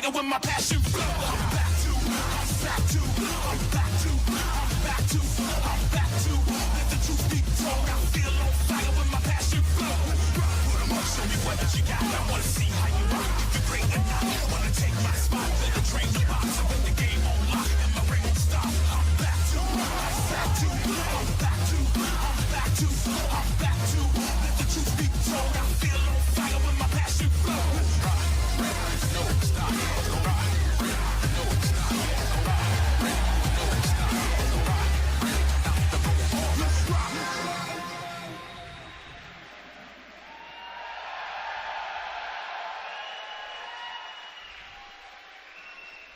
fire when my passion flow. I'm back to, I'm back to, I'm back to, I'm back to, I'm back to. Let the truth be told, I feel on fire when my passion flow. Put 'em up, show me what you got. I wanna see how you rock. If you're great or not, wanna take my spot. Let the train the box and put the game on lock. And my ring won't stop. I'm back to, I'm back to, I'm back to, I'm back to, I'm back to. Let the truth be told, I feel on fire when my passion flow.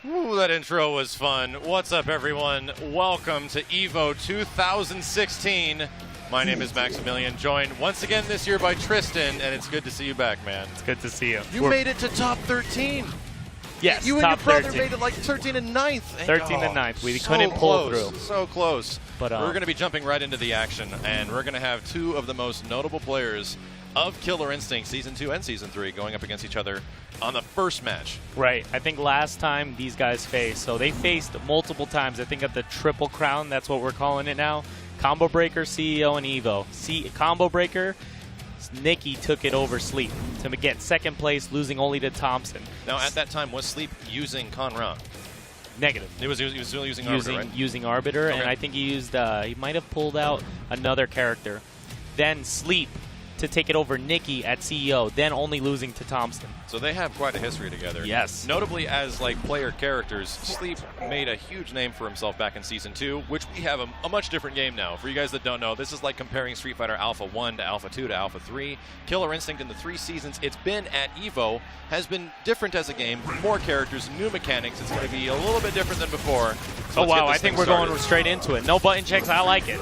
Ooh, that intro was fun. What's up, everyone? Welcome to EVO 2016. My name is Maximilian, joined once again this year by Tristan, and it's good to see you back, man. It's good to see you. You made it to top 13. Yes, you and top your brother 13. made it like 13 and 9th. 13 and 9th. We so couldn't pull close, through. So close. But we're going to be jumping right into the action, and we're going to have two of the most notable players of Killer Instinct Season 2 and Season 3 going up against each other on the first match. Right. I think last time these guys faced, so they faced multiple times. I think at the Triple Crown, that's what we're calling it now. Combo Breaker, CEO, and EVO. Combo Breaker, Nikki took it over Sleep to get second place, losing only to Thompson. Now, at that time, was Sleep using Conra? Negative. He was still using Arbiter, right? Using Arbiter, Okay. and I think he used, he might have pulled out another character. Then Sleep to take it over Nikki at CEO, then only losing to Thompson. So they have quite a history together. Yes. Notably as like player characters, Sleep made a huge name for himself back in Season 2, which we have a much different game now. For you guys that don't know, this is like comparing Street Fighter Alpha 1 to Alpha 2 to Alpha 3. Killer Instinct in the 3 seasons it's been at EVO has been different as a game, more characters, new mechanics. It's going to be a little bit different than before. So Oh wow, I think we're going straight into it. No button checks, I like it.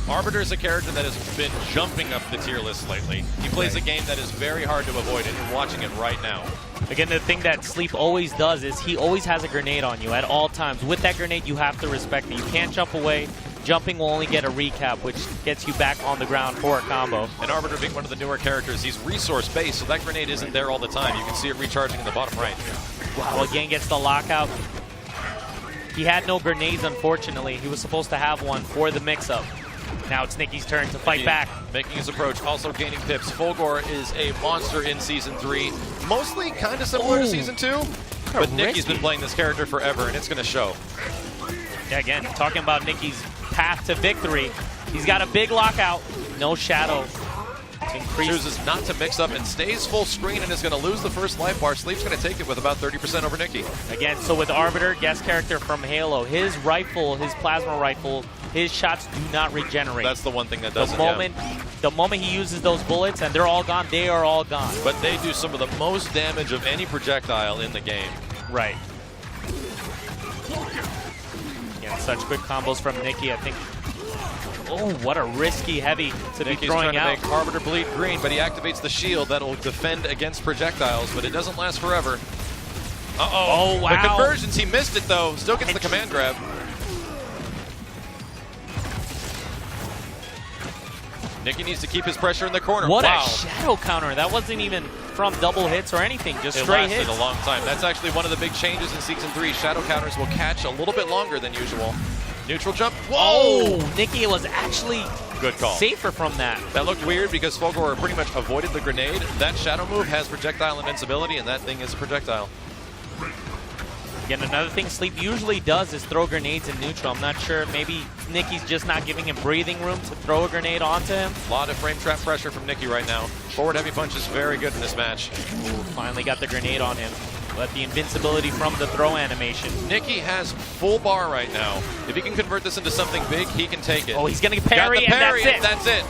Arbiter is a character that has been jumping up the tier list lately. He plays a game that is very hard to avoid, and you're watching it right now. Again, the thing that Sleep always does is he always has a grenade on you at all times. With that grenade, you have to respect it. You can't jump away. Jumping will only get a recap, which gets you back on the ground for a combo. And Arbiter being one of the newer characters, he's resource-based, so that grenade isn't there all the time. You can see it recharging in the bottom right. Wow, again gets the lockout. He had no grenades, unfortunately. He was supposed to have one for the mix-up. Now it's Nikki's turn to fight back. Making his approach, also gaining pips. Fulgore is a monster in Season 3. Mostly kind of similar to Season 2, but Nikki's been playing this character forever, and it's going to show. Yeah, again, talking about Nikki's path to victory. He's got a big lockout. No shadow. Chooses not to mix up and stays full screen and is going to lose the first life bar. Sleep's going to take it with about 30% over Nikki. Again, so with Arbiter, guest character from Halo, his rifle, his plasma rifle, his shots do not regenerate. That's the one thing that doesn't. The moment he uses those bullets and they're all gone, they are all gone. But they do some of the most damage of any projectile in the game. Right. Again, such good combos from Nikki, I think. Oh, what a risky heavy to Nikki's be throwing out. trying to make Arbiter bleed green, but he activates the shield that'll defend against projectiles, but it doesn't last forever. Uh-oh. Oh, wow. The conversions, he missed it, though. Still gets the command grab. Nikki needs to keep his pressure in the corner. What wow. a shadow counter. That wasn't even from double hits or anything, just straight hits. It lasted a long time. That's actually one of the big changes in Season 3. Shadow counters will catch a little bit longer than usual. Neutral jump. Whoa! Oh, Nikki was actually good call. Safer from that. That looked weird because Fulgore pretty much avoided the grenade. That shadow move has projectile invincibility, and that thing is a projectile. Again, another thing Sleep usually does is throw grenades in neutral. I'm not sure. Maybe Nikki's just not giving him breathing room to throw a grenade onto him. A lot of frame trap pressure from Nikki right now. Forward heavy punch is very good in this match. Ooh, finally got the grenade on him. But the invincibility from the throw animation. Nikki has full bar right now. If he can convert this into something big, he can take it. Oh, he's going to parry, Got the parry, and that's it.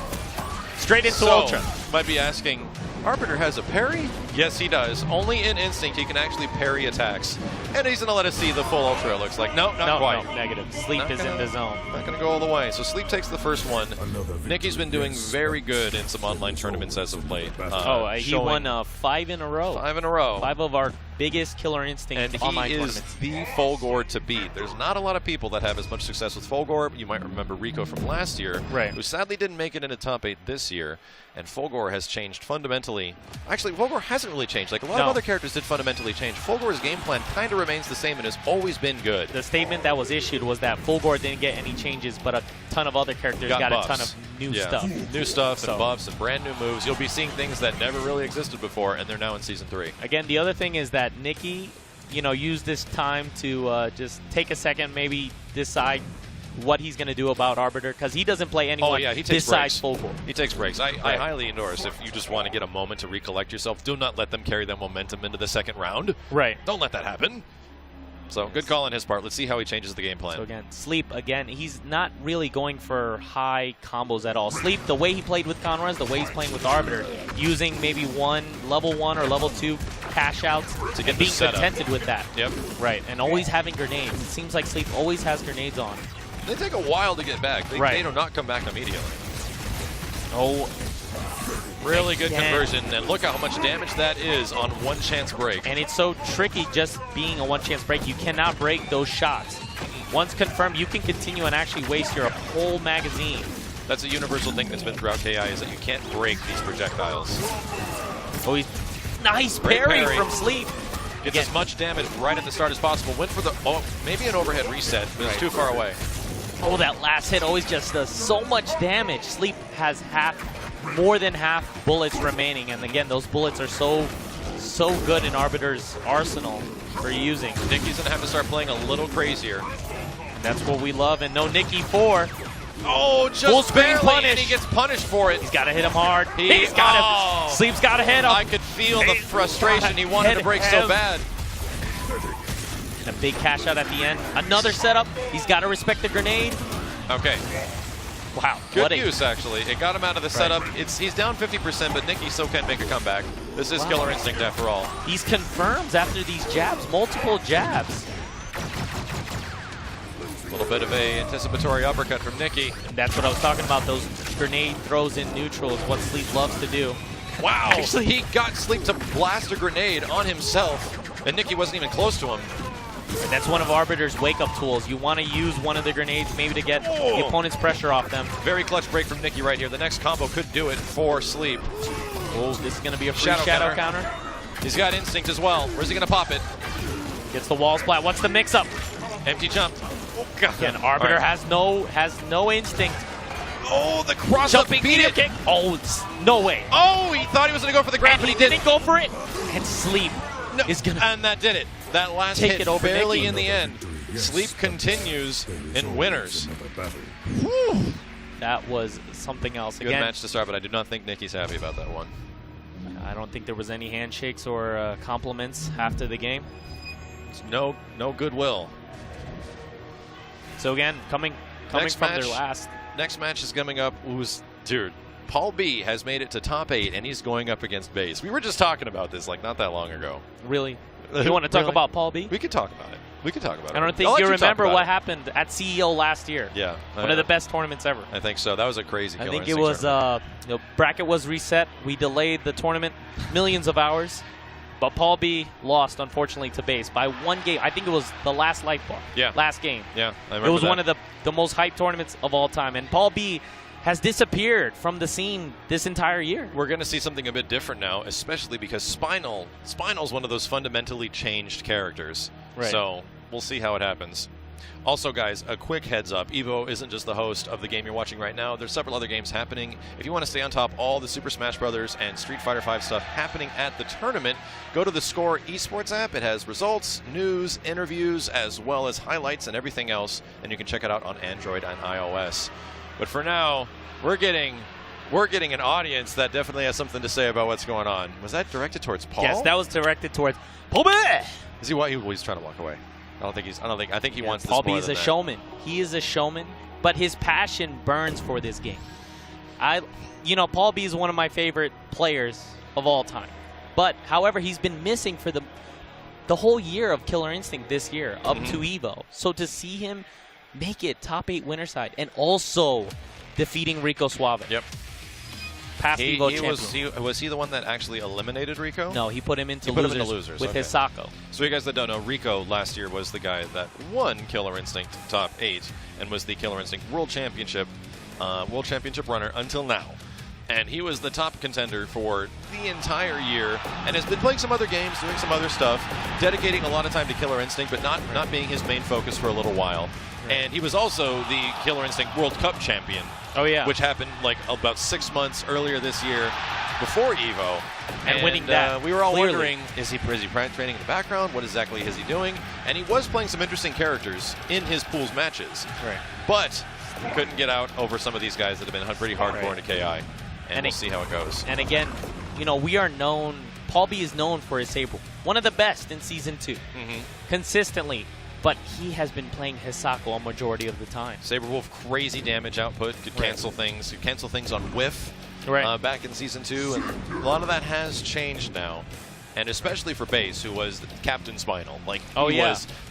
Straight into Ultra. Might be asking, Arbiter has a parry? Yes, he does. Only in Instinct he can actually parry attacks. And he's going to let us see the full Ultra, it looks like. Nope, not quite. No, negative. Sleep is in the zone. Not going to go all the way. So Sleep takes the first one. Nikki's been doing very good in some online tournaments as of late. He won 5 in a row. 5 in a row. 5 of our biggest Killer Instinct online tournaments. And he is the Fulgore to beat. There's not a lot of people that have as much success with Fulgore. You might remember Rico from last year, who sadly didn't make it into top 8 this year. And Fulgore has changed fundamentally. Actually, Fulgore hasn't hasn't really changed. Like a lot of other characters did fundamentally change. Fulgor's game plan kind of remains the same and has always been good. The statement that was issued was that Fulgor didn't get any changes, but a ton of other characters got a ton of new stuff. New stuff and buffs and brand new moves. You'll be seeing things that never really existed before, and they're now in Season 3. Again, the other thing is that Nikki, used this time to just take a second, maybe decide what he's going to do about Arbiter, because he doesn't play anyone besides Fulgor. He takes breaks. I highly endorse, if you just want to get a moment to recollect yourself, do not let them carry that momentum into the second round. Right. Don't let that happen. So good call on his part. Let's see how he changes the game plan. So again, Sleep, he's not really going for high combos at all. Sleep, the way he played with Conraz, the way he's playing with Arbiter, using maybe level 1 or level 2 cash outs to get being contented with that. Yep. Right, and always having grenades. It seems like Sleep always has grenades on. They take a while to get back. They do not come back immediately. Oh, really good conversion, and look how much damage that is on one chance break. And it's so tricky just being a one chance break. You cannot break those shots. Once confirmed, you can continue and actually waste your whole magazine. That's a universal thing that's been throughout KI, is that you can't break these projectiles. Oh, he's nice parry from Sleep. Gets as much damage right at the start as possible. Went for the, maybe an overhead reset, but it's too far away. Oh, that last hit always just does so much damage. Sleep has more than half bullets remaining, and again, those bullets are so good in Arbiter's arsenal for using. Nicky's gonna have to start playing a little crazier. That's what we love, and no Nicky 4. Oh, just barely, punish. And he gets punished for it. He's got to hit him hard. He's got to. Sleep's got to hit him. I could feel the frustration. He wanted to break so bad. And a big cash out at the end. Another setup. He's got to respect the grenade. Okay. Wow. Good use, actually. It got him out of the setup. He's down 50%, but Nicky still can make a comeback. This is Killer Instinct after all. He's confirms after these jabs, multiple jabs. A little bit of a anticipatory uppercut from Nicky. And that's what I was talking about. Those grenade throws in neutral is what Sleep loves to do. Wow. Actually, he got Sleep to blast a grenade on himself, and Nicky wasn't even close to him. And that's one of Arbiter's wake-up tools. You want to use one of the grenades maybe to get the opponent's pressure off them. Very clutch break from Nicky right here. The next combo could do it for Sleep. Oh, this is going to be a free shadow counter. He's got Instinct as well. Where's he going to pop it? Gets the wall splat. What's the mix-up? Empty jump. Oh, God. Again, Arbiter has no instinct. Oh, the cross-up beat it. Kick. Oh, no way. Oh, he thought he was going to go for the grab, but he didn't go for it. And Sleep is going to... And that did it. That last take hit it over barely Nicky. In the end. Sleep continues in winners. Whew. That was something else. Good match to start, but I do not think Nicky's happy about that one. I don't think there was any handshakes or compliments after the game. No goodwill. So again, coming from their last. Next match is coming up. Dude, Paul B has made it to top 8, and he's going up against Base. We were just talking about this like not that long ago. Really? You want to talk about Paul B? We could talk about it. I don't think you remember what happened at CEO last year. Yeah. One of the best tournaments ever. I think so. That was a crazy I think it was, bracket was reset. We delayed the tournament millions of hours. But Paul B lost, unfortunately, to Base by one game. I think it was the last life bar. Yeah. Last game. Yeah, I remember It was that. one of the most hyped tournaments of all time. And Paul B has disappeared from the scene this entire year. We're going to see something a bit different now, especially because Spinal's one of those fundamentally changed characters. Right. So we'll see how it happens. Also, guys, a quick heads up. EVO isn't just the host of the game you're watching right now. There's several other games happening. If you want to stay on top of all the Super Smash Bros. And Street Fighter V stuff happening at the tournament, go to the Score esports app. It has results, news, interviews, as well as highlights and everything else, and you can check it out on Android and iOS. But for now, we're getting an audience that definitely has something to say about what's going on. Was that directed towards Paul? Yes, that was directed towards Paul B. Is he? He's trying to walk away. I think he wants this Paul more B is than a that. showman. He is a showman, but his passion burns for this game. Paul B is one of my favorite players of all time. But however, he's been missing for the whole year of Killer Instinct this year up to EVO. So to see him make it top 8 winner side and also defeating Rico Suave. Yep. Past EVO champion. Was he the one that actually eliminated Rico? No, he put him into losers with his Sako. So you guys that don't know, Rico last year was the guy that won Killer Instinct top 8 and was the Killer Instinct World Championship runner until now. and he was the top contender for the entire year, and has been playing some other games, doing some other stuff, dedicating a lot of time to Killer Instinct, but not being his main focus for a little while. And he was also the Killer Instinct World Cup champion. Oh, yeah. Which happened like about 6 months earlier this year, before EVO. And winning that, we were all clearly. wondering, is he training in the background? What exactly is he doing? And he was playing some interesting characters in his pool's matches. Right. But couldn't get out over some of these guys that have been pretty hardcore into KI. And we'll see how it goes. And again, you know, we are known, Paul B is known for his Saber. One of the best in Season 2. Consistently. But he has been playing Hisako a majority of the time. Saberwolf, crazy damage output, could cancel things. Could cancel things on whiff back in Season 2. And a lot of that has changed now. And especially for Base, who was the Captain Spinal. Like,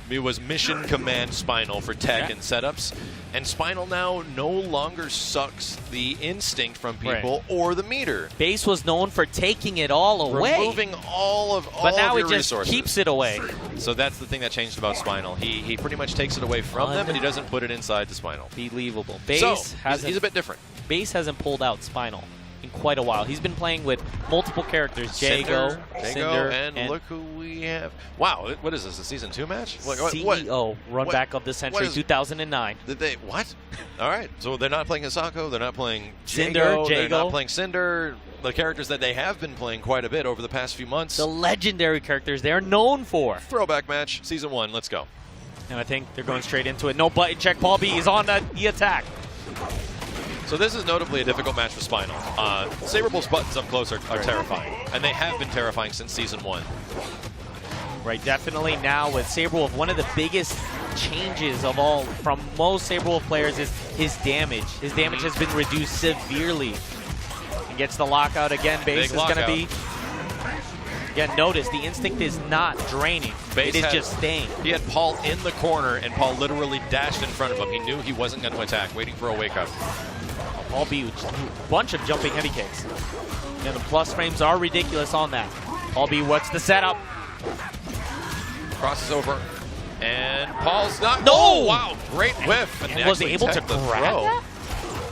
he was mission command Spinal for tech and setups. And Spinal now no longer sucks the instinct from people or the meter. Base was known for taking it all away. Removing all of But now your it just resources. keeps it away. So that's the thing that changed about Spinal. He pretty much takes it away from them, and he doesn't put it inside the Spinal. Believable. So, Base he's a bit different. Base hasn't pulled out Spinal in quite a while. He's been playing with multiple characters, Jago, Cinder, and look who we have. Wow, what is this, a Season 2 match? CEO, run back of the century, 2009. Did they, what? All right, so they're not playing Hisako, they're not playing Cinder, they're not playing Cinder, the characters that they have been playing quite a bit over the past few months. The legendary characters they're known for. Throwback match, Season 1, let's go. And I think they're going straight into it. No button check, Paul B is on the attack. So this is notably a difficult match for Spinal. Saberwolf's buttons up close are terrifying, and they have been terrifying since Season 1. Right, definitely now with Saberwolf, one of the biggest changes of all from most Saberwolf players is his damage. His damage has been reduced severely. He gets the lockout again. Base is going to be... Again, notice the instinct is not draining. It is just staying. He had Paul in the corner, and Paul literally dashed in front of him. He knew he wasn't going to attack, waiting for a wake-up. Paul B, a bunch of jumping heavy kicks. And the plus frames are ridiculous on that. Paul B, what's the setup? Crosses over, and Paul's not. No! Oh, wow, great whiff. And was able to grab that?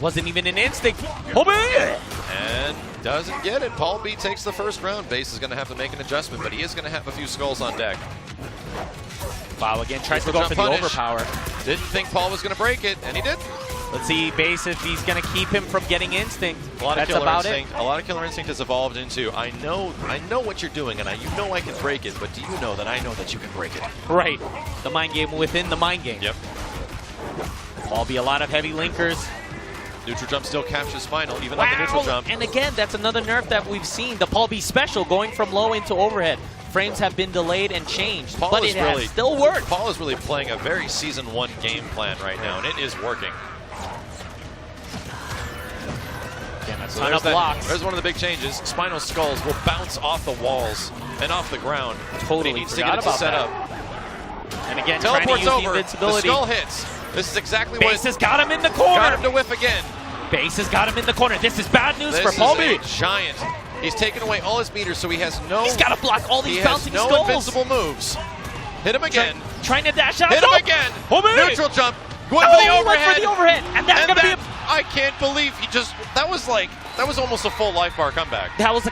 Wasn't even an instinct. Paul B! And doesn't get it. Paul B takes the first round. Base is going to have to make an adjustment, but he is going to have a few skulls on deck. Wow, again, tries to go for the overpower. Didn't think Paul was going to break it, and he did. Let's see, Base, if he's going to keep him from getting instinct. That's about it. A lot of Killer Instinct has evolved into, I know what you're doing, and you know I can break it, but do you know that I know that you can break it? Right. The mind game within the mind game. Yep. Paul B, a lot of heavy linkers. Neutral jump still captures Spinal, even on the neutral jump. And again, that's another nerf that we've seen. The Paul B special going from low into overhead. Frames have been delayed and changed, but it has still worked. Paul is really playing a very Season 1 game plan right now, and it is working. Again, a ton of blocks. There's one of the big changes. Spinal skulls will bounce off the walls and off the ground. Totally he needs to get it set up. And again, teleports trying to use over. The invincibility. The skull hits. This is exactly Base has got him in the corner. Got him to whiff again. Base has got him in the corner. This is bad news for Paul B. Giant. He's taken away all his meters, so he has no. He's got to block all these bouncing skulls. He has no invincible moves. Hit him again. Trying to dash out. Hit him again. Neutral jump. Going for the overhead. Went for the overhead. And that's going to be. I can't believe he just. That was almost a full life bar comeback. That was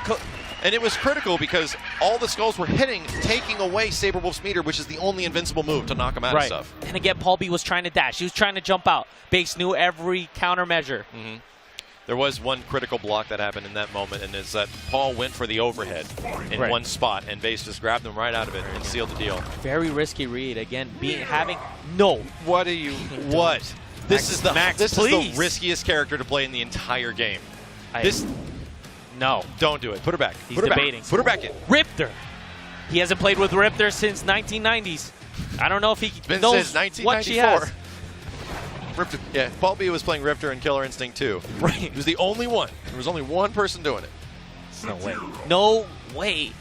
and it was critical because all the skulls were hitting, taking away Saberwolf's meter, which is the only invincible move to knock him out of stuff. And again, Paul B was trying to dash. He was trying to jump out. Base knew every countermeasure. There was one critical block that happened in that moment, and it's that Paul went for the overhead in one spot, and Base just grabbed him right out of it and sealed the deal. Very risky read. Again, What are you? What? This is the please. riskiest character to play in the entire game. No. Don't do it. Put her back. He's debating. Put her back in. Riptor. He hasn't played with Riptor since 1990s. I don't know if he knows what she has. Riptor, yeah, Paul B was playing Riptor and Killer Instinct 2. Right. He was the only one. There was only one person doing it. No way. No way.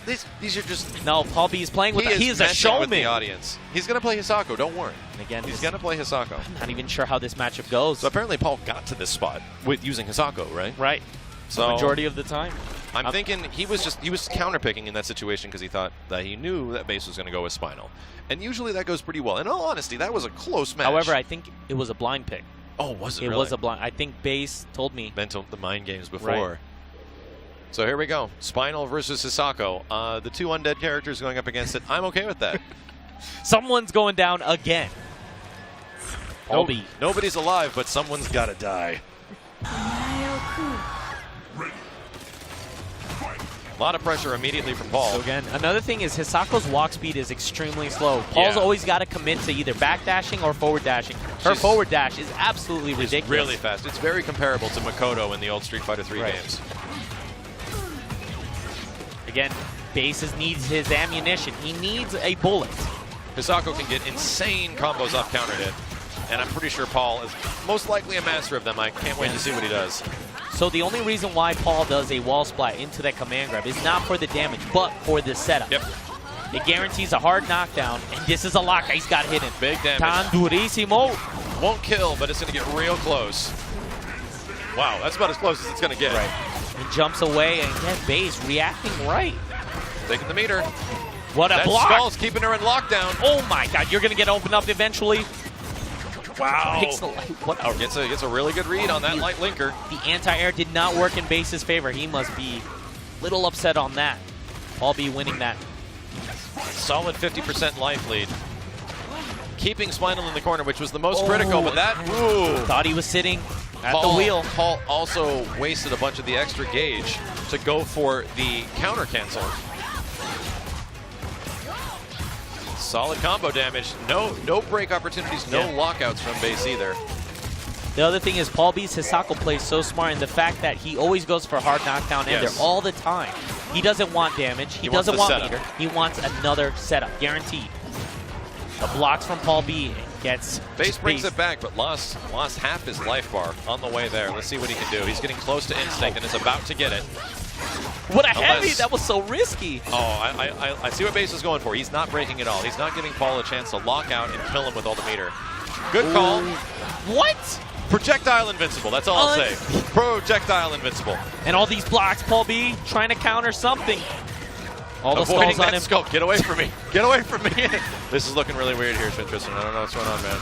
These are just... No, Paul B is playing with He is a showman. with the audience. He's going to play Hisako, don't worry. And again, he's going to play Hisako. I'm not even sure how this matchup goes. So apparently Paul got to this spot with using Hisako, right? Right. So the majority of the time. I'm thinking he was counterpicking in that situation because he knew that Base was going to go with Spinal. And usually that goes pretty well. In all honesty, that was a close match. However, I think it was a blind pick. Oh, was it It really? was a blind. I think Base told me. Mental the mind games before. Right. So here we go. Spinal versus Hisako. The two undead characters going up against it. I'm okay with that. Someone's going down again. Nobody's alive, but someone's got to die. A lot of pressure immediately from Paul. So again, another thing is Hisako's walk speed is extremely slow. Paul's always got to commit to either back dashing or forward dashing. Her forward dash is absolutely ridiculous. It's really fast. It's very comparable to Makoto in the old Street Fighter 3 games. Again, Base needs his ammunition. He needs a bullet. Hisako can get insane combos off counter hit, and I'm pretty sure Paul is most likely a master of them. I can't wait to see what he does. So the only reason why Paul does a wall splat into that command grab is not for the damage, but for the setup. Yep. It guarantees a hard knockdown, and this is a lock. He's got hidden. Big damage. Tan durísimo. Won't kill, but it's going to get real close. Wow, that's about as close as it's going to get. And jumps away, and again, Base reacting right. Taking the meter. What a That block! Skull's keeping her in lockdown. Oh my God, you're going to get opened up eventually. Wow. Gets a really good read on that light linker. The anti-air did not work in Base's favor. He must be a little upset on that. I'll be winning that. Solid 50% life lead. Keeping Spinal in the corner, which was the most critical, but that, ooh. Thought he was sitting at the wheel. Paul also wasted a bunch of the extra gauge to go for the counter cancel. Solid combo damage. No break opportunities, no lockouts from Base either. The other thing is Paul B's Hisako plays so smart in the fact that he always goes for hard knockdown ender all the time. He doesn't want damage. He doesn't want meter. He wants another setup, guaranteed. The blocks from Paul B gets Base brings it back, but lost half his life bar on the way there. Let's see what he can do. He's getting close to Instinct and is about to get it. What a heavy! That was so risky. Oh, I see what Base is going for. He's not breaking it all. He's not giving Paul a chance to lock out and kill him with all the meter. Good call. What? Projectile invincible. That's all I'll say. Projectile invincible. And all these blocks, Paul B trying to counter something. All the Avoiding skulls on that him. skull. Get away from me. Get away from me. This is looking really weird here, Tristan. I don't know what's going on, man.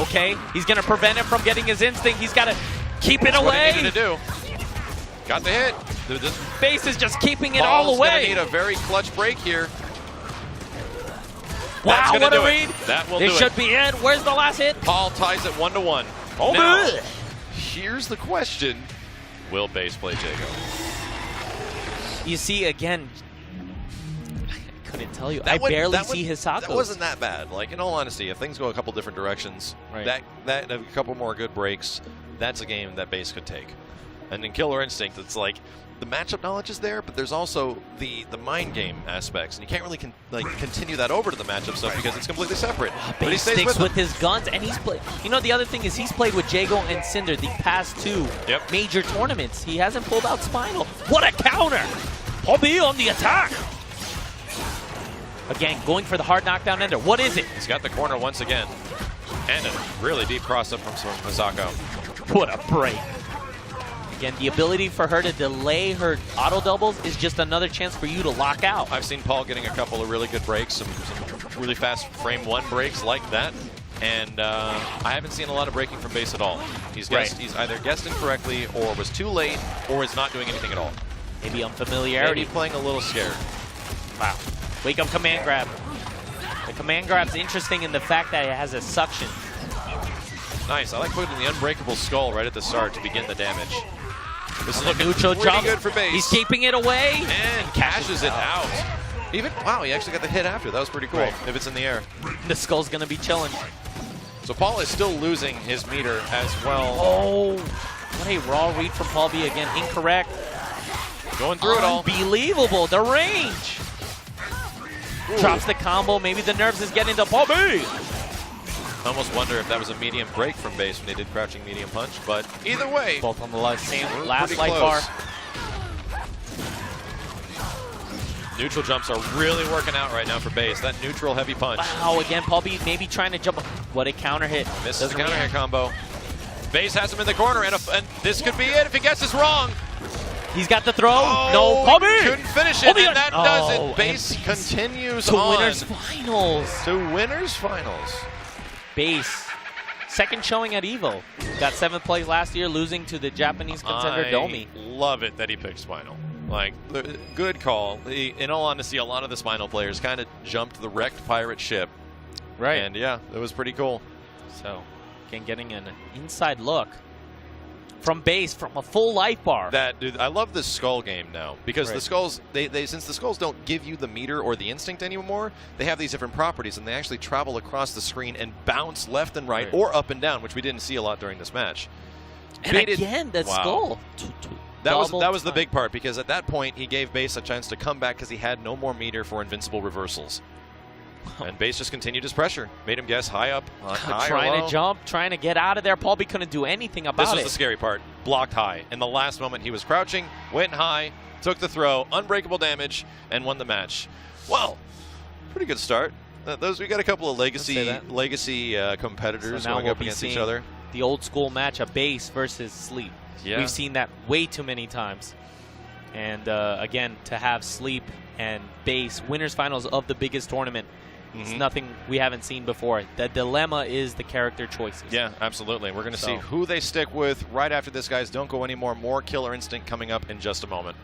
Okay, he's going to prevent him from getting his instinct. He's got to keep it That's away. What he needed to do. Got the hit. Base is just keeping it all away. Paul's going to need a very clutch break here. Wow, what a read. That will do it. This should be it. Where's the last hit? Paul ties it 1-1. Oh, now, here's the question. Will Base play Jago? You see, again, I couldn't tell you. I barely see Hisako. That wasn't that bad. Like, in all honesty, if things go a couple different directions, that a couple more good breaks, that's a game that Base could take. And in Killer Instinct, it's like the matchup knowledge is there, but there's also the mind game aspects, and you can't really continue that over to the matchup stuff because it's completely separate. But he stays sticks with his guns, and he's played. You know, the other thing is he's played with Jago and Cinder the past two major tournaments. He hasn't pulled out Spinal. What a counter! Paul B on the attack. Again, going for the hard knockdown ender. What is it? He's got the corner once again, and a really deep cross up from Hisako. What a break. Again, the ability for her to delay her auto doubles is just another chance for you to lock out. I've seen Paul getting a couple of really good breaks, some really fast frame one breaks like that, and I haven't seen a lot of breaking from Base at all. He's either guessed incorrectly, or was too late, or is not doing anything at all. Maybe unfamiliarity. Maybe playing a little scared. Wow. Wake up command grab. The command grab's interesting in the fact that it has a suction. Nice. I like putting the unbreakable skull right at the start to begin the damage. This is looking neutral pretty jump. good for Base. He's keeping it away. And cashes it out. Wow, he actually got the hit after. That was pretty cool, if it's in the air. The skull's going to be chilling. So Paul is still losing his meter as well. Oh, what a raw read from Paul B again. Incorrect. Going through it all. Unbelievable. The range. Ooh. Drops the combo. Maybe the nerves is getting to Paul B. I almost wonder if that was a medium break from Base when they did crouching medium punch, but either way. Both on the last light close. bar. Neutral jumps are really working out right now for Base. That neutral heavy punch. Wow, again, Paul B maybe trying to jump. What a counter hit. Misses the counter hit combo. Base has him in the corner, and this could be it if he gets this wrong. He's got the throw. Oh, no, Paul B couldn't finish it, and that does it. Base continues to on. winners finals. To winners finals. Base second showing at EVO. Got 7th place last year, losing to the Japanese contender Domi. Love it that he picked Spinal. Like, good call. In all honesty, a lot of the Spinal players kind of jumped the wrecked pirate ship. Right. And yeah, it was pretty cool. So, again, getting an inside look from base, from a full life bar. Dude, I love this skull game now because Right. the skulls, since the skulls don't give you the meter or the instinct anymore, they have these different properties and they actually travel across the screen and bounce left and right or up and down, which we didn't see a lot during this match. And again, that skull. That was the big part because at that point he gave Base a chance to come back because he had no more meter for invincible reversals. And Base just continued his pressure, made him guess high up, high trying or low. to jump, trying to get out of there. Paul B couldn't do anything about it. This was the scary part. Blocked high. In the last moment, he was crouching, went high, took the throw, unbreakable damage, and won the match. Well, pretty good start. We got a couple of legacy competitors So now going we'll up be against each seeing other. the old school match of Base versus Sleep. Yeah. We've seen that way too many times. And again, to have Sleep and Base winners finals of the biggest tournament, it's nothing we haven't seen before. The dilemma is the character choices. Yeah, absolutely. We're going to see who they stick with right after this, guys. Don't go anymore. More Killer Instinct coming up in just a moment.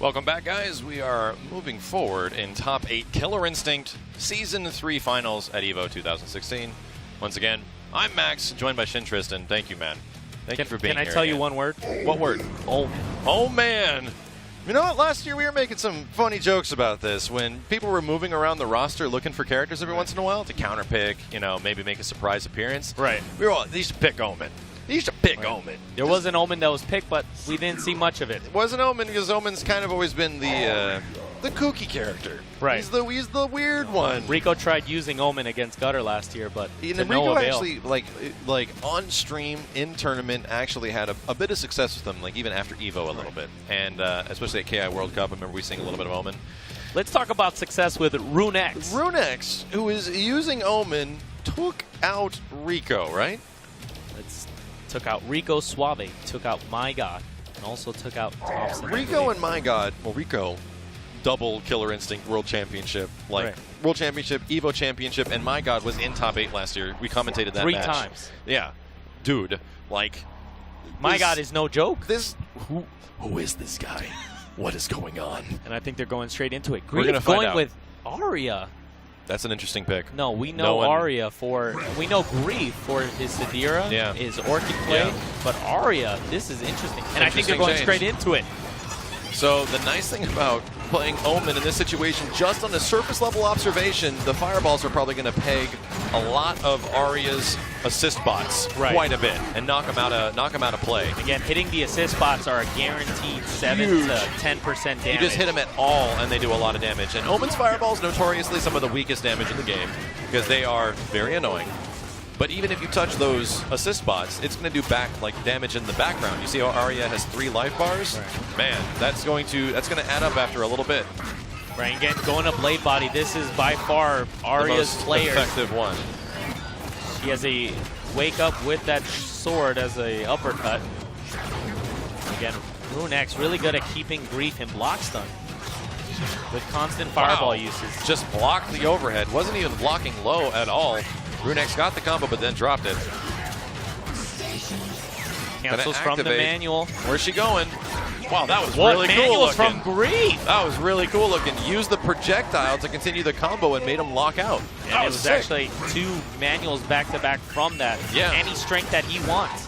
Welcome back, guys. We are moving forward in Top 8 Killer Instinct Season 3 Finals at EVO 2016. Once again, I'm Max, joined by Shin Tristan. Thank you, man. Thank you for being here. Can I tell again. you one word? What word? Oh, man. You know what? Last year we were making some funny jokes about this when people were moving around the roster looking for characters every once in a while to counterpick, you know, maybe make a surprise appearance. Right. We were all, they used to pick Omen. They used to pick Omen. There was an Omen that was picked, but we didn't see much of it. It wasn't Omen because Omen's kind of always been the kooky character. Right. He's the weird one. Rico tried using Omen against Gutter last year, but to no Rico avail. actually, like on stream in tournament, actually had a bit of success with him, like even after EVO a little bit, and especially at KI World Cup. I remember we seeing a little bit of Omen. Let's talk about success with RuneX. RuneX, who is using Omen, took out Rico, right? Took out Rico Suave, took out My God, and also took out Thompson. Rico and My God, well, Rico, double Killer Instinct World Championship, World Championship, EVO Championship, and My God was in top 8 last year. We commentated that 3 match. times. Yeah. Dude, like... My God is no joke. Who is this guy? What is going on? And I think they're going straight into it. We're gonna find going out. with Arya. That's an interesting pick. No, we know Arya for... We know Grief for his Sadira, his Orchid play, but Arya, this is interesting. And I think they're going straight into it. So the nice thing about playing Omen in this situation, just on a surface level observation, the fireballs are probably going to peg a lot of Arya's assist bots quite a bit and knock them out of play. Again, hitting the assist bots are a guaranteed 7 to 10% damage. You just hit them at all and they do a lot of damage. And Omen's fireballs notoriously some of the weakest damage in the game because they are very annoying. But even if you touch those assist bots, it's going to do damage in the background. You see how Arya has 3 life bars? Right. Man, that's going to add up after a little bit. Right, again, going to Blade Body, this is by far Arya's the most player. effective one. She has a wake up with that sword as a uppercut. Again, RuneX really good at keeping Grief in block stun with constant fireball usage. Just blocked the overhead. Wasn't even blocking low at all. RuneX got the combo, but then dropped it. Cancels from the manual. Where's she going? Wow, that was What really cool manuals looking. from Grief? That was really cool looking. Used the projectile to continue the combo and made him lock out. And it was actually 2 manuals back to back from that. Yeah. Any strength that he wants.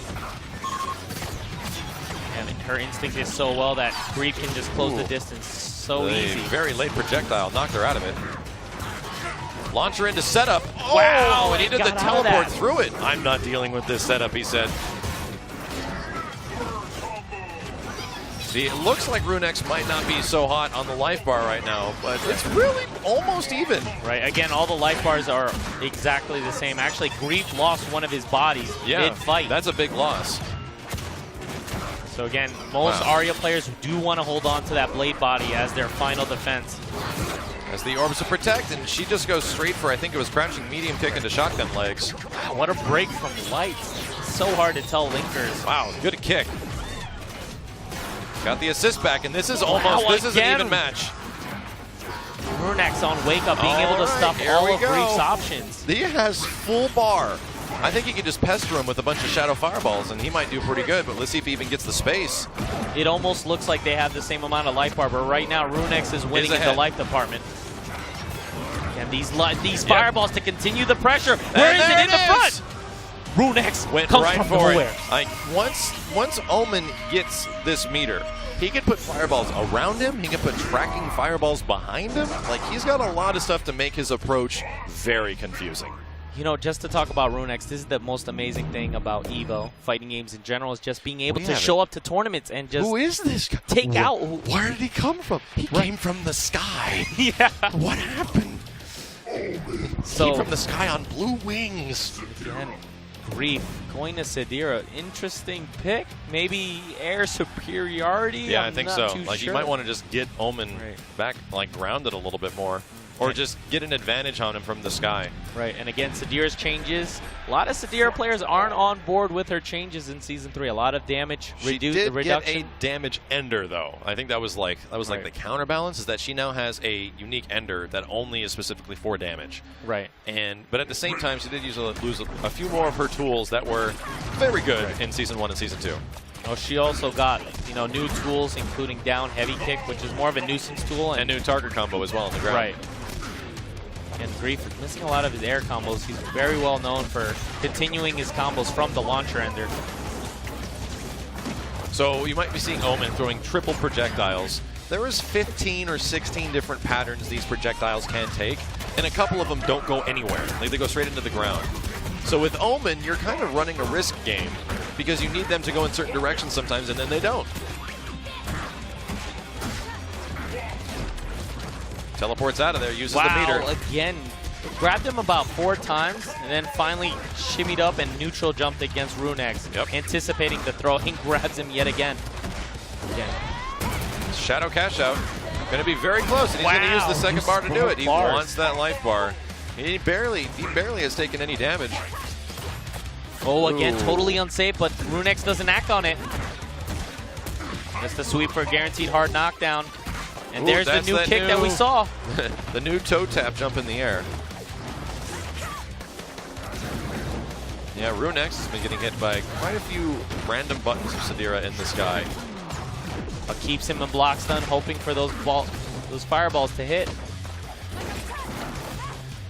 And her instinct is so well that Grief can just close the distance so easy. Very late projectile knocked her out of it. Launch her into setup. Wow, and he did the teleport through it. I'm not dealing with this setup, he said. See, it looks like RuneX might not be so hot on the life bar right now, but it's really almost even. Right, again, all the life bars are exactly the same. Actually, Grief lost one of his bodies mid-fight. That's a big loss. So again, most Arya players do want to hold on to that Blade Body as their final defense. As the orbs to protect, and she just goes straight for, I think it was crouching medium kick into shotgun legs. Wow, what a break from lights. It's so hard to tell linkers. Wow, good kick. Got the assist back, and this is almost, this is an even match. RuneX on wake up, being able to stuff all of Grief's options. He has full bar. I think you can just pester him with a bunch of shadow fireballs, and he might do pretty good, but let's see if he even gets the space. It almost looks like they have the same amount of life bar, but right now RuneX is winning in the life department. And these fireballs to continue the pressure. Where is it in the front? RuneX went comes right from for nowhere. it. Like once Omen gets this meter, he can put fireballs around him. He can put tracking fireballs behind him. Like, he's got a lot of stuff to make his approach very confusing. You know, just to talk about RuneX, this is the most amazing thing about EVO, fighting games in general, is just being able to show up to tournaments and just Who is this guy? take out. Where did he come from? He came from the sky. Yeah. What happened? So, Came from the sky on blue wings. Again, Grief going to Sadira. Interesting pick. Maybe air superiority. Yeah, I'm I think not so. too Like, sure. you might want to just get Omen back, like, grounded a little bit more. Or just get an advantage on him from the sky. Right, and again, Sadira's changes. A lot of Sadira players aren't on board with her changes in Season 3. A lot of damage reduction. Get a damage ender, though. I think that was like the counterbalance, is that she now has a unique ender that only is specifically for damage. Right. But at the same time, she did lose a few more of her tools that were very good in Season 1 and Season 2. Oh, she also got, you know, new tools, including down heavy kick, which is more of a nuisance tool. And new target combo as well on the ground. Right. And Grief is missing a lot of his air combos. He's very well known for continuing his combos from the launcher ender. So you might be seeing Omen throwing triple projectiles. There is 15 or 16 different patterns these projectiles can take, and a couple of them don't go anywhere. Like they go straight into the ground. So with Omen, you're kind of running a risk game because you need them to go in certain directions sometimes, and then they don't. Teleports out of there, uses the meter. Again, grabbed him about 4 times, and then finally shimmied up and neutral jumped against Runex, anticipating the throw, and grabs him yet again. Shadow cash out. Going to be very close, and he's going to use the second bar to do it. He wants that life bar. He barely has taken any damage. Oh, again, totally unsafe, but Runex doesn't act on it. Just the sweep for a guaranteed hard knockdown. And there's the new kick that we saw. The new toe tap jump in the air. Yeah, Runex has been getting hit by quite a few random buttons of Sadira in the sky. Keeps him in block stun, hoping for those fireballs to hit.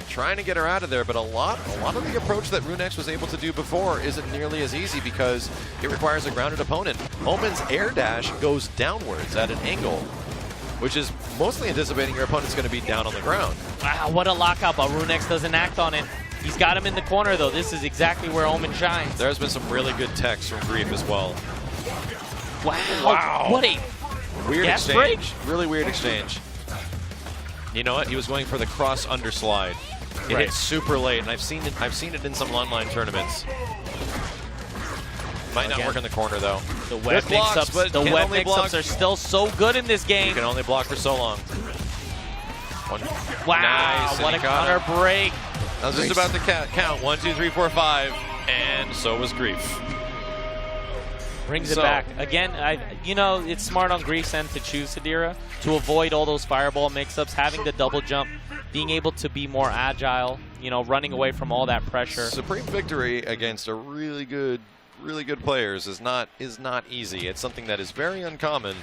Trying to get her out of there, but a lot of the approach that Runex was able to do before isn't nearly as easy because it requires a grounded opponent. Omen's air dash goes downwards at an angle, which is mostly anticipating your opponent's going to be down on the ground. Wow, what a lockout, but Runex doesn't act on it. He's got him in the corner, though. This is exactly where Omen shines. There's been some really good techs from Grief as well. Wow. What a weird gas exchange. break. Really weird exchange. You know what? He was going for the cross underslide. It hit super late, and I've seen it in some online tournaments. Might not work in the corner though. The web mix-ups are still so good in this game. You can only block for so long. Wow, nice, what a counter break. I was just about to count 1, 2, 3, 4, 5, and so was Grief. Brings it back. Again, you know, it's smart on Grief's end to choose Sadira to avoid all those fireball mix-ups, having the double jump, being able to be more agile, you know, running away from all that pressure. Supreme victory against a really good players is not easy. It's something that is very uncommon.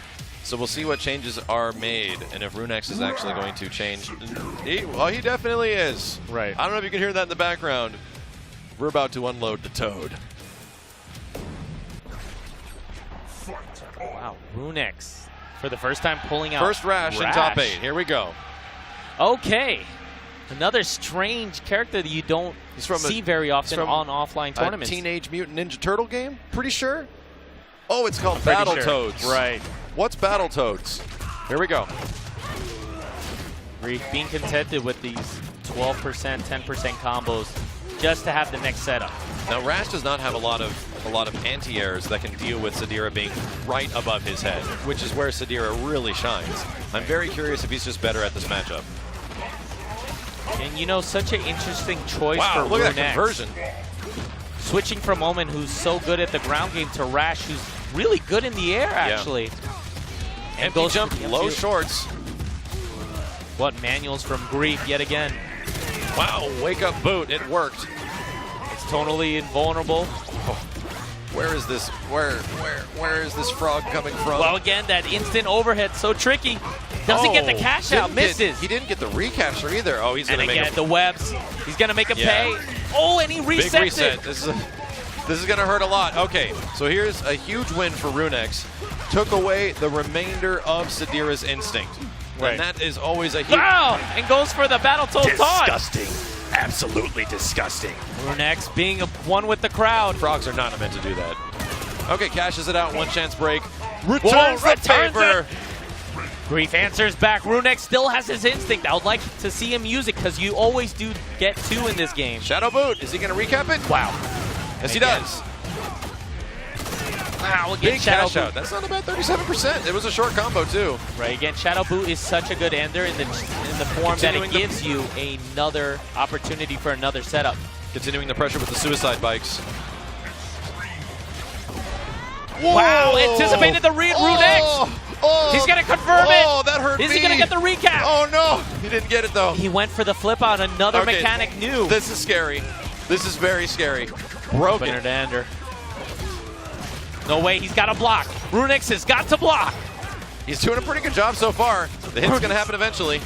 So we'll see what changes are made and if Runex is actually going to change. Well, he definitely is. Right. I don't know if you can hear that in the background. We're about to unload the Toad. Wow, Runex for the first time pulling out first Rash in top 8. Here we go. Okay. Another strange character that you don't see very often on offline tournaments. A Teenage Mutant Ninja Turtle game? Pretty sure? Oh, it's called Battletoads. Right. What's Battletoads? Here we go. Being contented with these 12%, 10% combos just to have the next setup. Now, Rash does not have a lot of anti-airs that can deal with Sadira being right above his head, which is where Sadira really shines. I'm very curious if he's just better at this matchup. And you know, such an interesting choice for look Runex. at that conversion. Switching from Omen, who's so good at the ground game, to Rash, who's really good in the air, actually. And empty jump, low shorts. What manuals from Grief yet again. Wow, wake up boot, it worked. It's totally invulnerable. Oh. Where is this? Where is this frog coming from? Well, again, that instant overhead, so tricky. Doesn't get the cash out, misses. He didn't get the recapture either. Oh, he's going to make it. The webs. He's going to make him pay. Oh, and he resets Big reset. it. This is going to hurt a lot. Okay, so here's a huge win for Runex. Took away the remainder of Sadira's instinct. Right. And that is always a huge... Wow! And goes for the Battletoad taunt. Disgusting. Absolutely disgusting. Runex being one with the crowd. Frogs are not meant to do that. Okay, cashes it out. One chance break. Returns the favor. Grief answers back. Runex still has his instinct. I would like to see him use it because you always do get 2 in this game. Shadow boot. Is he going to recap it? Wow. Yes, he does. Wow, again, big cash out. That's not about 37%. It was a short combo too. Right. Again, Shadow Boot is such a good ender in the form that it gives you another opportunity for another setup. Continuing the pressure with the suicide bikes. Whoa. Wow! Anticipated the read, Runex. Oh, he's gonna confirm it. Oh, that hurt Is he gonna get the recap? Oh no, he didn't get it though. He went for the flip out. Another mechanic new. This is scary. This is very scary. Broken. Ender. No way, he's got to block. Runix has got to block. He's doing a pretty good job so far. The hit's going to happen eventually.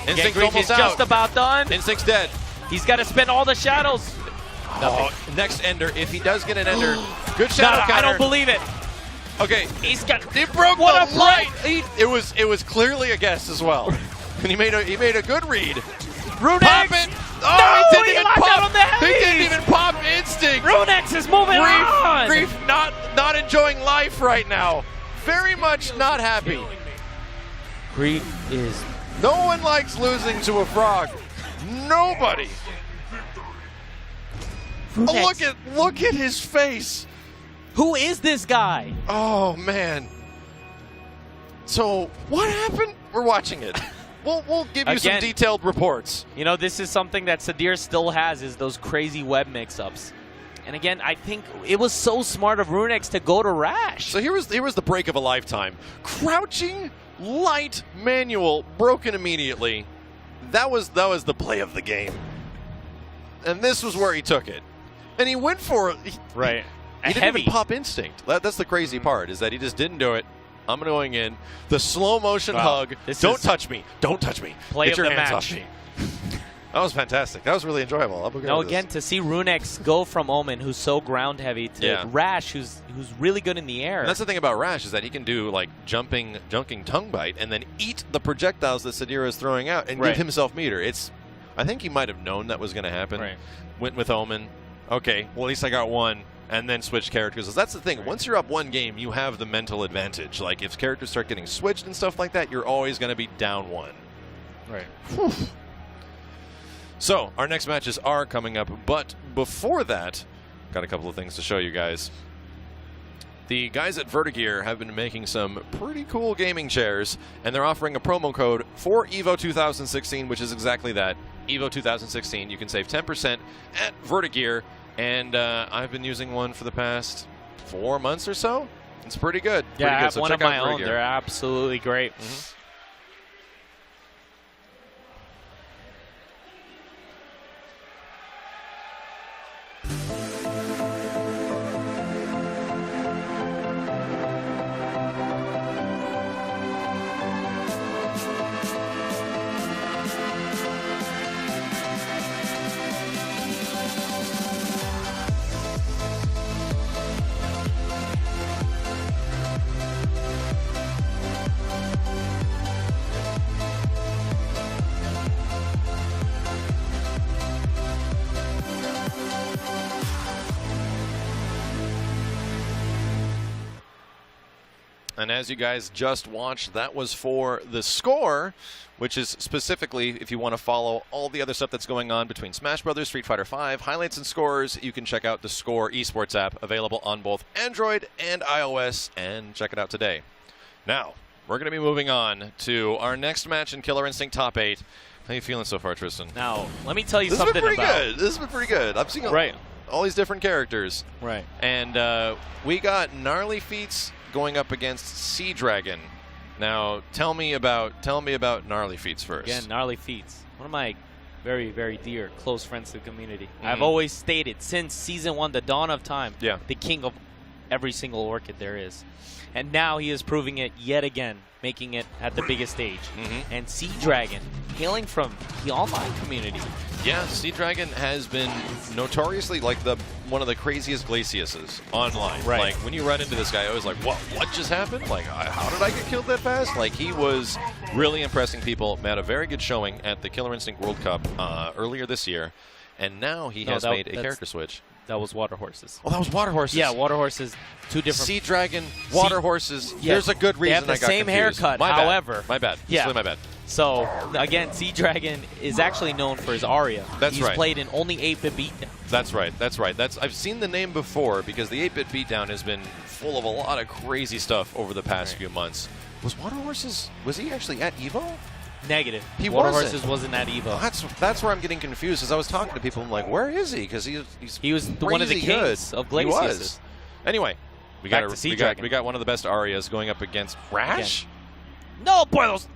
Instinct's Gangrel almost is out. just about done. Instinct's dead. He's got to spend all the shadows. Oh, next ender, if he does get an ender, good shadow No, counter. I don't believe it. Okay, He's got. he broke What the a light. It was clearly a guess as well, and he made a good read. Runix. Pop it! Oh, No, he didn't he even locked pop. out on the He didn't heavies. even pop instinct. Runix is moving on. Grief, not enjoying life right now. Very much not happy. Grief is. No one likes losing to a frog. Nobody. Oh, look at his face. Who is this guy? Oh man. So what happened? We're watching it. We'll give you some Again. detailed reports. You know, this is something that Sadir still has, is those crazy web mix-ups. And again, I think it was so smart of Runix to go to Rash. So here was the break of a lifetime. Crouching light manual broken immediately. That was the play of the game. And this was where he took it. And he went for it. Right. He didn't even pop instinct. That's the crazy part, is that he just didn't do it. I'm going in. The slow motion hug. Don't touch me. Don't touch me. Play Get of your the hands match. off me. That was fantastic. That was really enjoyable. No, again, to see Runix go from Omen, who's so ground heavy, to Rash, who's really good in the air. And that's the thing about Rash, is that he can do like jumping tongue bite and then eat the projectiles that Sadira is throwing out and give himself meter. I think he might have known that was going to happen. Right. Went with Omen. Okay, well at least I got one, and then switched characters. 'Cause that's the thing. Once you're up one game, you have the mental advantage. Like if characters start getting switched and stuff like that, you're always going to be down one. Right. Whew. So our next matches are coming up, but before that, got a couple of things to show you guys. The guys at Vertigear have been making some pretty cool gaming chairs, and they're offering a promo code for EVO 2016, which is exactly that, EVO 2016. You can save 10% at Vertigear, and I've been using one for the past 4 months or so. It's pretty good. Yeah, pretty I good. have So one check of my out own. Vertigear. They're absolutely great. And as you guys just watched, that was for the score, which is specifically if you want to follow all the other stuff that's going on between Smash Brothers, Street Fighter V, highlights and scores. You can check out the Score esports app, available on both Android and iOS, and check it out today. Now, we're going to be moving on to our next match in Killer Instinct Top 8. How you feeling so far, Tristan? Now, let me tell you This has something been pretty about. good. This has been pretty good. I've seen all these different characters. Right. And we got Gnarly Feats going up against Sea Dragon. Now, tell me about Gnarly Feats first. Again, Gnarly Feats. One of my very, very dear, close friends to the community. I've always stated, since Season 1, the dawn of time, the king of every single Orchid there is. And now he is proving it yet again, making it at the biggest stage. And Sea Dragon, hailing from the online community. Yeah, Sea Dragon has been notoriously like one of the craziest Glaciuses online. Right. Like when you run into this guy, I was like, what just happened? Like, how did I get killed that fast? Like, he was really impressing people. Had a very good showing at the Killer Instinct World Cup earlier this year, and now he has made a character switch. That was Water Horses. Oh, that was Water Horses. Yeah, Water Horses, two different. Sea Dragon, Water Horses. There's a good reason they have the I got same confused. haircut, My however. bad. My bad. Yeah. Really my bad. So, again, Sea Dragon is actually known for his aria. That's He's right. played in only 8-bit beatdown. That's right. That's right. I've seen the name before because the 8-bit beatdown has been full of a lot of crazy stuff over the past few months. Was Water Horses? Was he actually at EVO? Negative. He Water wasn't. Horses wasn't at EVO. That's where I'm getting confused. As I was talking to people, I'm like, where is he? Because he was one of the kings of Glacius. He was. Anyway, we Back got to Sea Dragon. we got one of the best arias going up against Rash. No, Pueblos.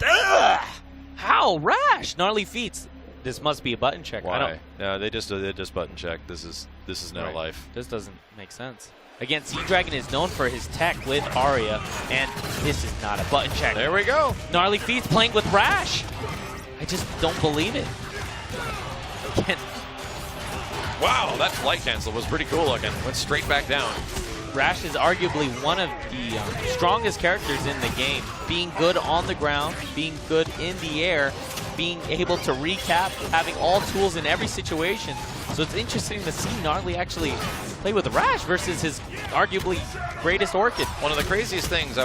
How? Rash. Gnarly Feats. This must be a button check. I Why? don't. No, they just button check. This is no Right. life. This doesn't make sense. Again, Sea Dragon is known for his tech with Arya, and this is not a button check. There we go. Gnarly Feet's playing with Rash. I just don't believe it. Again, Wow, that flight cancel was pretty cool looking. Went straight back down. Rash is arguably one of the strongest characters in the game. Being good on the ground, being good in the air, being able to recap, having all tools in every situation. So it's interesting to see Gnarly actually play with Rash versus his arguably greatest Orchid. One of the craziest things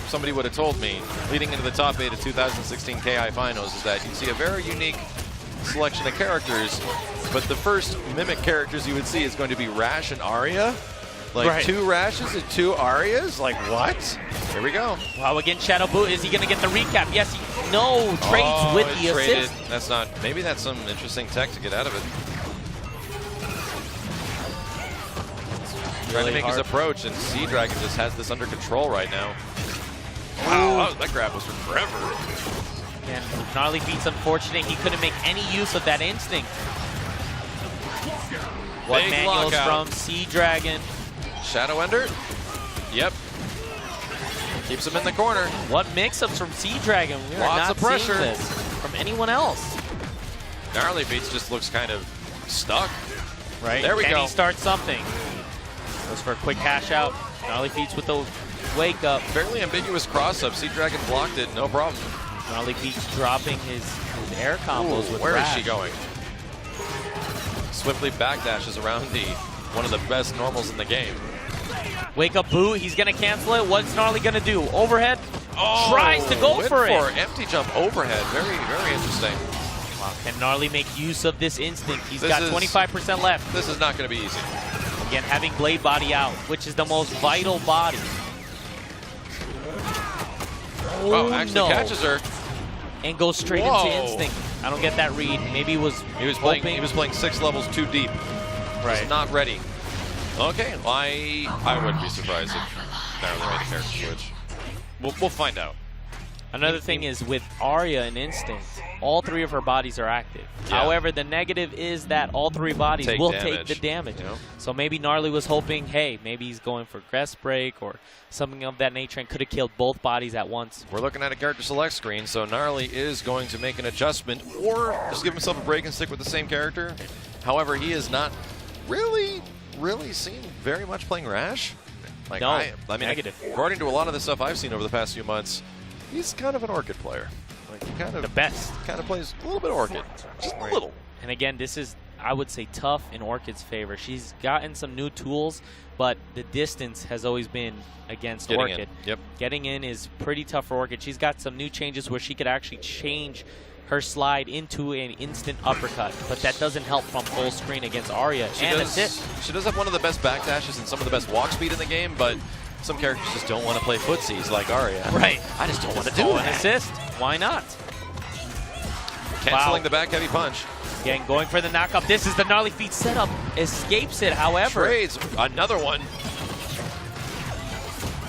somebody would have told me leading into the top 8 of 2016 KI finals is that you'd see a very unique selection of characters, but the first mimic characters you would see is going to be Rash and Arya. Like Right. 2 Rashes and 2 Aryas? Like what? Here we go. Wow, again, Shadow Boot, is he going to get the recap? Yes, no, trades with it the traded. assist. That's not, maybe that's some interesting tech to get out of it. Trying to make his approach, and Sea Dragon just has this under control right now. Wow, that grab was for forever. And Gnarly Feet's unfortunate. He couldn't make any use of that instinct. What Big manuals lockout. from Sea Dragon? Shadow Ender? Yep. Keeps him in the corner. What mix-ups from Sea Dragon? We are Lots not of pressure. seeing this from anyone else. Gnarly Beats just looks kind of stuck. Right. There we Can go. he start something? Goes for a quick cash out. Gnarly Feet's with the wake up. Fairly ambiguous cross-up. Sea Dragon blocked it, no problem. Gnarly Feet's dropping his air combos with Where is Rash. she going? Swiftly backdashes around one of the best normals in the game. Wake up boot. He's going to cancel it. What's Gnarly going to do? Overhead. Oh, Tries to go went for it. Empty jump overhead. Very, very interesting. Wow, can Gnarly make use of this instinct? He's This got is- 25% left. This is not going to be easy. Again, having Blade Body out, which is the most vital body. Oh, actually no. catches her. And goes straight Whoa. into instinct. I don't get that read. Maybe he was hoping. He was playing 6 levels too deep. Right. He's not ready. Okay, well, I wouldn't be surprised if Gnarly made a character switch. We'll find out. Another thing is with Arya and Instinct, all 3 of her bodies are active. Yeah. However, the negative is that all 3 bodies Take will damage, take the damage. you know? So maybe Gnarly was hoping, hey, maybe he's going for Crest Break or something of that nature and could have killed both bodies at once. We're looking at a character select screen, so Gnarly is going to make an adjustment or just give himself a break and stick with the same character. However, he is not really seen very much playing Rash. Like No, I mean, negative. according to a lot of the stuff I've seen over the past few months, he's kind of an Orchid player. Like he kind The of best. plays a little bit Orchid, just a little. And again, this is, I would say, tough in Orchid's favor. She's gotten some new tools, but the distance has always been against Getting Orchid. in. Yep. Getting in is pretty tough for Orchid. She's got some new changes where she could actually change her slide into an instant uppercut, but that doesn't help from full screen against Arya. She and does, assist. she does have one of the best backdashes and some of the best walk speed in the game, but some characters just don't want to play footsies like Arya. Right. I just don't want to do Oh, an that. assist. Why not? Canceling Wow. the back heavy punch. Again, going for the knockup. This is the Gnarly Feet setup. Escapes it, however. Trades another one.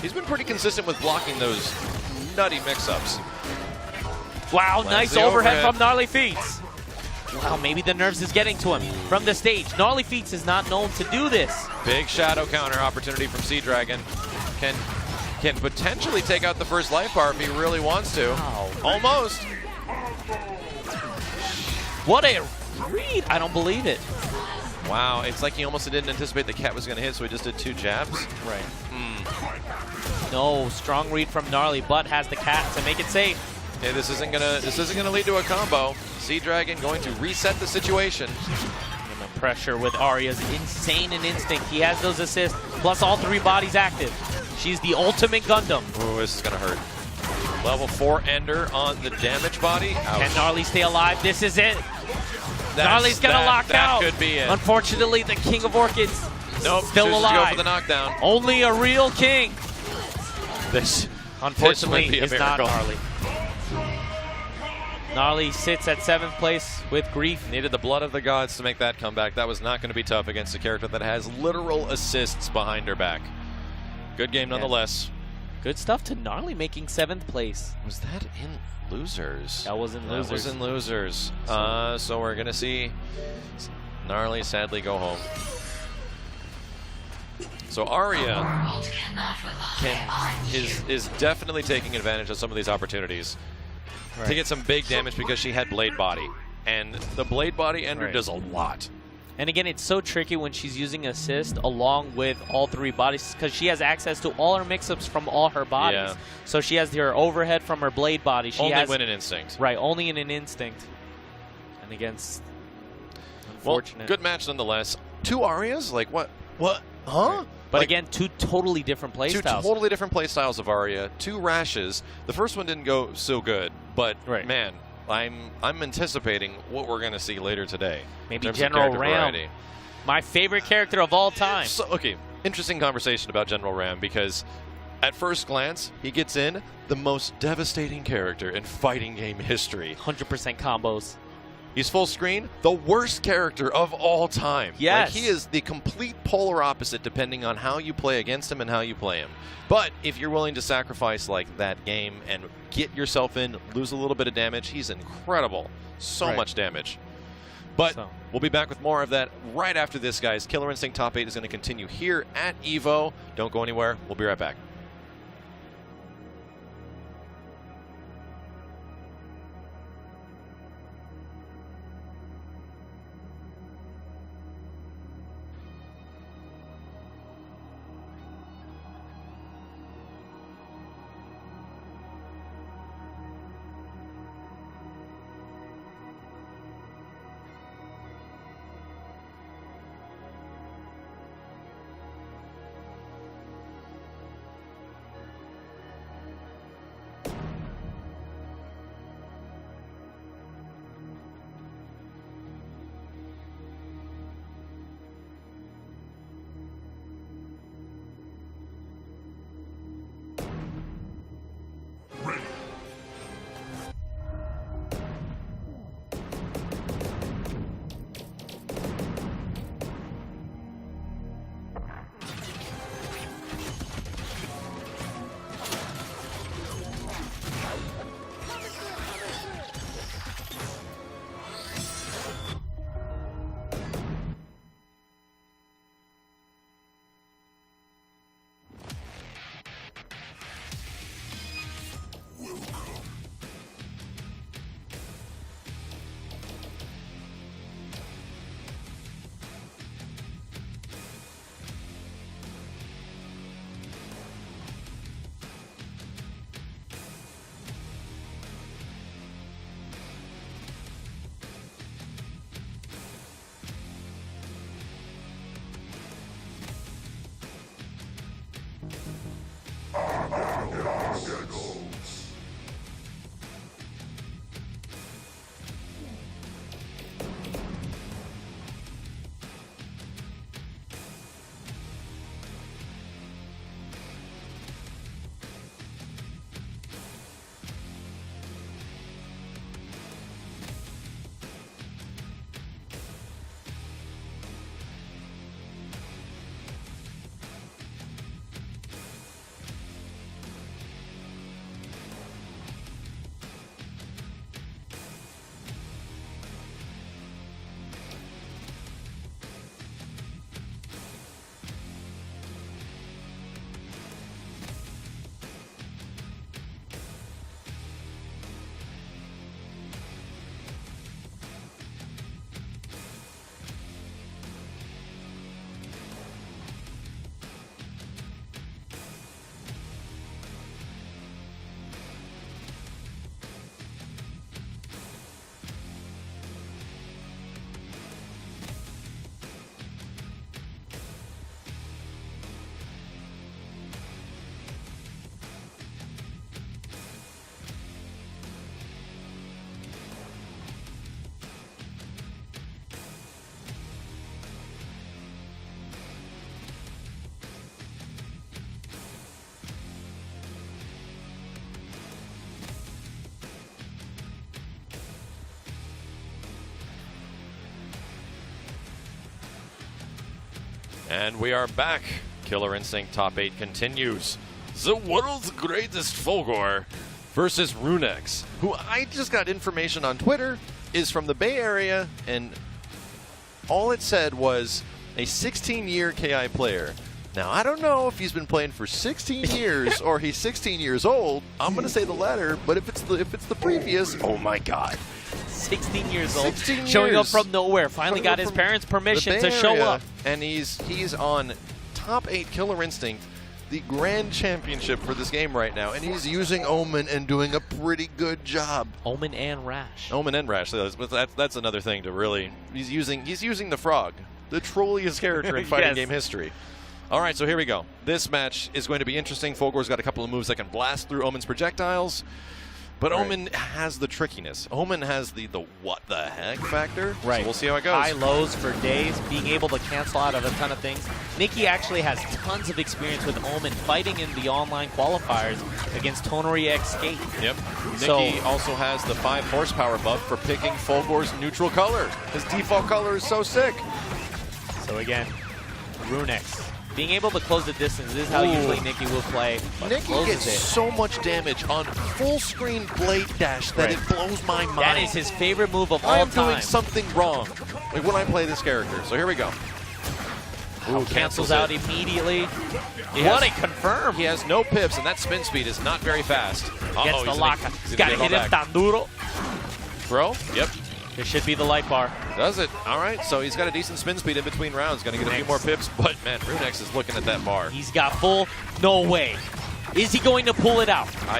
He's been pretty consistent with blocking those nutty mix-ups. Wow, Lands nice the overhead overhead. from Gnarly Feats. Wow, maybe the nerves is getting to him from the stage. Gnarly Feats is not known to do this. Big shadow counter opportunity from Sea Dragon. Can potentially take out the first life bar if he really wants to. Wow. Almost. What a read. I don't believe it. Wow, it's like he almost didn't anticipate the cat was going to hit, so he just did 2 jabs. Right. No, strong read from Gnarly, but has the cat to make it safe. Yeah, this isn't gonna lead to a combo. Sea Dragon going to reset the situation. And the pressure with Arya's insane in instinct. He has those assists, plus all 3 bodies active. She's the ultimate Gundam. Ooh, this is gonna hurt. Level 4 Ender on the damage body. Ouch. Can Gnarly stay alive? This is it. That's- Gnarly's gonna lock out. That could be it. Unfortunately, the King of Orchids Nope, still chooses to alive. go for the knockdown. Only a real king. This Unfortunately, might be a is not miracle. Gnarly. Gnarly sits at 7th place with Grief. Needed the blood of the gods to make that comeback. That was not going to be tough against a character that has literal assists behind her back. Good game nonetheless. Good stuff to Gnarly making 7th place. Was that in losers? That was in losers. That was in losers. So we're gonna see Gnarly sadly go home. So Arya is definitely taking advantage of some of these opportunities to get some big damage because she had Blade Body. And the Blade Body ender does a lot. And again, it's so tricky when she's using assist along with all 3 bodies because she has access to all her mix-ups from all her bodies. Yeah. So she has her overhead from her Blade Body. She only has, win an instinct. Right, only in an instinct. And against, unfortunate. Well, good match nonetheless. 2 Aryas? Like what? What? Huh? Right. But like, again, 2 totally different play styles. 2 totally different play styles of Arya. 2 rashes. The first one didn't go so good, but man, I'm anticipating what we're going to see later today. Maybe General Ram, my favorite character of all time. So, okay, interesting conversation about General Ram because at first glance, he gets in the most devastating character in fighting game history. 100% combos. He's full screen, the worst character of all time. Yes. Like, he is the complete polar opposite depending on how you play against him and how you play him. But if you're willing to sacrifice like that game and get yourself in, lose a little bit of damage, he's incredible. So much damage. But we'll be back with more of that right after this, guys. Killer Instinct Top 8 is going to continue here at EVO. Don't go anywhere. We'll be right back. And we are back. Killer Instinct Top 8 continues. the world's greatest Fulgor versus Runex, who I just got information on Twitter is from the Bay Area, and all it said was a 16-year KI player. Now, I don't know if he's been playing for 16 years or he's 16 years old. I'm going to say the latter, but if it's the previous, oh my God. 16 years old, 16 showing up years. from nowhere. Finally got his parents' permission to show up. And he's on top 8 Killer Instinct, the grand championship for this game right now, and he's using Omen and doing a pretty good job. Omen and Rash. Omen and Rash. That's another thing to really. He's using the frog, the trolliest character in fighting Yes. game history. All right, so here we go. This match is going to be interesting. Fulgor's got a couple of moves that can blast through Omen's projectiles. But Right. Omen has the trickiness. Omen has the what the heck factor. Right. So we'll see how it goes. High lows for days, being able to cancel out of a ton of things. Nikki actually has tons of experience with Omen fighting in the online qualifiers against Tonori X Skate. Yep. So- Nikki also has the 5 horsepower buff for picking Fulgor's neutral color. His default color is so sick. So again, Runex. Being able to close the distance is how Ooh. usually Nikki will play. But Nikki closes gets it. so much damage on full screen blade dash that Right. it blows my mind. That is his favorite move of all I'm time. doing something wrong like when I play this character. So here we go. Ooh, Cancels it. out immediately. He What has- a confirm. He has no pips, and that spin speed is not very fast. Gets the lock. He's got to hit him tan duro. Bro, yep, This should be the light bar. does it. All right, so he's got a decent spin speed in between rounds. Going to get a few more pips, but man, Runex is looking at that bar. He's got full. No way. Is he going to pull it out? No.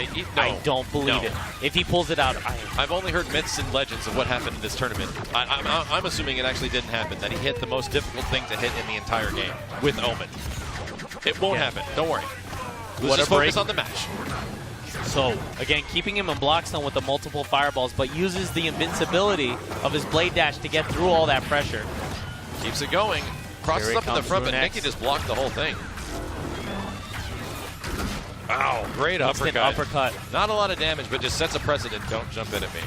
I don't believe No. it. If he pulls it out, I've only heard myths and legends of what happened in this tournament. I'm assuming it actually didn't happen, that he hit the most difficult thing to hit in the entire game with Omen. It won't happen. Don't worry. Let's What just a break. focus on the match. So, again, keeping him in block zone with the multiple fireballs, but uses the invincibility of his blade dash to get through all that pressure. Keeps it going. Crosses Here he up in the comes, front, but Runex. Nikki just blocked the whole thing. Wow, great Instant uppercut. uppercut. Not a lot of damage, but just sets a precedent. Don't jump in at me.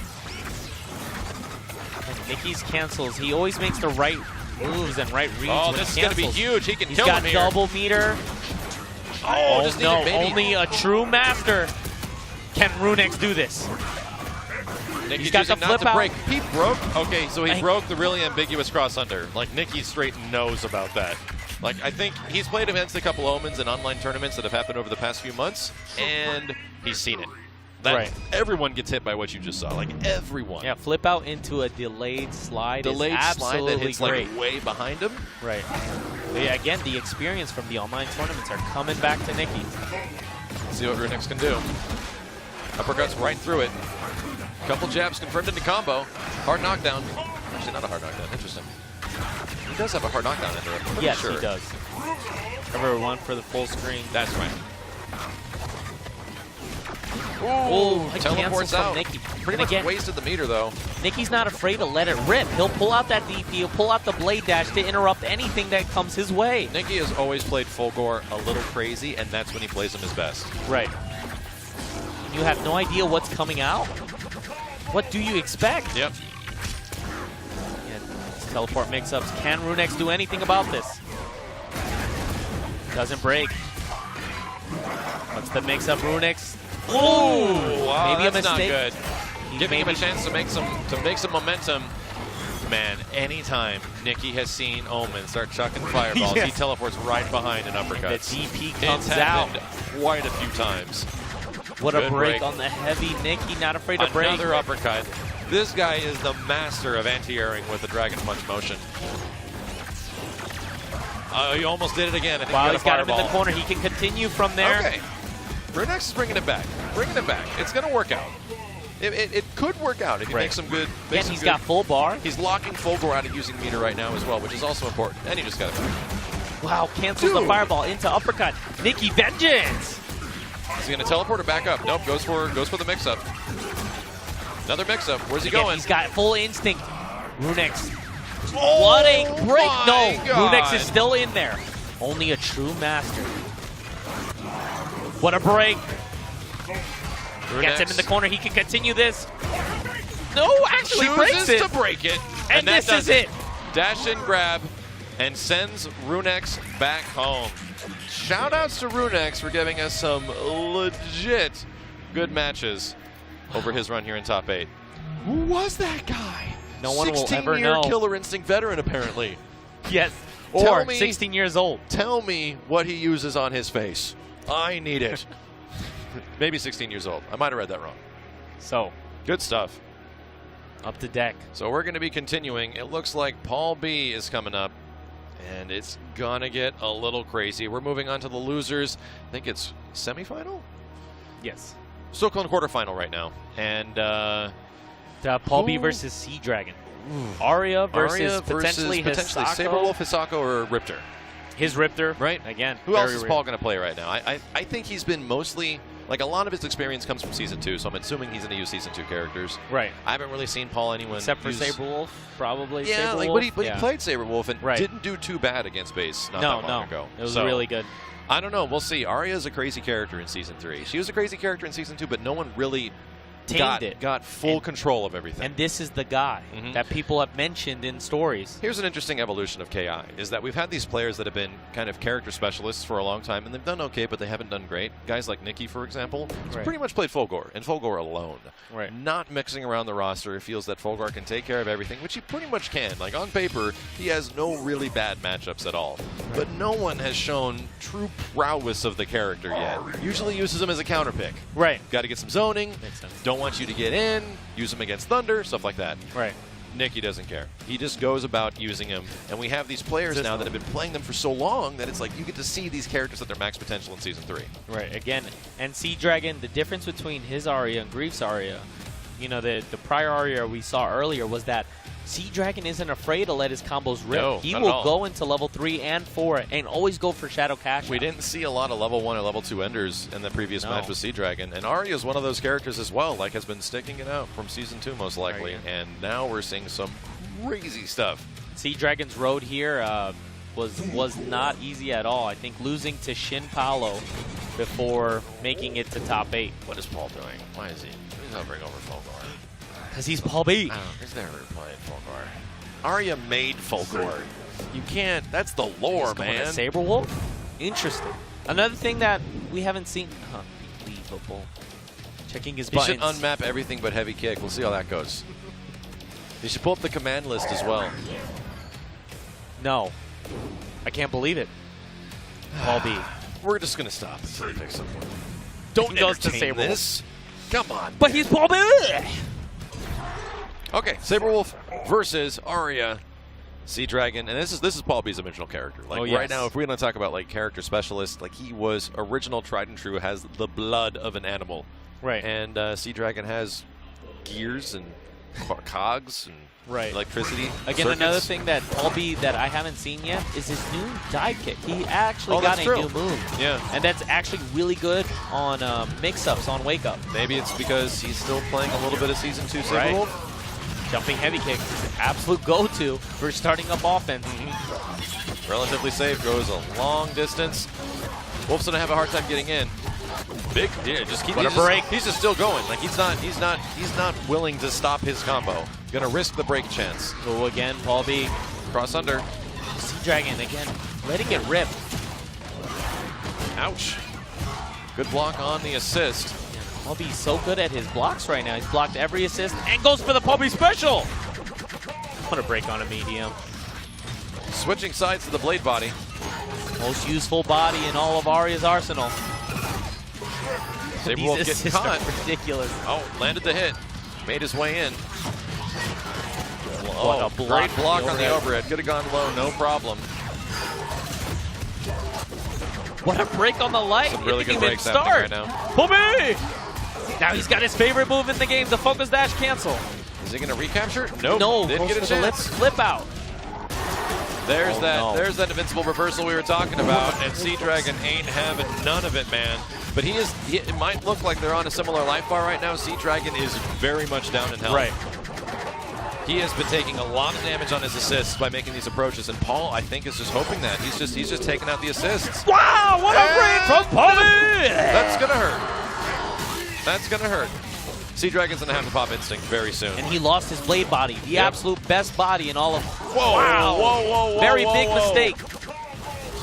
And Nikki's cancels. He always makes the right moves and right reads. Oh, when this is he going to be cancels. huge. He can He's kill got him here. double meter. Oh, just no, needed maybe. only a true master can Runex do this. Nikki's He's got using the not flip to out. break. He broke. Okay, so he I- broke the really ambiguous cross under. Like, Nikki straight knows about that. Like, I think he's played against a couple Omens in online tournaments that have happened over the past few months, and he's seen it. That, Right. Everyone gets hit by what you just saw. Like, everyone. Yeah, flip out into a delayed slide Delayed is slide absolutely that hits great. like way behind him. Right. But yeah, again, the experience from the online tournaments are coming back to Nikki. See what Runex can do. Uppercuts right through it. Couple jabs confirmed into combo. Hard knockdown. Actually, not a hard knockdown. Interesting. He does have a hard knockdown into it. I'm pretty Yes, sure. he does. Cover one for the full screen. That's right. Oh, it teleports cancels from out. Nikki. Pretty And much again, wasted the meter, though. Nikki's not afraid to let it rip. He'll pull out that DP, he'll pull out the blade dash to interrupt anything that comes his way. Nikki has always played Fulgor a little crazy, and that's when he plays him his best. Right. You have no idea what's coming out. What do you expect? Yep. And teleport mix-ups. Can Runex do anything about this? Doesn't break. What's the mix-up, Runex? Ooh, wow, maybe a that's mistake. not good. He Giving him a maybe- chance to make some momentum. Man, anytime Nikki has seen Omen start chucking fireballs, Yes. he teleports right behind an uppercut. The DP comes It's out. happened quite a few times. What a Good break, break. on the heavy Nikki, not afraid to break. Another uppercut. This guy is the master of anti-airing with the Dragon Punch motion. He almost did it again. I think Wow, he he's got him in the fireball. corner. He can continue from there. Okay. Runex is bringing it back. Bringing it back. It's going to work out. It could work out if he Right. makes some good. Again, he's got full bar. He's locking Fulgor out of using meter right now as well, which is also important. And he just got it back. Wow, cancels the Dude. fireball into uppercut. Nikki vengeance. Is he going to teleport or back up? Nope. Goes for the mix-up. Another mix-up. Where's he Again, going? he's got full instinct. Runex. Oh, What a break. my No, God. Runex is still in there. Only a true master. What a break. Gets him in the corner. He can continue this. No, actually breaks Chooses it. to break it. And that this does is it. Dash and grab. and sends Runex back home. Shoutouts to Runex for giving us some legit good matches over his run here in top 8. Who was that guy? No one will ever 16-year know. Killer Instinct veteran, apparently. Yes. Tell Or me- 16 years old. Tell me what he uses on his face. I need it. Maybe 16 years old. I might have read that wrong. So, Good stuff. up to deck. So we're going to be continuing. It looks like Paul B is coming up, and it's going to get a little crazy. We're moving on to the losers. I think it's semifinal? Yes. Still calling quarterfinal right now. And Paul B Who- versus Sea Dragon. Arya versus potentially Hisako. Saberwolf, Hisako, or Riptor. His Riptor. Right. Again. Who else very is real. Paul going to play right now? I think he's been mostly, like, a lot of his experience comes from Season 2, so I'm assuming he's going to use Season 2 characters. Right. I haven't really seen Paul anyone Except for use, Saberwolf, probably. Yeah, Saberwolf. like, but he Yeah. played Saberwolf and Right. didn't do too bad against base not No, that long no. ago. It was So, really good. I don't know. We'll see. Arya's a crazy character in Season 3. She was a crazy character in Season 2, but no one really Tamed it. got full And- control of everything. And this is the guy Mhm. that people have mentioned in stories. Here's an interesting evolution of KI, is that we've had these players that have been kind of character specialists for a long time, and they've done okay, but they haven't done great. Guys like Nikki, for example, has Right. pretty much played Fulgor, and Fulgor alone. Right. Not mixing around the roster. He feels that Fulgor can take care of everything, which he pretty much can. Like, on paper, he has no really bad matchups at all. But no one has shown true prowess of the character yet. Usually uses him as a counter pick. Right. Got to get some zoning. Makes sense. Don't want you to get in. Use him against Thunder, stuff like that. Right. Nikki doesn't care. He just goes about using him. And we have these players now that have been playing them for so long that it's like you get to see these characters at their max potential in Season 3. Right. Again, and Sea Dragon, the difference between his Arya and Grief's Arya, you know, the prior Arya we saw earlier was that Sea Dragon isn't afraid to let his combos rip. No, He not at will all. go into level 3 and 4 and always go for Shadow Cash. We didn't see a lot of level 1 or level 2 enders in the previous No. match with Sea Dragon. And Arya is one of those characters as well, like has been sticking it out from Season 2 most likely. Right. And now we're seeing some crazy stuff. Sea Dragon's road here was not easy at all. I think losing to Shin Paolo before making it to top 8. What is Paul doing? Why is he's hovering over Fulgor? Because he's Paul B. He's never played Fulgor. Arya made Fulgor. You can't. That's the lore, He's going man. to Saberwolf? Interesting. Another thing that we haven't seen. Unbelievable. Checking his He buttons. should unmap everything but heavy kick. We'll see how that goes. You should pull up the command list as well. No. I can't believe it. Paul B. We're just going to stop until he picks someone. Don't goes to entertain Saberwolf. this. Come on. But he's Paul B. Okay, Saberwolf versus Arya, Sea Dragon, and this is Paul B's original character. Like Oh, yes. right now, if we're going to talk about like character specialists, like he was original, tried and true, has the blood of an animal, Right. and Sea Dragon has gears and cogs and Right. electricity. Again, circuits. another thing that Paul B that I haven't seen yet is his new dive kick. He actually got that's a true. new move. Yeah. And that's actually really good on mix-ups on Wake Up. Maybe it's because he's still playing a little bit of Season 2 Right. Saberwolf. Jumping heavy kick is an absolute go-to for starting up offense. Relatively safe, goes a long distance. Wolf's gonna have a hard time getting in. Big, yeah, just keep. What a he's just- break. He's just still going. Like he's not willing to stop his combo. Gonna risk the break chance. So again, Paul B. Cross under. Sea Dragon again, letting it rip. Ouch. Good block on the assist. Paul B's so good at his blocks right now. He's blocked every assist and goes for the Paul B special. What a break on a medium. Switching sides to the blade body. Most useful body in all of Arya's arsenal. Saberwolf These getting assists caught. are ridiculous. Oh, landed the hit. Made his way in. What a block Great block on the overhead. overhead. Could have gone low, no problem. What a break on the light. Some really It didn't good even breaks happening start. right now. Paul B! Now he's got his favorite move in the game, the focus dash cancel. Is he gonna recapture? Nope. No, Didn't goes get a for the chance. flip out. There's Oh, that. no. There's that invincible reversal we were talking about, and Sea Dragon ain't having none of it, man. But it might look like they're on a similar life bar right now. Sea Dragon is very much down in health. Right. He has been taking a lot of damage on his assists by making these approaches, and Paul, I think, is just hoping that he's just taking out the assists. Wow, what a break from Paul B! That's gonna hurt. That's gonna hurt. Sea Dragon's gonna have to pop Instinct very soon. And he lost his blade body, the absolute best body in all of. Whoa! Wow! Whoa! Very big mistake.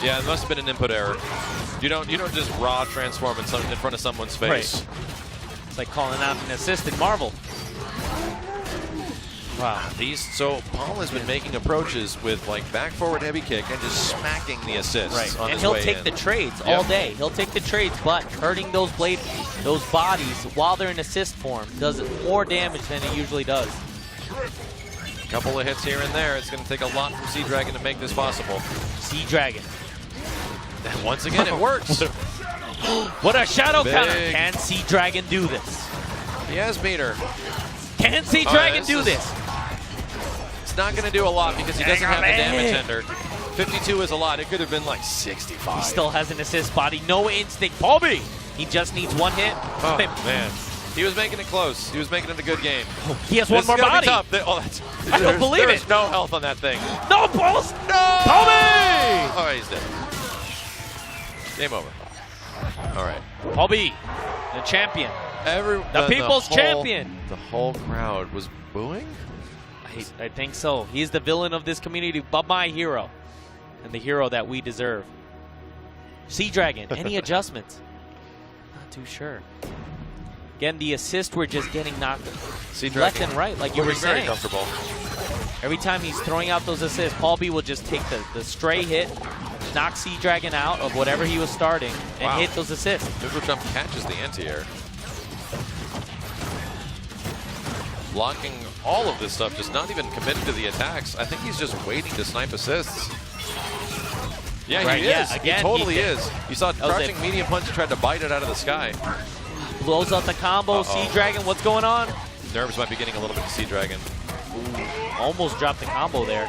Yeah, it must have been an input error. You don't just raw transform in front of someone's face. Right. It's like calling out an assist in Marvel. Wow. So Paul has been making approaches with like back forward heavy kick and just smacking the assists. Right. On And his he'll way take in. the trades all day. He'll take the trades, but hurting those bodies while they're in assist form does more damage than it usually does. Couple of hits here and there. It's going to take a lot from Sea Dragon to make this possible. Sea Dragon. And once again, it works. What a shadow Big. counter. Can Sea Dragon do this? He has meter. Can Sea Dragon do this? It's not going to do a lot because he doesn't have the damage ender. 52 is a lot. It could have been like 65. He still has an assist body. No instinct. Paul B. He just needs one hit. Oh, man. He was making it close. He was making it a good game. He has one more body. Be tough. I don't believe There's it. no health on that thing. No, Paul's. No! Paul B. Oh, he's dead. Game over. All right. Paul B. The champion. The people's champion. The whole crowd was booing? I think so. He's the villain of this community, but my hero. And the hero that we deserve. Sea Dragon, any adjustments? Not too sure. Again, the assists were just getting knocked left and right, like you were very saying. comfortable. Every time he's throwing out those assists, Paul B will just take the stray hit, knock Sea Dragon out of whatever he was starting, and hit those assists. Neutral jump catches the anti-air. Blocking all of this stuff, just not even committed to the attacks. I think he's just waiting to snipe assists. Yeah, Right, he yeah, is. again, he totally he is. You saw crouching medium punch and tried to bite it out of the sky. Blows out the combo. Sea Dragon, what's going on? Nerves might be getting a little bit to Sea Dragon. Ooh, almost dropped the combo there.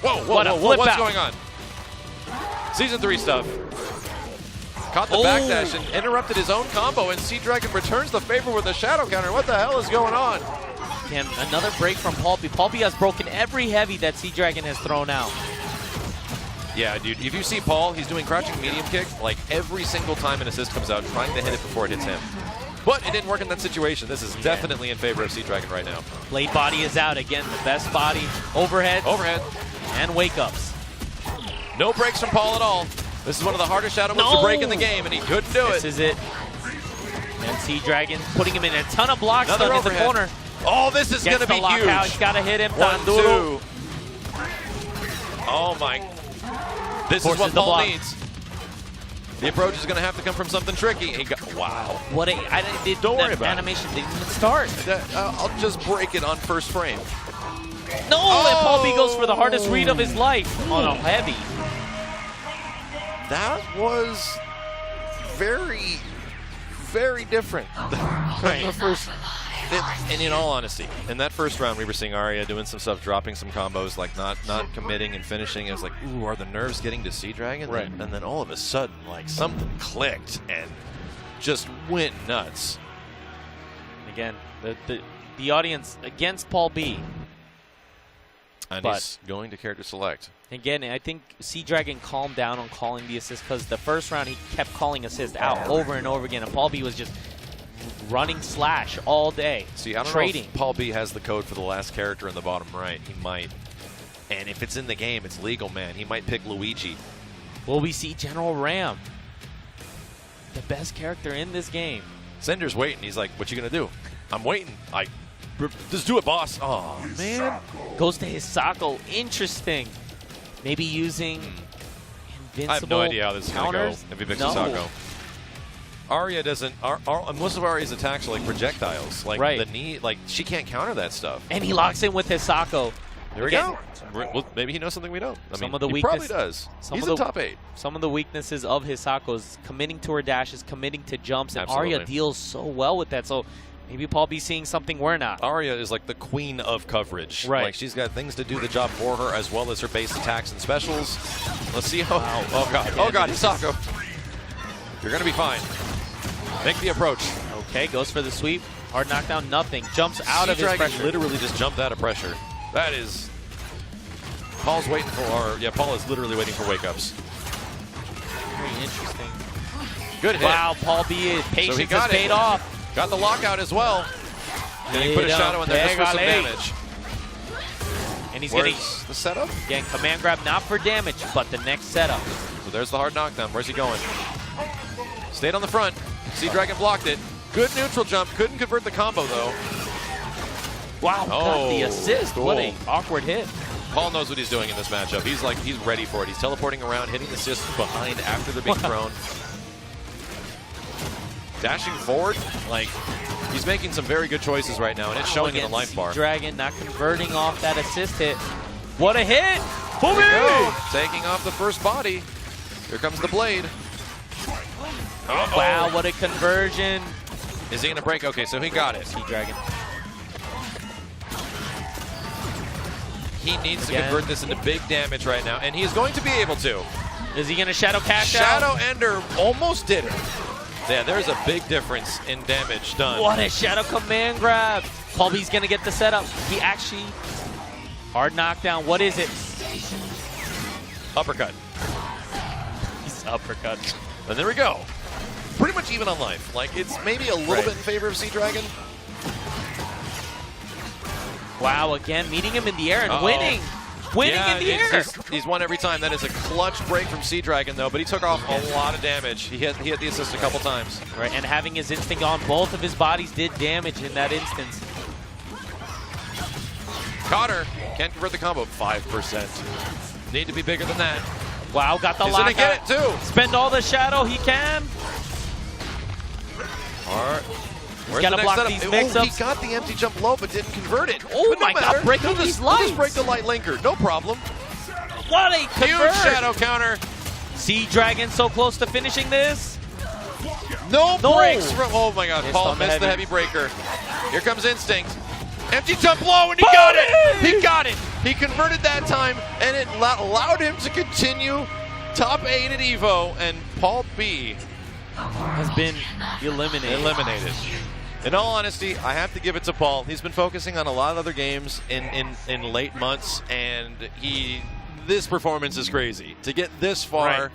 Whoa, What a flip what's out. going on? Season 3 stuff. Caught the backdash and interrupted his own combo, and Sea Dragon returns the favor with a shadow counter. What the hell is going on? Again, another break from Paul B. Paul B has broken every heavy that Sea Dragon has thrown out. Yeah, dude, if you see Paul, he's doing crouching medium kick like every single time an assist comes out, trying to hit it before it hits him. But it didn't work in that situation. This is definitely in favor of Sea Dragon right now. Blade body is out. Again, the best body. Overhead. Overhead. And wake-ups. No breaks from Paul at all. This is one of the hardest shadow moves to break in the game, and he couldn't do This it. is it. And Sea Dragon putting him in a ton of blocks Another in the overhead. corner. Oh, this is going to Gets be the lockout. huge. He's got to hit him. 1, Tanduro. 2. Oh, my. This Forces is what the Paul block. needs. The approach is going to have to come from something tricky. Wow. What a, Don't worry about it. animation didn't even start. I'll just break it on first frame. No, and Paul B goes for the hardest read of his life on a heavy. That was very, very different. The first, and in all honesty, in that first round, we were seeing Arya doing some stuff, dropping some combos, like not committing and finishing. It was like, ooh, are the nerves getting to Sea Dragon? Right. And then all of a sudden, like something clicked and just went nuts. Again, the audience against Paul B. And But- he's going to character select. Again, I think Sea Dragon calmed down on calling the assist because the first round he kept calling assist out over and over again, and Paul B was just running slash all day. See, I don't trading. know if Paul B has the code for the last character in the bottom right. He might. And if it's in the game, it's legal, man. He might pick Luigi. Will we see General Ram, the best character in this game? Sender's waiting. He's like, what you going to do? I'm waiting. Just do it, boss. Oh, man. Goes to his Sako. Interesting. Maybe using invincible I have no idea how this is going to go counters? if he picks No. a Sako. Arya doesn't. Most of Arya's attacks are like projectiles. Like Right. the knee. Like she can't counter that stuff. And he locks in with his Sako. There we Again, go. Well, maybe he knows something we don't. I Some mean, of the he probably weakness- does. some He's of in the- top 8. Some of the weaknesses of his Sako is committing to her dashes, committing to jumps, and Arya Absolutely. deals so well with that. So maybe Paul B seeing something we're not. Arya is like the queen of coverage. Right. Like she's got things to do the job for her as well as her base attacks and specials. Let's see how. Oh god. Oh god. Hisako. You're gonna be fine. Make the approach. Okay, goes for the sweep. Hard knockdown, nothing. Jumps out Sea of his Dragon pressure. literally just jumped out of pressure. That is. Paul's waiting for. Paul is literally waiting for wake ups. Very interesting. Good hit. Wow, Paul B. Patience has got it. paid off. Got the lockout as well. And he put a shadow in there just for some damage. And he's Where's getting the setup? Again, command grab not for damage, but the next setup. So there's the hard knockdown. Where's he going? Stayed on the front. Sea Dragon blocked it. Good neutral jump. Couldn't convert the combo though. Wow, got the assist. Cool. What an awkward hit. Paul knows what he's doing in this matchup. He's ready for it. He's teleporting around, hitting the assists behind after they're being thrown. Dashing forward, like he's making some very good choices right now, and it's showing in the life bar. Dragon not converting off that assist hit. What a hit! There we go. Taking off the first body. Here comes the blade. Uh-oh. Wow, what a conversion. Is he gonna break? Okay, so he got it. Sea Dragon. He needs to convert this into big damage right now, and he's going to be able to. Is he gonna Shadow Cash out? Shadow Ender almost did it. Yeah, there's a big difference in damage done. What a Shadow Command grab. Paul B's gonna get the setup. He actually, hard knockdown, what is it? Uppercut. He's uppercut. And there we go. Pretty much even on life. Like, it's maybe a little bit in favor of Sea Dragon. Wow, again, meeting him in the air and winning. Winning in the air. He's won every time. That is a clutch break from Sea Dragon, though, but he took off a lot of damage. He hit the assist a couple times. Right, and having his instinct on both of his bodies did damage in that instance. Caught her. Can't convert the combo. 5%. Need to be bigger than that. Wow, got the He's lockout. gonna get it, too. Spend all the shadow he can. All right. He's got to block these mix-ups. He got the empty jump low, but didn't convert it. Oh my God, breaking these lights. He'll just break the light linker. No problem. What a Huge shadow counter. Sea Dragon so close to finishing this. No breaks from, oh my God, Missed Paul on the missed the heavy. heavy breaker. Here comes Instinct. Empty jump low, and he got it. He got it. He converted that time, and it allowed him to continue top 8 at EVO, and Paul B has been eliminated. In all honesty, I have to give it to Paul. He's been focusing on a lot of other games in late months, and this performance is crazy. To get this far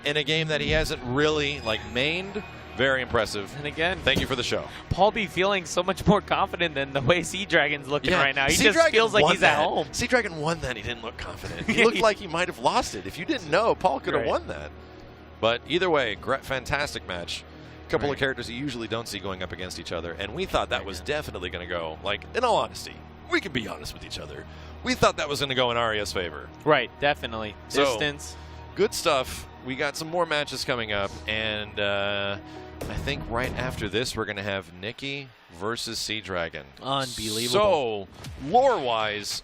in a game that he hasn't really mained, very impressive. And again, thank you for the show. Paul be feeling so much more confident than the way Sea Dragon's looking right now. He just feels like he's at home. Sea Dragon won that. He didn't look confident. He looked like he might have lost it. If you didn't know, Paul could have won that. But either way, fantastic match. Couple of characters you usually don't see going up against each other, and we thought that was definitely going to go, in all honesty, we can be honest with each other. We thought that was going to go in Aria's favor. Right, definitely. So, distance. Good stuff. We got some more matches coming up, and I think right after this we're going to have Nikki versus Sea Dragon. Unbelievable. So, lore-wise,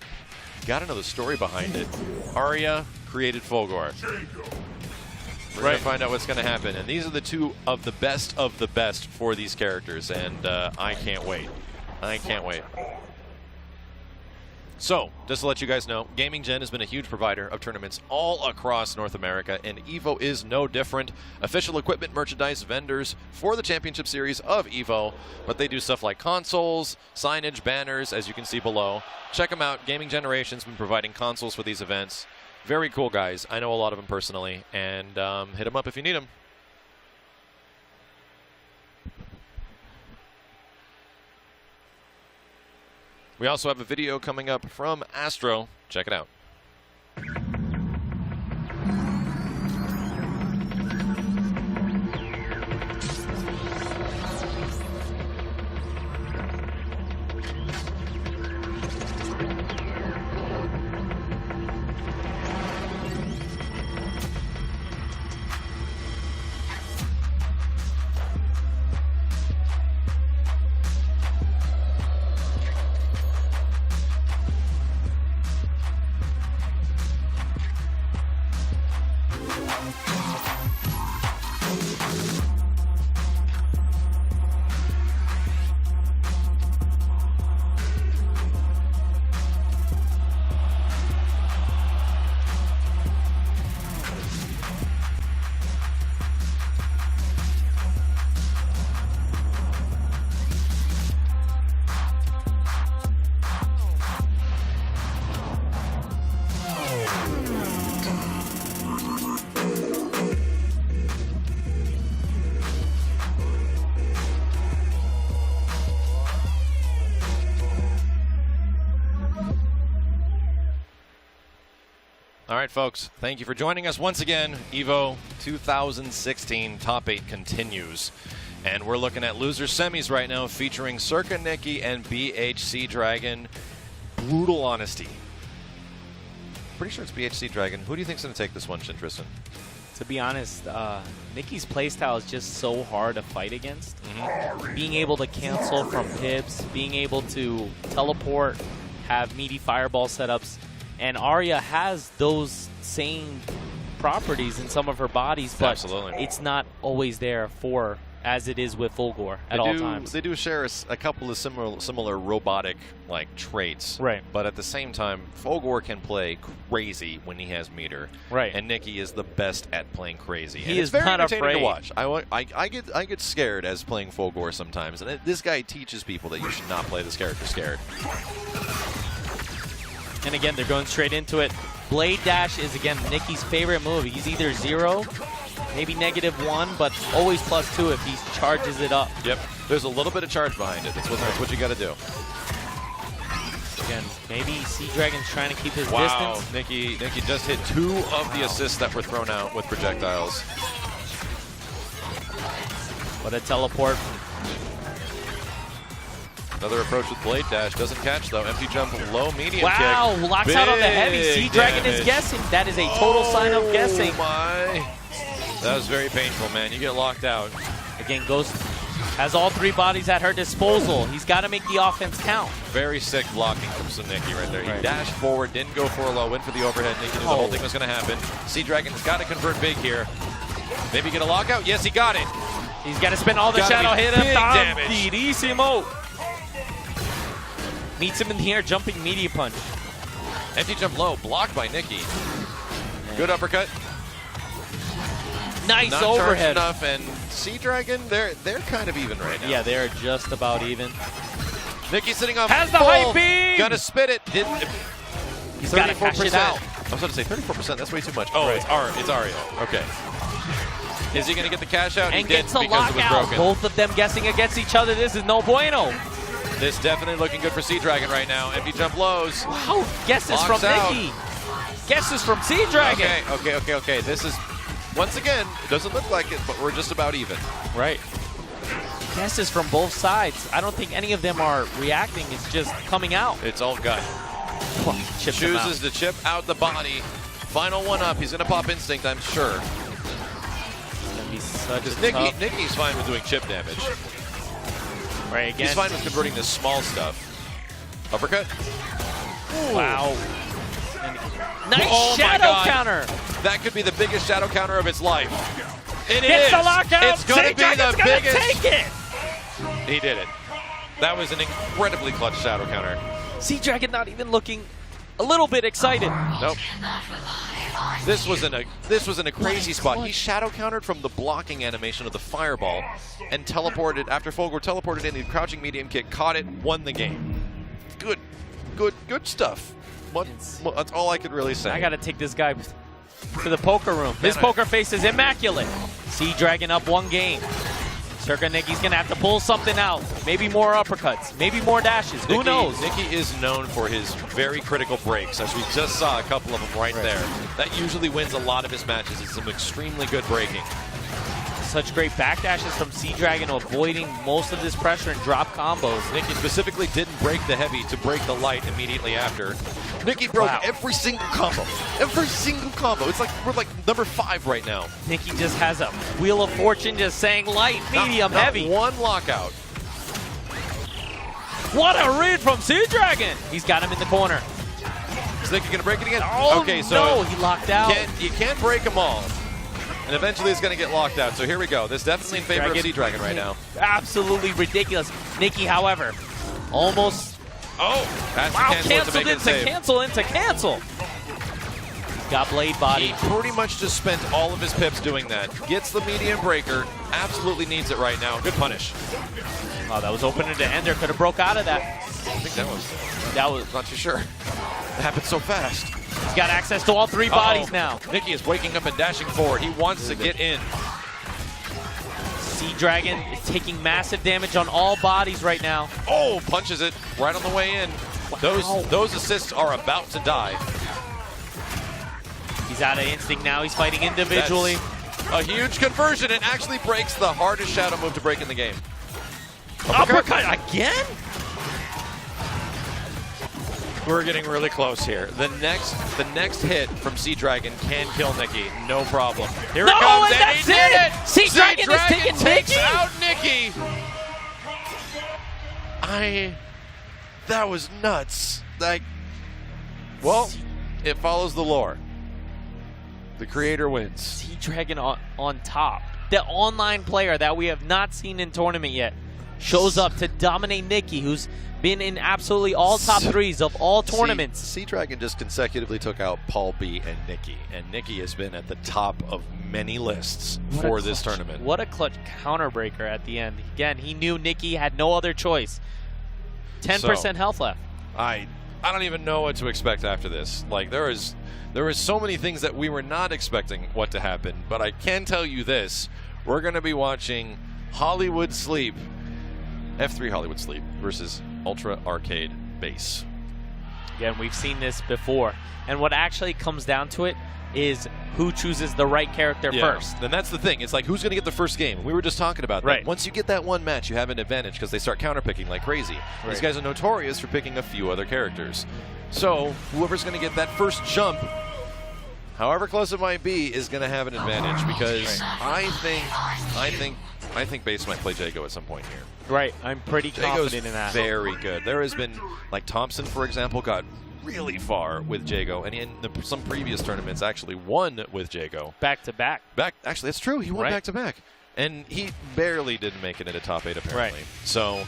got to know the story behind it. Aria created Fulgor. We're going to find out what's going to happen. And these are the two of the best for these characters. And I can't wait. I can't wait. So, just to let you guys know, Gaming Gen has been a huge provider of tournaments all across North America, and EVO is no different. Official equipment, merchandise, vendors for the Championship Series of EVO, but they do stuff like consoles, signage, banners, as you can see below. Check them out. Gaming Generation's been providing consoles for these events. Very cool guys. I know a lot of them personally, and hit them up if you need them. We also have a video coming up from Astro. Check it out. All right, folks, thank you for joining us once again. EVO 2016 Top 8 continues. And we're looking at loser semis right now, featuring Circa Nikki and BHC Dragon. Brutal honesty. Pretty sure it's BHC Dragon. Who do you think's going to take this one, Shin Tristan? To be honest, Nikki's playstyle is just so hard to fight against. Being able to cancel from pips, being able to teleport, have meaty fireball setups, and Arya has those same properties in some of her bodies, but Absolutely. It's not always there for as it is with Fulgor at all times. They do share a couple of similar robotic like traits, Right. But at the same time, Fulgor can play crazy when he has meter, Right. And Nikki is the best at playing crazy. He and is it's very not entertaining afraid. to watch. I get scared as playing Fulgor sometimes, and this guy teaches people that you should not play this character scared. And again, they're going straight into it. Blade Dash is, again, Nikki's favorite move. He's either 0, maybe -1, but always +2 if he charges it up. Yep. There's a little bit of charge behind it. That's what you got to do. Again, maybe Sea Dragon's trying to keep his Wow. distance. Nikki just hit 2 of the assists that were thrown out with projectiles. But a teleport. Another approach with Blade Dash. Doesn't catch, though. Empty jump, low, medium Wow, kick. locks out on the heavy. Big Sea Dragon is damage. guessing. That is a total sign of guessing. Oh, my. That was very painful, man. You get locked out. Again, Ghost has all 3 bodies at her disposal. He's got to make the offense count. Very sick blocking from Nikki right there. He Right. dashed forward, didn't go for a low, went for the overhead. Nikki knew the whole thing was going to happen. Sea Dragon's got to convert big here. Maybe get a lockout? Yes, he got it. He's got to spend all the Gotta shadow be hit big him. damage. Tantissimo. Meets him in the air, jumping media punch. Empty jump low, blocked by Nikki. Good uppercut. Nice Not overhead. charged enough, and Sea Dragon, they're kind of even right now. Yeah, they're just about even. Nikki sitting on Has the full. hype beam! Gotta spit it. He's got to cash it out. I was about to say 34%. That's way too much. Oh, Right. it's Arya. Okay. Is he going to get the cash out? And he gets a didn't because it was lockout. broken. Both of them guessing against each other. This is no bueno. This definitely looking good for Sea Dragon right now. Empty jump lows. Wow, guesses Locks from out. Nikki. Guesses from Sea Dragon. Okay. This is, once again, it doesn't look like it, but we're just about even. Right. Guesses from both sides. I don't think any of them are reacting. It's just coming out. It's all gut. Chips him out. Chooses to chip out the body. Final one up. He's going to pop Instinct, I'm sure. It's gonna be such a Because tough. Nikki's fine with doing chip damage. Right, again. He's fine with converting this small stuff. Uppercut. Wow. Nice Oh my shadow God. counter. That could be the biggest shadow counter of its life. It Gets is. the lockout. It's going to Sea be the Dragon's gonna biggest. take it. He did it. That was an incredibly clutch shadow counter. Sea Dragon not even looking a little bit excited. Nope. This was in a crazy spot. He shadow countered from the blocking animation of the fireball and teleported after Fulgor teleported in the crouching medium kick, caught it, won the game. Good stuff. That's all I could really say. I got to take this guy to the poker room. His poker face is immaculate. Sea Dragon up 1 game. Circa Nikki's going to have to pull something out. Maybe more uppercuts. Maybe more dashes. Who knows? Nikki is known for his very critical breaks, as we just saw a couple of them right there. That usually wins a lot of his matches. It's some extremely good breaking. Such great backdashes from Sea Dragon, avoiding most of this pressure and drop combos. Nikki specifically didn't break the heavy to break the light immediately after. Nikki broke every single combo. Every single combo. It's like we're like number 5 right now. Nikki just has a Wheel of Fortune just saying light, medium, not heavy. One lockout. What a read from Sea Dragon. He's got him in the corner. Is Nikki going to break it again? Oh, okay, so no, he locked out. you can't break them all. And eventually it's going to get locked out. So here we go. This definitely in favor of Sea Dragon right now. Absolutely ridiculous. Nikki, however, almost that's canceled to make it into save. cancel into cancel. Got blade body. He pretty much just spent all of his pips doing that. Gets the medium breaker. Absolutely needs it right now. Good punish. Oh, that was opening to Ender. Could have broke out of that. I think That was. not too sure. It happened so fast. He's got access to all 3 bodies now. Nikki is waking up and dashing forward. He wants to get in. Sea Dragon is taking massive damage on all bodies right now. Oh, punches it right on the way in. Those assists are about to die. He's out of instinct now. He's fighting individually. That's a huge conversion. It actually breaks the hardest shadow move to break in the game. Uppercut again? We're getting really close here. The next hit from Sea Dragon can kill Nikki, no problem. Here it comes, and that's he did it! Sea Dragon is taking takes Nikki. out Nikki. That was nuts. Like, well, it follows the lore. The creator wins. Sea Dragon on top. The online player that we have not seen in tournament yet shows up to dominate Nikki, who's been in absolutely all top threes of all tournaments. Sea Dragon just consecutively took out Paul B and Nikki has been at the top of many lists for this tournament. What a clutch counter breaker at the end. Again, he knew Nikki had no other choice. 10% health left. I don't even know what to expect after this. Like, there is so many things that we were not expecting what to happen, but I can tell you this: we're going to be watching Hollywood Sleep, F3 Hollywood Sleep versus Ultra Arcade Base. Again, we've seen this before, and what actually comes down to it is who chooses the right character first. And that's the thing. It's like, who's going to get the first game? We were just talking about that. Right. Once you get that one match, you have an advantage because they start counterpicking like crazy. These guys are notorious for picking a few other characters. So whoever's going to get that first jump, however close it might be, is going to have an advantage, because I think Base might play Jago at some point here. Right, I'm pretty confident in that. Very good. There has been, like, Thompson, for example, got really far with Jago, and in some previous tournaments actually won with Jago. Back to back. Actually, that's true. He won back to back, and he barely didn't make it into top 8 apparently. Right. So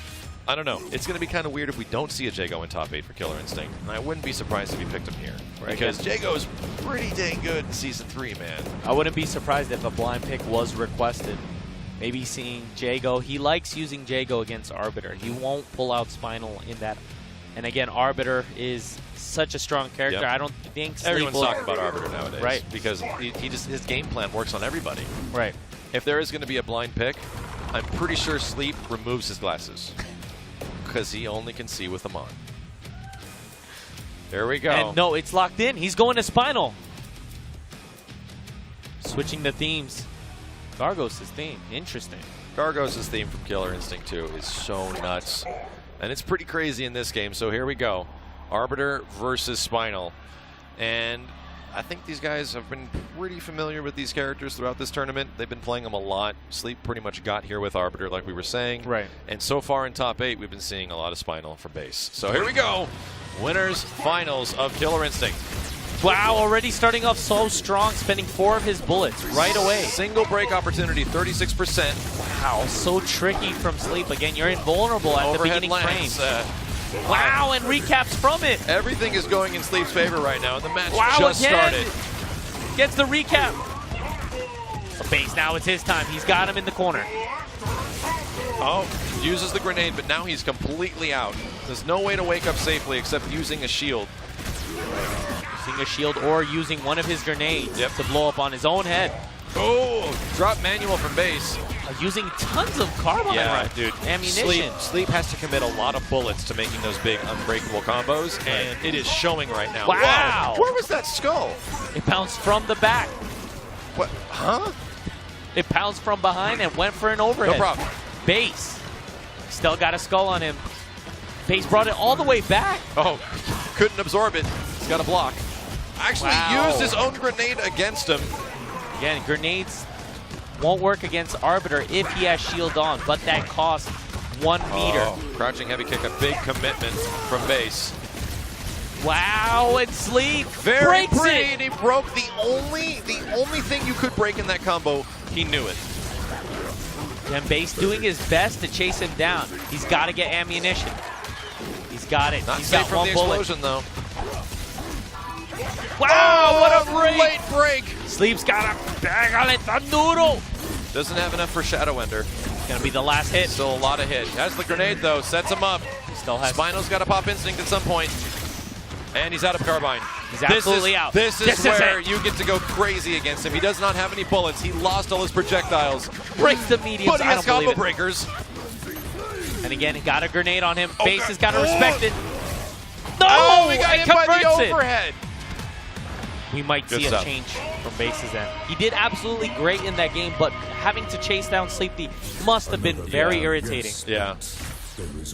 I don't know. It's going to be kind of weird if we don't see a Jago in top 8 for Killer Instinct, and I wouldn't be surprised if he picked him here, because Jago's pretty dang good in Season 3, man. I wouldn't be surprised if a blind pick was requested. Maybe seeing Jago. He likes using Jago against Arbiter. He won't pull out Spinal in that. And again, Arbiter is such a strong character. I don't think Sleep Everyone's talking about Arbiter nowadays, right? Because his game plan works on everybody. Right. If there is going to be a blind pick, I'm pretty sure Sleep removes his glasses because he only can see with them on. There we go. And no, it's locked in. He's going to Spinal. Switching the themes. Gargos' theme. Interesting. Gargos' theme from Killer Instinct 2 is so nuts. And it's pretty crazy in this game, so here we go. Arbiter versus Spinal. And I think these guys have been pretty familiar with these characters throughout this tournament. They've been playing them a lot. Sleep pretty much got here with Arbiter, like we were saying. Right. And so far in top 8, we've been seeing a lot of Spinal for Base. So here we go. Winners, finals of Killer Instinct. Wow, already starting off so strong, spending 4 of his bullets right away. Single break opportunity, 36%. Wow, so tricky from Sleep. Again, you're invulnerable at the beginning frames. Wow, and recaps from it. Everything is going in Sleep's favor right now, and the match just again. started. Gets the recap. Base, now it's his time. He's got him in the corner. Oh, uses the grenade, but now he's completely out. There's no way to wake up safely except using a shield. Using a shield or using one of his grenades to blow up on his own head. Oh, drop manual from Base. Using tons of carbine ammunition. Sleep has to commit a lot of bullets to making those big unbreakable combos, and it is showing right now. Wow. Where was that skull? It bounced from the back. What? Huh? It bounced from behind and went for an overhead. No problem. Base. Still got a skull on him. Base brought it all the way back. Oh, couldn't absorb it. He's got a block. Actually used his own grenade against him. Again, grenades won't work against Arbiter if he has shield on, but that costs 1 meter. Crouching heavy kick, a big commitment from Base. Wow, and Sleep Very breaks pretty. it. He broke the only thing you could break in that combo. He knew it. And Base doing his best to chase him down. He's got to get ammunition. He's got it. Not He's safe got from one the bullet. explosion, though. Wow, what a break! Late break. Sleep's got a bag on it, the noodle. Doesn't have enough for Shadow Ender. Gonna be the last hit. Still a lot of hit. Has the grenade, though. Sets him up. Still has. Spinal's got to pop Instinct at some point. And he's out of carbine. He's absolutely out. This is where you get to go crazy against him. He does not have any bullets. He lost all his projectiles. Breaks the mediums. But he has combo breakers. And again, he got a grenade on him. Base has got to respect it. No! Oh, he got hit by the converts it. overhead. we might Good see stuff. a change from Base's end. He did absolutely great in that game, but having to chase down Sleepy must have been very irritating. Yeah.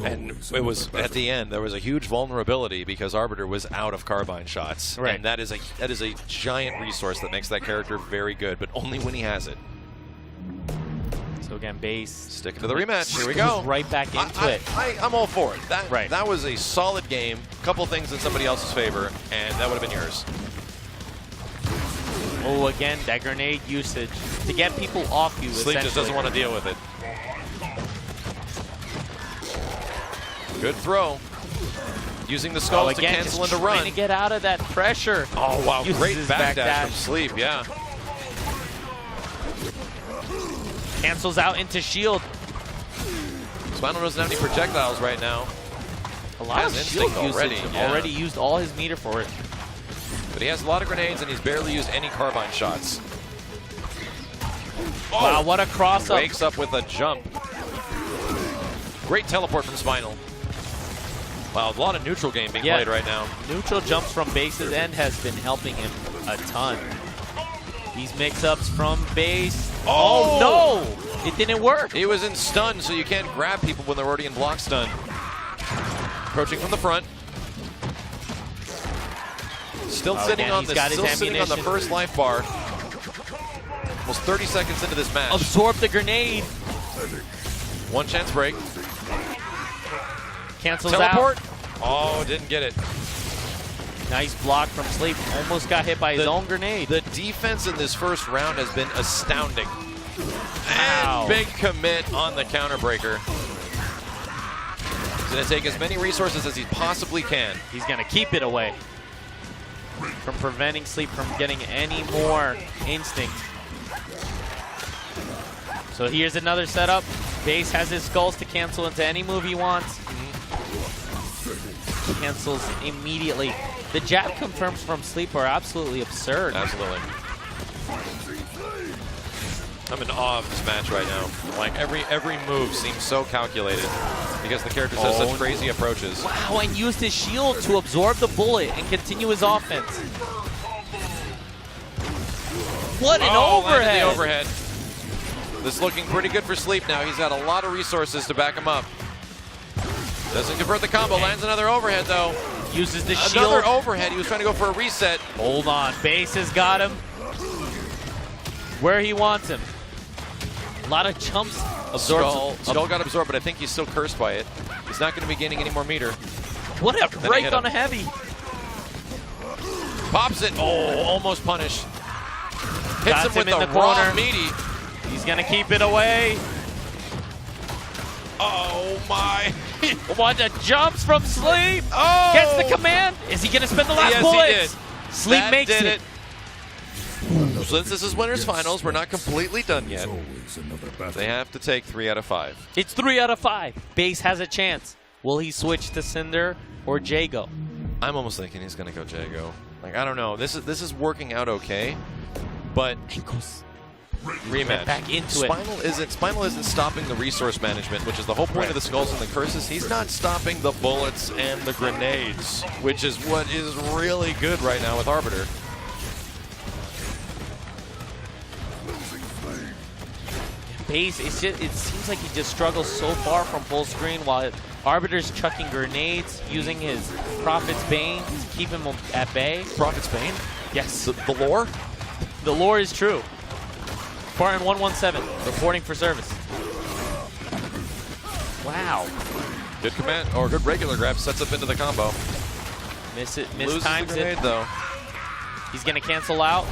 And it was at the end there was a huge vulnerability because Arbiter was out of carbine shots, Right. and that is a giant resource that makes that character very good, but only when he has it. So again, Base Sticking to the rematch. Here we goes go. right back into it. I'm all for it. Right. That was a solid game. Couple things in somebody else's favor, and that would have been yours. Oh, again, that grenade usage to get people off you. Sleep just doesn't want to deal with it. Good throw. Using the skulls to again, cancel just and to run. trying to get out of that pressure. Oh, wow. Uses Great his backdash from Sleep, yeah. Cancels out into shield. Spinal doesn't have any projectiles right now, A lot of Has shield instinct usage. already, yeah. Already used all his meter for it. but he has a lot of grenades and he's barely used any carbine shots. Wow, what a cross up. Wakes up with a jump. Great teleport from Spinal. Wow, a lot of neutral game being played right now. Neutral jumps from Base's end has been helping him a ton. These mix-ups from Base. Oh no! It didn't work. He was in stun, so you can't grab people when they're already in block stun. Approaching from the front. Still sitting again, on he's the got his sitting on the ammunition. first life bar. Almost 30 seconds into this match. Absorb the grenade. One chance break. Cancels Teleport. out. Oh, didn't get it. Nice block from Sleep. Almost got hit by his own grenade. The defense in this first round has been astounding. Wow. And big commit on the counter breaker. He's going to take as many resources as he possibly can. He's going to keep it away from preventing Sleep from getting any more instinct. So here's another setup. Base has his skulls to cancel into any move he wants. Cancels immediately. The jab confirms from Sleep are absolutely absurd. Absolutely. I'm in awe of this match right now. Like every move seems so calculated because the characters have such crazy approaches. Wow, and used his shield to absorb the bullet and continue his offense. What an Landed overhead. the overhead. This is looking pretty good for Sleep now. He's got a lot of resources to back him up. Doesn't convert the combo. Lands another overhead though. Uses the shield. Another overhead. He was trying to go for a reset. Hold on. Base has got him where he wants him. A lot of jumps. Skull got absorbed, but I think he's still cursed by it. He's not going to be gaining any more meter. What a he break hit on him. a heavy. Pops it. Oh, almost punished. Hits Got him with him in the the raw corner. meaty. He's going to keep it away. Oh my. What a jumps from Sleep. Oh. Gets the command. Is he going to spend the last Yes, bullets? he did. Sleep That makes did it. Since this is winners finals, we're not completely done yet. They have to take 3 out of 5. It's 3 out of 5. Base has a chance. Will he switch to Cinder or Jago? I'm almost thinking he's going to go Jago. Like, I don't know. This is working out okay, but rematch. Back into it. Spinal isn't stopping the resource management, which is the whole point of the skulls and the curses. He's not stopping the bullets and the grenades, which is what is really good right now with Arbiter. Base, it seems like he just struggles so far from full screen while Arbiter's chucking grenades, using his Prophet's Bane to keep him at bay. Prophet's Bane? Yes. The lore? The lore is true. Spartan 117, reporting for service. Wow. Good command, or good regular grab, sets up into the combo. Loses the Mistimes grenade, it though. He's going to cancel out.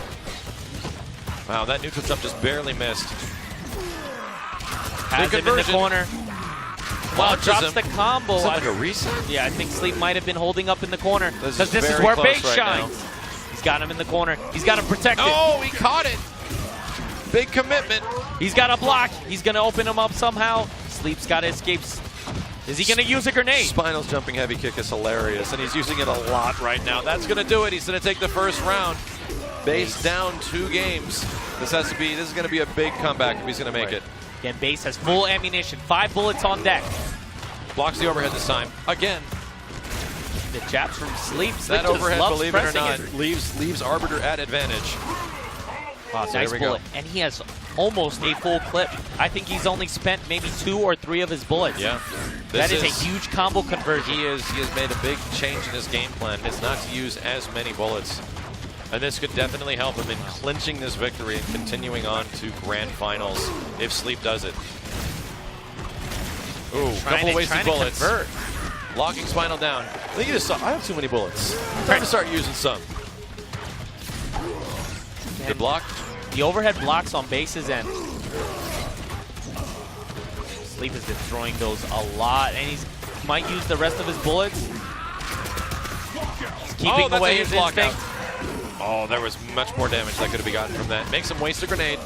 Wow, that neutral jump just barely missed. Has him in the conversion. corner. Wow, Launches drops him. the combo. Is that like a reset? Yeah, I think Sleep might have been holding up in the corner. This Because this is very where close Base right shines. now. He's got him in the corner. He's got him protected. Oh, he caught it. Big commitment. He's got a block. He's going to open him up somehow. Sleep's got to escape. Is he going to use a grenade? Spinal's jumping heavy kick is hilarious, and he's using it a lot right now. That's going to do it. He's going to take the first round. Base down 2 games. This is going to be a big comeback if he's going to make it. Again, Base has full ammunition. 5 bullets on deck. Blocks the overhead this time. Again. the jabs from Sleep. That overhead, believe it or not, it. leaves Arbiter at advantage. Wow, So nice there we bullet. And he has almost a full clip. I think he's only spent maybe 2 or 3 of his bullets. Yeah. That is a huge combo conversion. He has made a big change in his game plan. It's not to use as many bullets. And this could definitely help him in clinching this victory and continuing on to grand finals if Sleep does it. Ooh, couple of wasted bullets. Locking Spinal down. I think he just saw, I have too many bullets. Time to start using some. Good block. The overhead blocks on base's end. Sleep has been throwing those a lot, and he might use the rest of his bullets. He's keeping away his instinct. Oh, there was much more damage that could have been gotten from that. Makes him waste a grenade.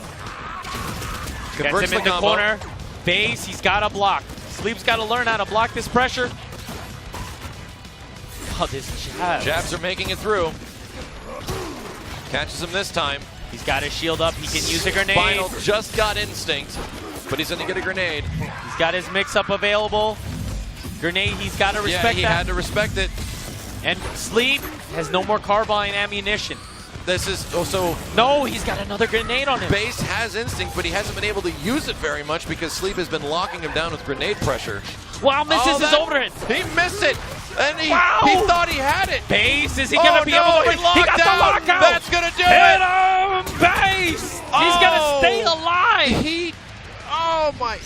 Gets him in the corner. Base, he's got to block. Sleep's got to learn how to block this pressure. Oh, this jab. Jabs are making it through. Catches him this time. He's got his shield up. He can use a grenade. Spinal just got instinct, but he's going to get a grenade. He's got his mix-up available. Grenade, he's got to respect that. Yeah, he had to respect it. And Sleep has no more carbine ammunition. This is also... No, he's got another grenade on him. Base has instinct, but he hasn't been able to use it very much because Sleep has been locking him down with grenade pressure. Wow, misses his overhead. He missed it, and he thought he had it. Base, is he going to be able to... He got the lockout. That's going to do it. Hit him, Base. He's going to stay alive.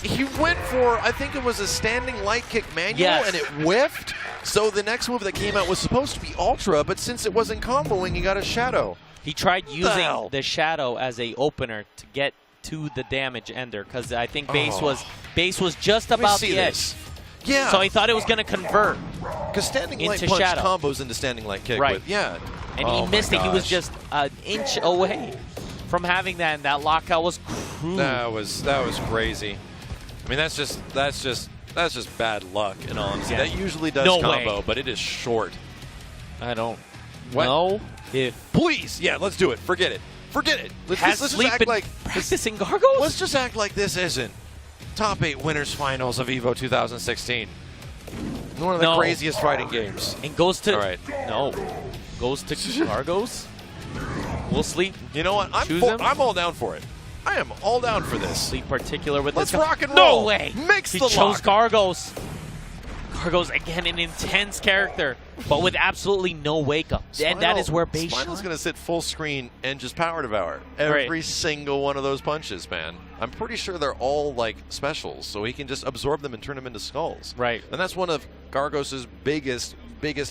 He went for, I think it was a standing light kick manual, and it whiffed. So the next move that came out was supposed to be Ultra, but since it wasn't comboing, he got a Shadow. He tried using the Shadow as a opener to get to the damage ender, because I think Base was just about the edge. Yeah. So he thought it was going to convert. Because standing light punch combos into standing light kick. Right. But yeah. And he missed it. He was just an inch away from having that, and that lockout was cruel. That was crazy. I mean, that's just bad luck in all honesty. That usually does combo, but it is short. I don't know if... Please, yeah, let's do it. Forget it. Forget it. Let's just act like practicing gargoyles? Let's just act like this isn't top 8 winners finals of EVO 2016. One of the craziest fighting games. And goes to... All right. No. Goes to Gargos. We'll Sleep. You know what? I'm all down for it. I am all down for this. Sleep particular with Let's this. rock and roll. No way. Mix the lock. He chose Gargos. Gargos, again, an intense character, but with absolutely no wake-up. And that is where Base Spinal's going to sit full screen and just power devour every single one of those punches, man. I'm pretty sure they're all, like, specials, so he can just absorb them and turn them into skulls. Right. And that's one of Gargos' biggest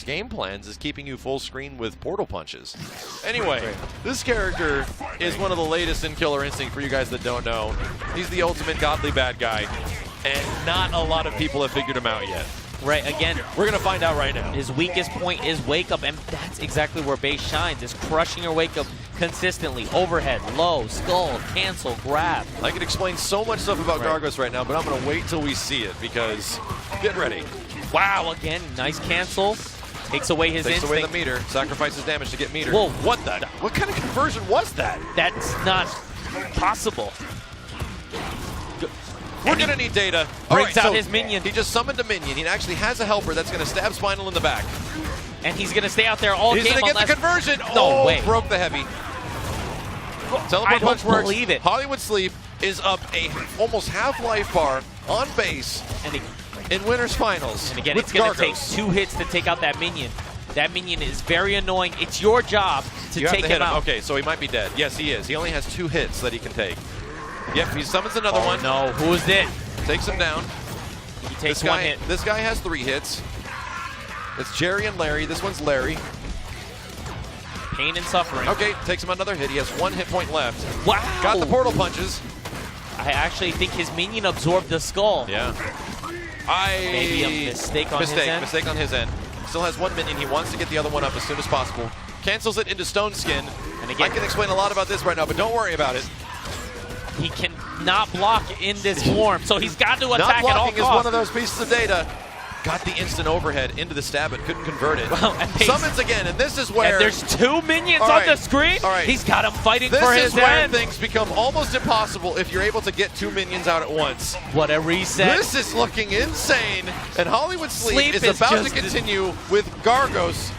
game plans, is keeping you full screen with portal punches. Anyway, this character is one of the latest in Killer Instinct for you guys that don't know. He's the ultimate godly bad guy, and not a lot of people have figured him out yet. Right, again, we're going to find out right now. His weakest point is wake up, and that's exactly where Base shines, is crushing your wake up consistently. Overhead, low, skull, cancel, grab. I could explain so much stuff about Gargos right now, but I'm going to wait till we see it, because get ready. Wow, again, nice cancel. Takes away his instinct. Takes away the meter, sacrifices damage to get meter. Whoa. What the? What kind of conversion was that? That's not possible. We're going to need data. Brings out his minion. He just summoned a minion. He actually has a helper that's going to stab Spinal in the back. And he's going to stay out there all game. He's going to get the conversion. No way. Broke the heavy. Teleport punch works. Believe it. Hollywood Sleep is up a almost half life bar on base in winners finals. And again, it's going to take 2 hits to take out that minion. That minion is very annoying. It's your job to take him out. Okay, so he might be dead. Yes, he is. He only has 2 hits that he can take. Yep, he summons another one. No, who is it? Takes him down. He takes 1 hit. This guy has 3 hits. It's Jerry and Larry. This one's Larry. Pain and suffering. Okay, takes him another hit. He has 1 hit point left. Wow. Got the portal punches. I actually think his minion absorbed the skull. Yeah. Maybe a mistake on his end. Mistake on his end. Still has 1 minion. He wants to get the other one up as soon as possible. Cancels it into Stone Skin. And again, I can explain a lot about this right now, but don't worry about it. He can not block in this form, so he's got to attack at all costs. Not blocking is one of those pieces of data. got the instant overhead into the stab, but couldn't convert it. Well, and Summons again, and this is where... And there's 2 minions All on right, the screen. all right. He's got him fighting this for is his where end. things become almost impossible if you're able to get 2 minions out at once. What a reset. This is looking insane, and Hollywood Sleep Sleep is is about to just- continue with Gargos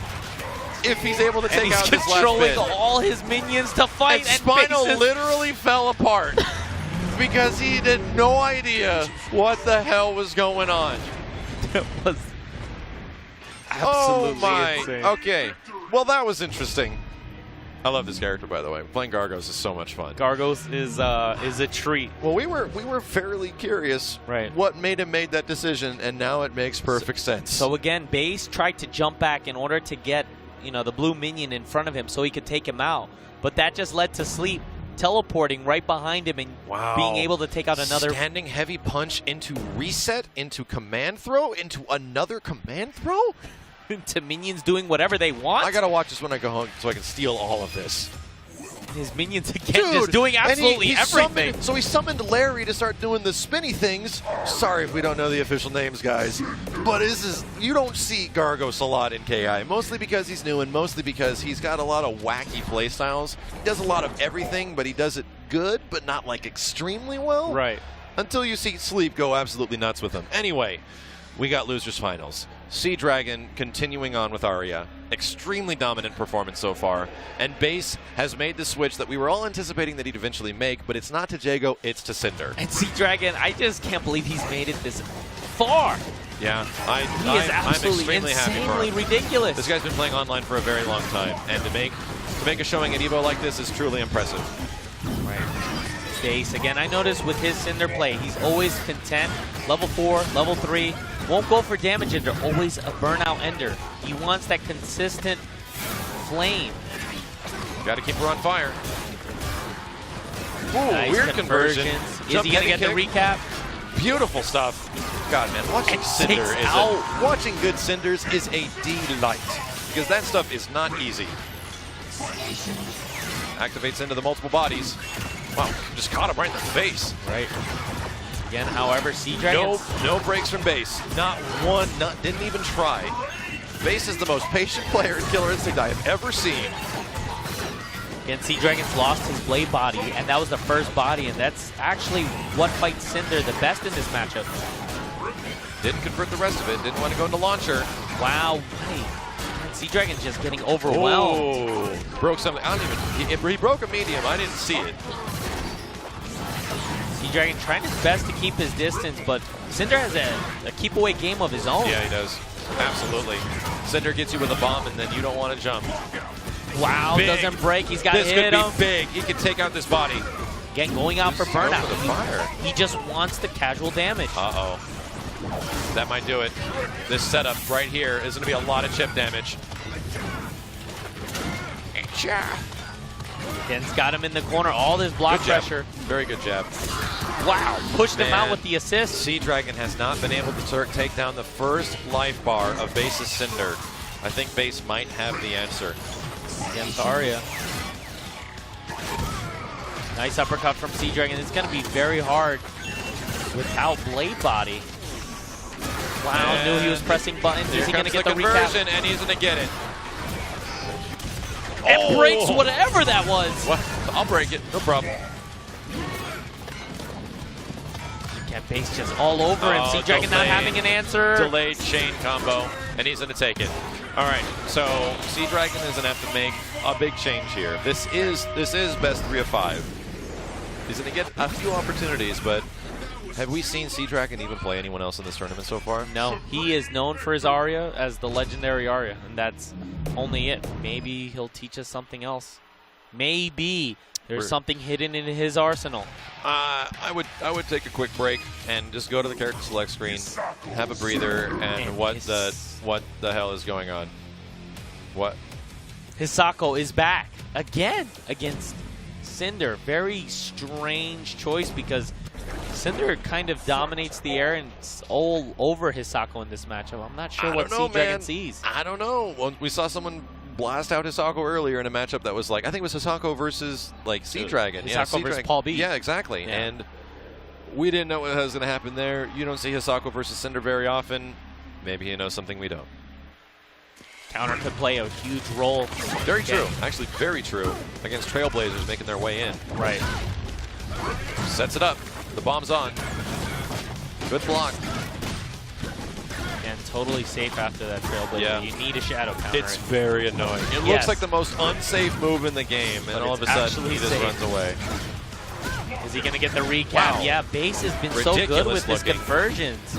if he's able to and take he's out this last controlling bit. all his minions to fight. And Spinal Basis- literally fell apart because he had no idea what the hell was going on. It was Oh absolutely my, insane. okay. Well, that was interesting. I love this character, by the way. Playing Gargos is so much fun. Gargos is a treat. Well, we were fairly curious Right. what made him make that decision, and now it makes perfect sense. So again, Base tried to jump back in order to get, the blue minion in front of him so he could take him out. But that just led to Sleep teleporting right behind him and Wow. being able to take out another. Standing heavy punch into reset, into command throw, into another command throw? to minions doing whatever they want. I gotta watch this when I go home so I can steal all of this. His minions again just doing and absolutely he everything. So he summoned Larry to start doing the spinny things. Sorry if we don't know the official names, guys. But you don't see Gargos a lot in KI, mostly because he's new and mostly because he's got a lot of wacky playstyles. He does a lot of everything, but he does it good, but not like extremely well. Right. Until you see Sleep go absolutely nuts with him. Anyway, we got Losers Finals. Sea Dragon continuing on with Arya. Extremely dominant performance so far. And Base has made the switch that we were all anticipating that he'd eventually make, but it's not to Jago, it's to Cinder. And Sea Dragon, I just can't believe he's made it this far. Yeah, He is I'm absolutely extremely happy for insanely him. ridiculous. This guy's been playing online for a very long time, and to make a showing at EVO like this is truly impressive. Right. Base, again, I noticed with his Cinder play, he's always content. Level 4, level 3, won't go for damage ender, always a burnout ender. He wants that consistent flame. Got to keep her on fire. Ooh, Nice weird conversion. conversions. Is Jump he going to heavy get the kick. recap? Beautiful stuff. God, man, watching And Cinder takes is out. watching good Cinders is a delight because that stuff is not easy. Activates into the multiple bodies. Wow, just caught him right in the face. Right. Again, however, Sea Dragon. No breaks from Base. Not one. Didn't even try. Base is the most patient player in Killer Instinct I have ever seen. Again, Sea Dragon's lost his blade body, and that was the first body, and that's actually what fights Cinder the best in this matchup. Didn't convert the rest of it. Didn't want to go into launcher. Wow, wait. Sea Dragon's just getting overwhelmed. Oh, broke something. I don't even. He broke a medium. I didn't see it. Sea Dragon trying his best to keep his distance, but Cinder has a keep away game of his own. Yeah, he does. Absolutely. Cinder gets you with a bomb, and then you don't want to jump. Wow, Big. doesn't break. He's got to This hit could him. be big. He could take out this body. Again, going out for Just go burnout. for the fire. He just wants the casual damage. Uh-oh. That might do it. This setup right here is going to be a lot of chip damage. Again's got him in the corner. All this block Good jab. pressure. Very good jab. Wow, pushed him out Man. with the assist. Sea Dragon has not been able to take down the first life bar of Base's Cinder. I think Base might have the answer. Against Arya. Nice uppercut from Sea Dragon. It's going to be very hard without Blade Body. Wow, And knew he was pressing buttons. Here Is he going to comes get the conversion, recap? and he's going to get it. It breaks whatever that was. Well, I'll break it. No problem. Again, Base just all over him. Oh, Sea Dragon not delayed. having an answer. Delayed chain combo, and he's going to take it. All right, so Sea Dragon is going to have to make a big change here. This is best 3 of 5. He's going to get a few opportunities, but have we seen Sea Dragon even play anyone else in this tournament so far? No, he is known for his Arya as the legendary Arya, and that's only it. Maybe he'll teach us something else. Maybe there's something hidden in his arsenal. I would take a quick break and just go to the character select screen, have a breather, and what the hell is going on? What? Hisako is back again against Cinder. Very strange choice because Cinder kind of dominates the air and it's all over Hisako in this matchup. I'm not sure what Sea Dragon sees. I don't know. Well, we saw someone blast out Hisako earlier in a matchup that was like, I think it was Hisako versus like Sea Dragon. Hisako Sea versus Dragon. Paul B. Yeah, exactly. Yeah. And we didn't know what was going to happen there. You don't see Hisako versus Cinder very often. Maybe he knows something we don't. Counter could play a huge role. Very true. Actually, very true. Against Trailblazers making their way in. Right. Sets it up. The bomb's on. Good block. And totally safe after that Trailblazer. Yeah. You need a shadow counter. It's very annoying. It looks like the most unsafe move in the game, and But all of a it's sudden actually he just safe. runs away. Is he going to get the recap? Wow. Yeah, Base has been so good Ridiculous with his looking. conversions.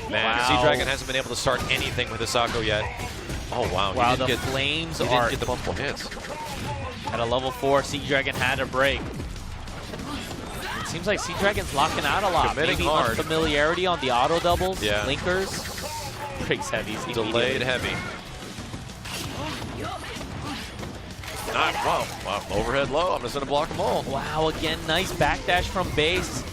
Man, Wow. Sea Dragon hasn't been able to start anything with Hisako yet. Oh, wow. Wow, He the didn't flames he are didn't get the multiple hits. at a level 4. Sea Dragon had a break. It seems like Sea Dragon's locking out a lot. Committing Maybe hard. unfamiliarity on the auto doubles, Yeah. linkers. Breaks heavies Delayed immediately. heavy. Wow. Overhead low. I'm just going to block them all. Wow, again, nice backdash from Base.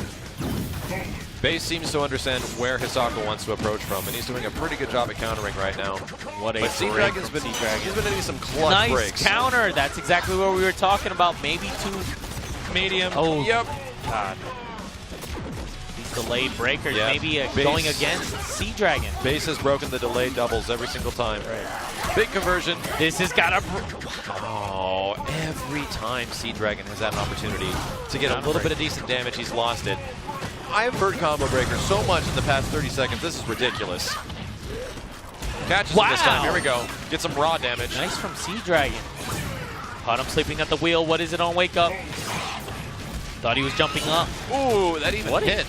Base seems to understand where Hisako wants to approach from, and he's doing a pretty good job at countering right now. What a But Sea break Dragon's from been, Sea Dragon. he's been hitting some clutch Nice breaks. counter. That's exactly what we were talking about. Maybe two. Medium. Oh, Yep. God. These delayed breakers Yeah. maybe Base. going against Sea Dragon. Base has broken the delayed doubles every single time. Right. Big conversion. This has got a. Oh, every time Sea Dragon has had an opportunity to get a little bit of decent damage, he's lost it. I've heard combo breakers so much in the past 30 seconds. This is ridiculous. Catches him this time. Here we go. Get some raw damage. Nice from Sea Dragon. Caught him sleeping at the wheel. What is it on wake up? Thought he was jumping up. Ooh, that even What? hit.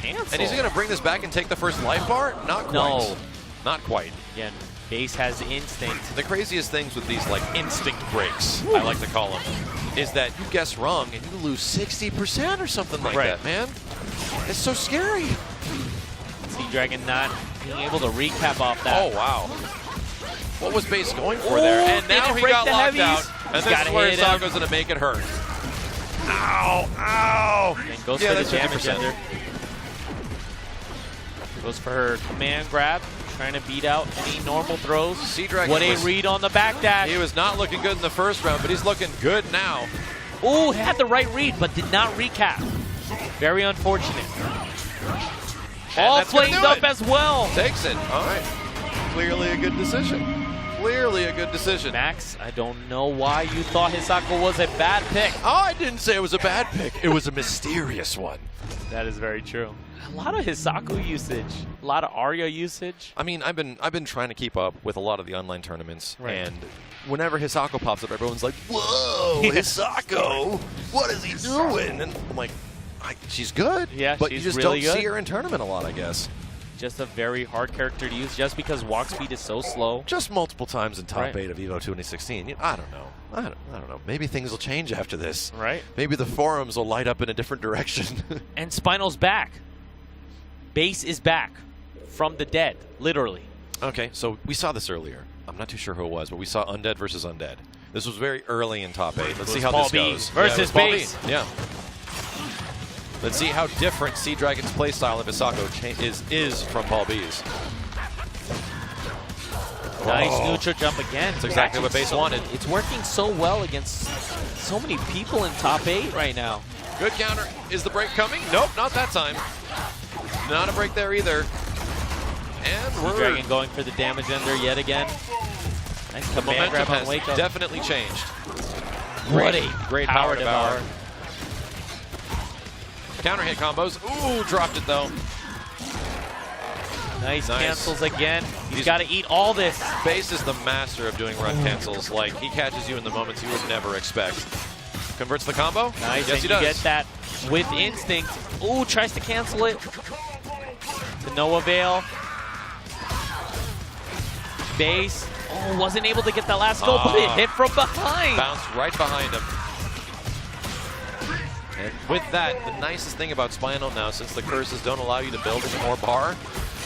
Cancel. And he's going to bring this back and take the first life bar? Not quite. No. Not quite. Again, Base has instinct. The craziest things with these like instinct breaks, I like to call them, is that you guess wrong and you lose 60% or something like that, man. It's so scary. Sea Dragon not being able to recap off that. Oh, wow. What was Base going for there? And now didn't he break got the locked heavies. out. And He's this gotta is where hit him. Hisako's going to make it hurt. Ow! Ow! And goes Yeah, for the that's damage 50%. ender. Goes for her command grab, trying to beat out any normal throws. Sea Dragon What a was- read on the backdash. He was not looking good in the first round, but he's looking good now. Ooh, had the right read, but did not recap. Very unfortunate. And All that's gonna flamed do up it. as well. Takes it. All right. Clearly a good decision. Clearly a good decision. Max, I don't know why you thought Hisako was a bad pick. Oh, I didn't say it was a bad pick. It was a mysterious one. That is very true. A lot of Hisako usage, a lot of Arya usage. I mean, I've been trying to keep up with a lot of the online tournaments, Right. and whenever Hisako pops up, everyone's like, "Whoa, Hisako! What is he doing?" And I'm like, "She's good, Yeah, but she's you just really don't see good. her in tournament a lot, I guess." Just a very hard character to use, just because walk speed is so slow. Just multiple times in top Right. 8 of EVO 2016. I don't know. I don't know. Maybe things will change after this. Right. Maybe the forums will light up in a different direction. And Spinal's back. Base is back from the dead, literally. Okay, so we saw this earlier. I'm not too sure who it was, but we saw Undead versus Undead. This was very early in top 8. Let's see how Paul this B goes. versus it was Paul B. Base. Yeah. Let's see how different Sea Dragon's playstyle of Hisako is from Paul B's. Nice Oh. neutral jump again. That's exactly what Base wanted. It's working so well against so many people in top 8 right now. Good counter. Is the break coming? Nope, not that time. Not a break there either. And Sea we're Dragon going for the damage ender yet again. Nice the command momentum grab on has wake up. definitely changed. What a Great power devour. Counter hit combos. Ooh, dropped it though. Nice Nice. cancels again. He's He's- got to eat all this. Base is the master of doing run cancels. Like, he catches you in the moments you would never expect. Converts the combo? Nice, Yes, and he you does. get that with instinct. Ooh, tries to cancel it. To no avail. Base. Oh, wasn't able to get that last goal, but it Ah. hit from behind. Bounced right behind him. And with that, the nicest thing about Spinal now, since the curses don't allow you to build any more bar,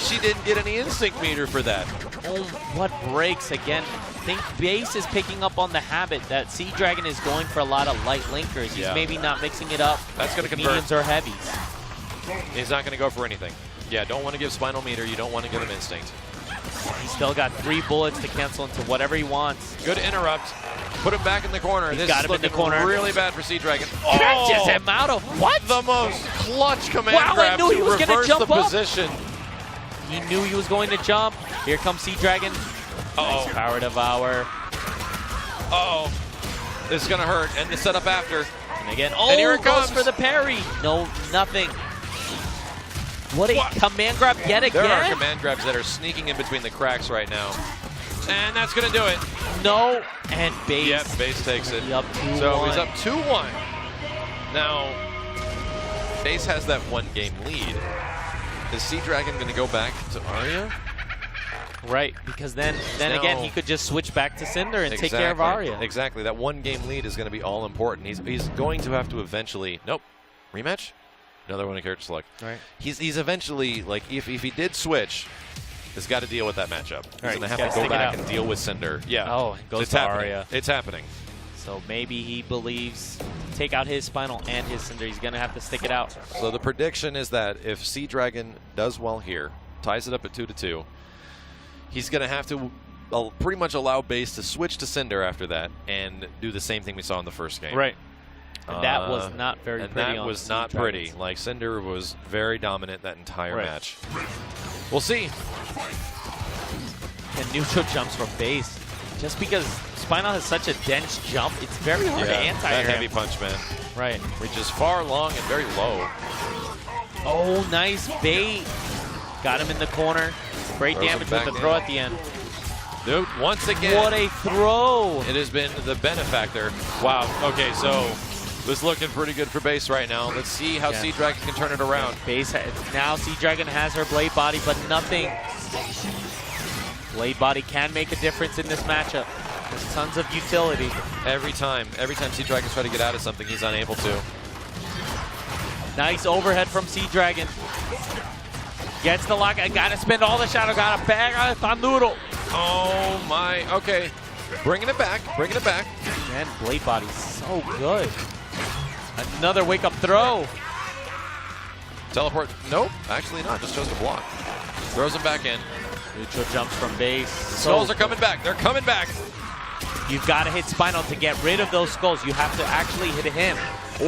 she didn't get any instinct meter for that. Oh, what breaks again. I think Base is picking up on the habit that Sea Dragon is going for a lot of light linkers. He's Yeah. maybe not mixing it up. That's gonna with convert. mediums or heavies. He's not going to go for anything. Yeah, don't want to give Spinal meter. You don't want to give him instinct. He's still got 3 bullets to cancel into whatever he wants. Good interrupt. Put him back in the corner. He's This got is him in the looking corner. really bad for Sea Dragon. Catches him out of what? The most clutch command Wow, I grab knew he to was gonna reverse jump the up. position. He knew he was going to jump. Here comes Sea Dragon. Uh-oh. Nice power devour. Uh-oh. This is going to hurt. And the setup after. And again, And here it goes comes. for the parry. No, nothing. What a What? command grab yet again. There are command grabs that are sneaking in between the cracks right now. And that's going to do it. No, and base. Yep, base takes it. He's up 2-1. So he's up 2-1. Now, base has that 1-game lead. Is Sea Dragon going to go back to Arya? Right, because then Now- again, he could just switch back to Cinder and take care of Arya. Exactly. That 1-game lead is going to be all important. He's going to have to eventually. Nope. Rematch? Another one of character select. Right. He's eventually, like, if he did switch, he's got to deal with that matchup. He's Right, going to he's have gotta to go stick it back out. and deal with Cinder. Yeah. Oh, it goes it's to happening. Arya. It's happening. So maybe he believes take out his Spinal and his Cinder. He's going to have to stick it out. So the prediction is that if Sea Dragon does well here, ties it up at 2-2, he's going to have to pretty much allow base to switch to Cinder after that and do the same thing we saw in the first game. Right. And that was not very and pretty. that on was Sea not Dragons. pretty. Like, Cinder was very dominant that entire Right. match. We'll see. And neutral jumps from base. Just because Spinal has such a dense jump, it's very hard to anti-air that heavy him. punch, man. Right. Reaches far, long, and very low. Oh, nice bait. Got him in the corner. Great Throws him damage with back the throw in. at the end. Dude, once again, What a throw. it has been the benefactor. Wow. Okay, so this looking pretty good for base right now. Let's see how Yeah. Sea Dragon can turn it around. Base now Sea Dragon has her blade body, but nothing. Blade body can make a difference in this matchup. There's tons of utility. Every time Sea Dragon's trying to get out of something, he's unable to. Nice overhead from Sea Dragon. Gets the lock. I gotta spend all the shadow. Gotta bag on Tanuro. Oh my, okay. Bringing it back, bringing it back. Man, blade body's so good. Another wake up throw. Teleport, nope, actually not, just chose to block. Throws him back in. Neutral jumps from base. Skulls are coming back, they're coming back. You've got to hit Spinal to get rid of those skulls. You have to actually hit him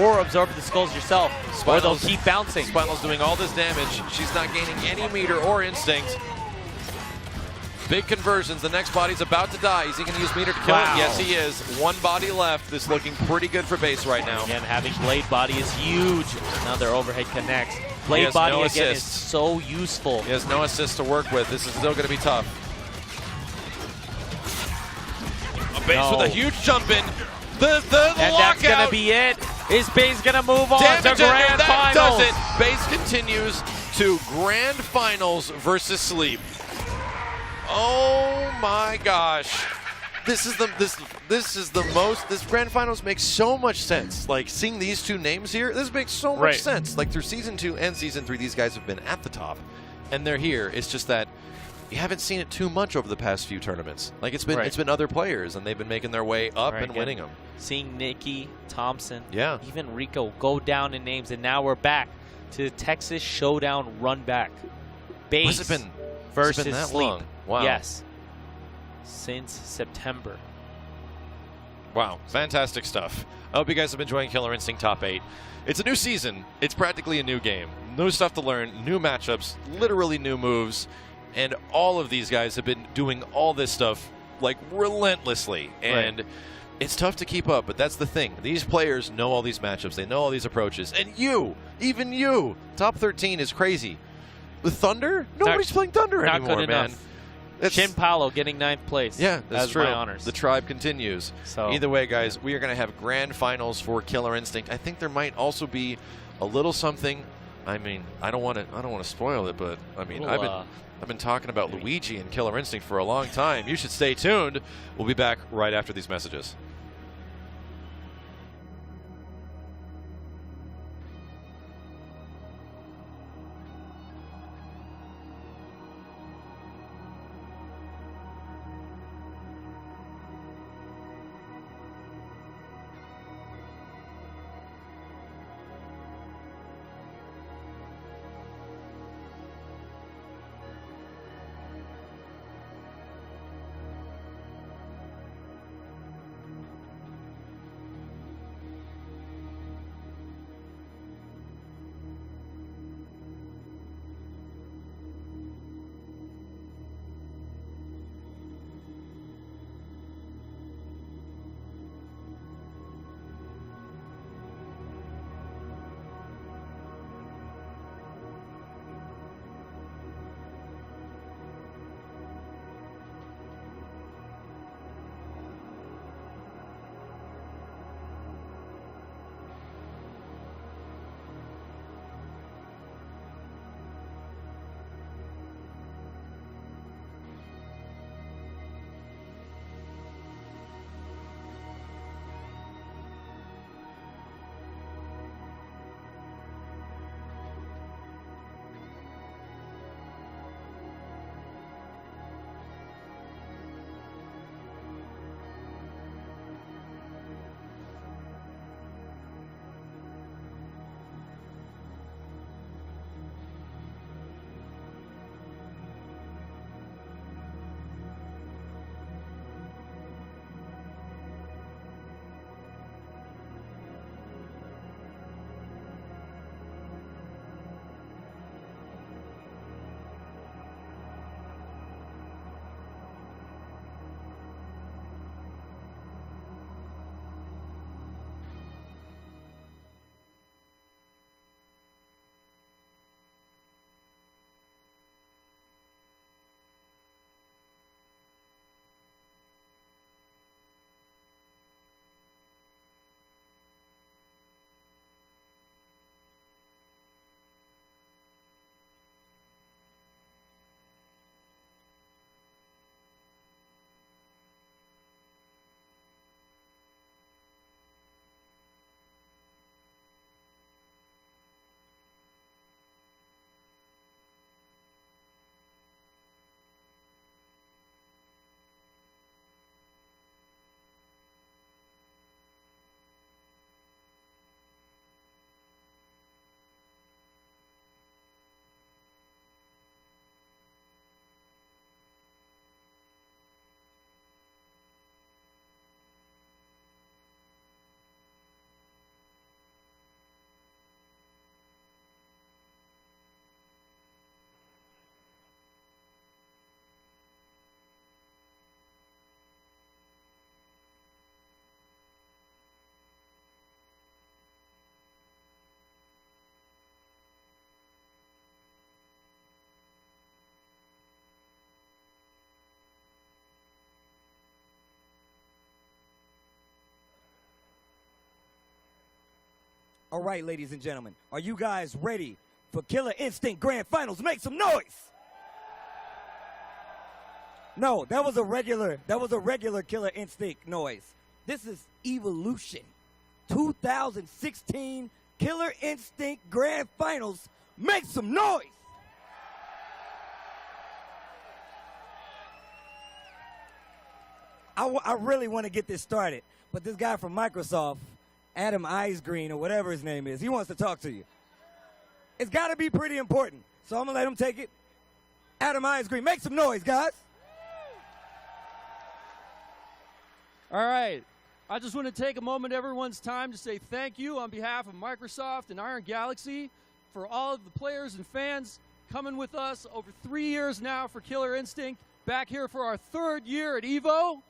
or absorb the skulls yourself, or they'll Spinal's- keep bouncing. Spinal's doing all this damage. She's not gaining any meter or instinct. Big conversions. The next body's about to die. Is he going to use meter to kill Wow. it? Yes, he is. One body left. This looking pretty good for base right now. Again, having blade body is huge. Another overhead connects. Blade has body no again is assists. so useful. He has no assist to work with. This is still going to be tough. A base No. with a huge jump in. The And lockout. that's gonna be it. Is Base gonna move on Damage to under, grand that finals? does it. Base continues to grand finals versus Sleep. Oh my gosh. This grand finals makes so much sense. Like, seeing these two names here, this makes so much Right. sense. Like, through season 2 and season 3, these guys have been at the top, and they're here. It's just that you haven't seen it too much over the past few tournaments. Like, it's been Right. other players, and they've been making their way up Right, and again. winning them. Seeing Nikki, Thompson, Yeah. even Rico go down in names, and now we're back to Texas Showdown run back. Base Has it been versus that Sleep. long? Wow. Yes. Since September. Wow, fantastic stuff. I hope you guys have been enjoying Killer Instinct Top 8. It's a new season. It's practically a new game. New stuff to learn, new matchups, literally new moves, and all of these guys have been doing all this stuff like relentlessly. And it's tough to keep up, but that's the thing. These players know all these matchups. They know all these approaches. And even you, top 13 is crazy. With Thunder? Nobody's playing Thunder Not anymore, good man. enough. It's- Shin Paolo getting 9th place. Yeah, that's as true. my honors. The tribe continues. So- Either way, guys, we are going to have grand finals for Killer Instinct. I think there might also be a little something. I mean, I don't want to spoil it, but I mean, Little, I've been talking about Luigi and Killer Instinct for a long time. You should stay tuned. We'll be back right after these messages. All right, ladies and gentlemen, are you guys ready for Killer Instinct Grand Finals? Make some noise. No, that was a regular Killer Instinct noise. This is Evolution 2016 Killer Instinct Grand Finals. Make some noise. I really want to get this started, but this guy from Microsoft, Adam Eisgreen or whatever his name is, he wants to talk to you. It's got to be pretty important, so I'm going to let him take it. Adam Eisgreen, make some noise, guys. All right. I just want to take a moment of everyone's time to say thank you on behalf of Microsoft and Iron Galaxy for all of the players and fans coming with us over 3 years now for Killer Instinct. Back here for our 3rd year at EVO.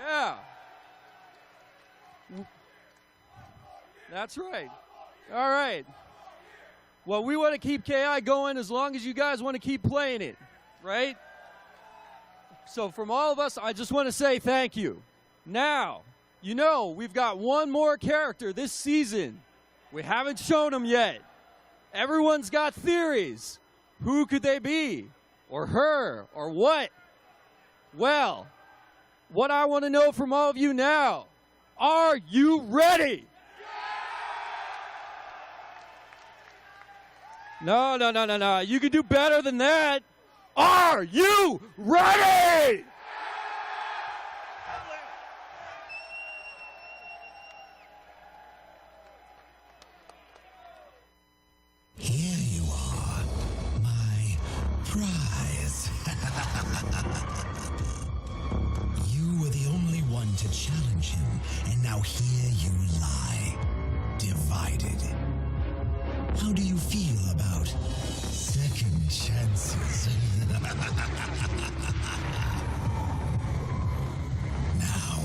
Yeah. That's right. All right. Well, we want to keep KI going as long as you guys want to keep playing it, right? So from all of us, I just want to say thank you. Now, you know, we've got one more character this season. We haven't shown him yet. Everyone's got theories. Who could they be? Or her? Or what? Well, what I want to know from all of you now, are you ready? No. You can do better than that. Are you ready? Here you are, my prize. You were the only one to challenge him, and now here you lie, divided. How do you feel about second chances? Now,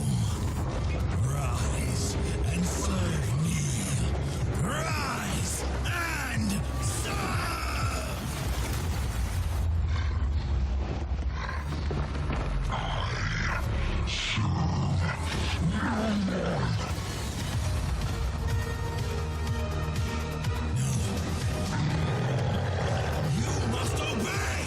rise and serve me. Rise and serve! You must obey!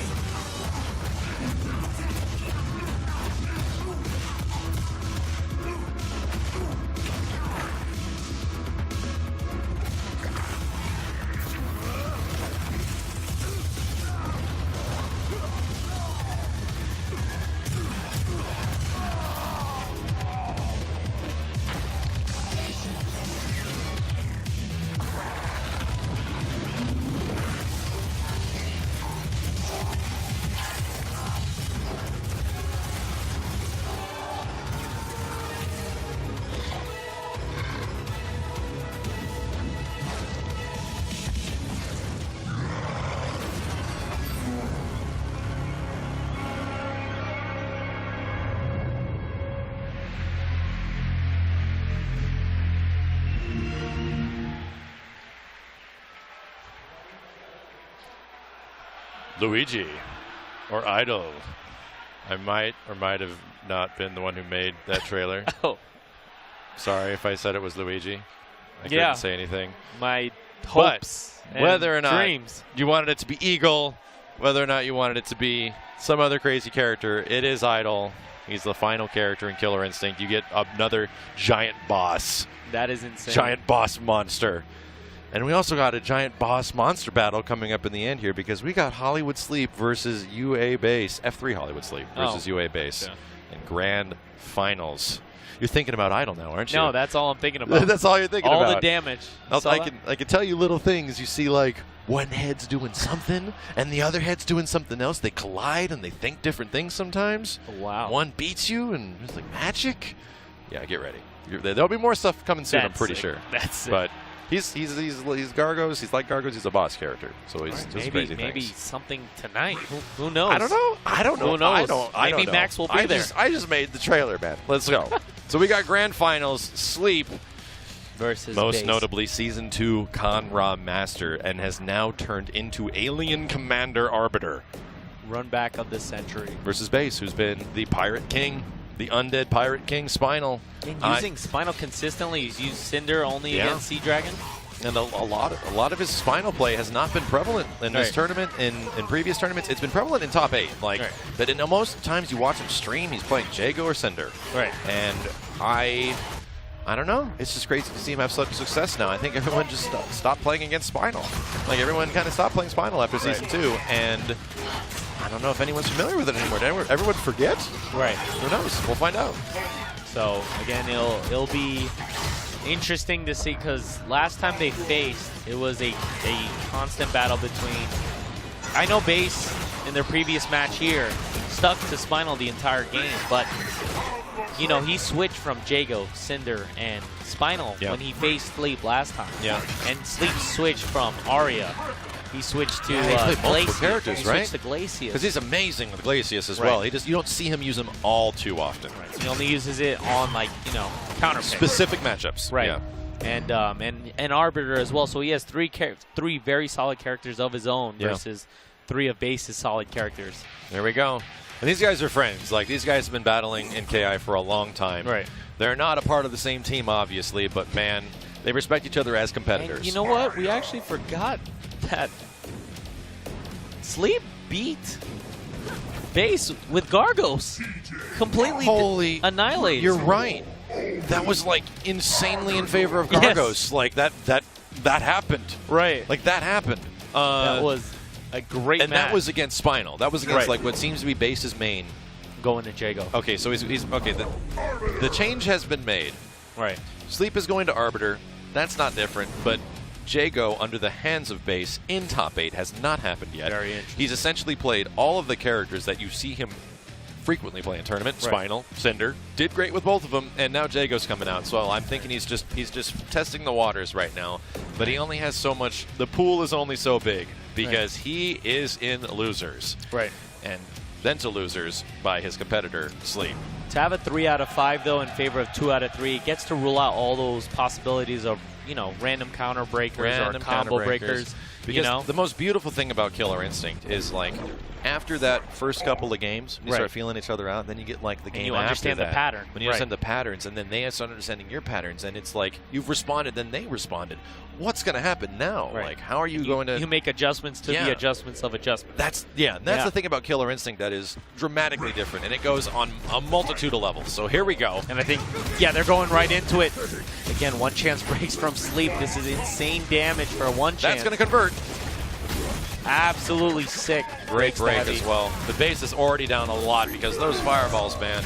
Luigi, or Idol. I might or might have not been the one who made that trailer. Oh. Sorry if I said it was Luigi. I Yeah. couldn't say anything. My hopes and Whether or not dreams. you wanted it to be Eagle, whether or not you wanted it to be some other crazy character, it is Idol. He's the final character in Killer Instinct. You get another giant boss. That is insane. Giant boss monster. And we also got a giant boss monster battle coming up in the end here because we got Hollywood Sleep versus UA Base. F3 Hollywood Sleep versus UA Base in grand finals. You're thinking about Idol now, aren't you? No, that's all I'm thinking about. That's all you're thinking all about. the damage. I can tell you little things. You see, like, one head's doing something and the other head's doing something else. They collide and they think different things sometimes. Wow. One beats you and it's like magic. Yeah, get ready. There'll be more stuff coming soon, I'm pretty sure. That's it. But he's Gargos. He's like Gargos. He's a boss character. So he's just crazy maybe things. something tonight. Who knows? I don't know. Who knows? I Maybe don't know. Max will be there. I just made the trailer, man. Let's go. So we got grand finals. Sleep Versus most Base. notably Season 2 Conra Master, and has now turned into Alien Commander Arbiter Run back of the century. versus Base, who's been the Pirate King The Undead Pirate King Spinal. And using Spinal consistently, he's used Cinder only Yeah. against Sea Dragon. And a lot of his Spinal play has not been prevalent in this tournament. In previous tournaments, it's been prevalent in top 8. Like, but in most times you watch him stream, he's playing Jago or Cinder. Right. And I don't know. It's just crazy to see him have such success now. I think everyone just stopped playing against Spinal. Like, everyone kind of stopped playing Spinal after Season 2. And I don't know if anyone's familiar with it anymore. Did everyone forget? Right. Who knows? We'll find out. So, again, it'll be interesting to see, because last time they faced, it was a constant battle between... I know Base, in their previous match here, stuck to Spinal the entire game, but... You know, he switched from Jago, Cinder, and Spinal when he faced Sleep last time. Yeah. And Sleep switched from Arya. He switched to he played multiple Glacius. characters, he right? switched to Glacius. Because he's amazing with Glacius as well. You don't see him use him all too often. He only uses it on, like, you know, counter picks. Specific matchups. Right. Yeah. And Arbiter as well. So he has three very solid characters of his own versus 3 of Base's solid characters. There we go. And these guys are friends. Like, these guys have been battling in KI for a long time. Right. They're not a part of the same team, obviously, but man, they respect each other as competitors. And you know what? We actually forgot that Sleep beat Base with Gargos. Completely annihilated. You're right. That was like insanely in favor of Gargos. Yes. Like that happened. Right. Like that happened. That was a great match. And that was against Spinal. That was against like what seems to be Base's main. Going to Jago. Okay, so he's okay. The change has been made. Right. Sleep is going to Arbiter. That's not different, but Jago under the hands of Base in top 8 has not happened yet. Very interesting. He's essentially played all of the characters that you see him frequently play in tournament. Right. Spinal, Cinder, did great with both of them, and now Jago's coming out. So I'm thinking he's just testing the waters right now. But he only has so much. The pool is only so big because he is in losers. Right. And then to losers by his competitor, Sleep. To have a 3 out of 5, though, in favor of 2 out of 3, it gets to rule out all those possibilities of, you know, random counter breakers or combo breakers. Because you know? the most beautiful thing about Killer Instinct is, like, after that first couple of games, when you start feeling each other out, then you get, like, the game you after understand that. the pattern. When you understand the patterns, and then they start understanding your patterns, and it's like, you've responded, then they responded. What's going to happen now? Right. Like, how are you going to... You make adjustments to the adjustments of adjustments. That's the thing about Killer Instinct that is dramatically different, and it goes on a multitude of levels. So here we go. And I think, they're going right into it. Again, 1 chance breaks from Sleep. This is insane damage for a 1 chance. That's going to convert. Absolutely sick. Great break heavy. as well. The base is already down a lot because those fireballs, man.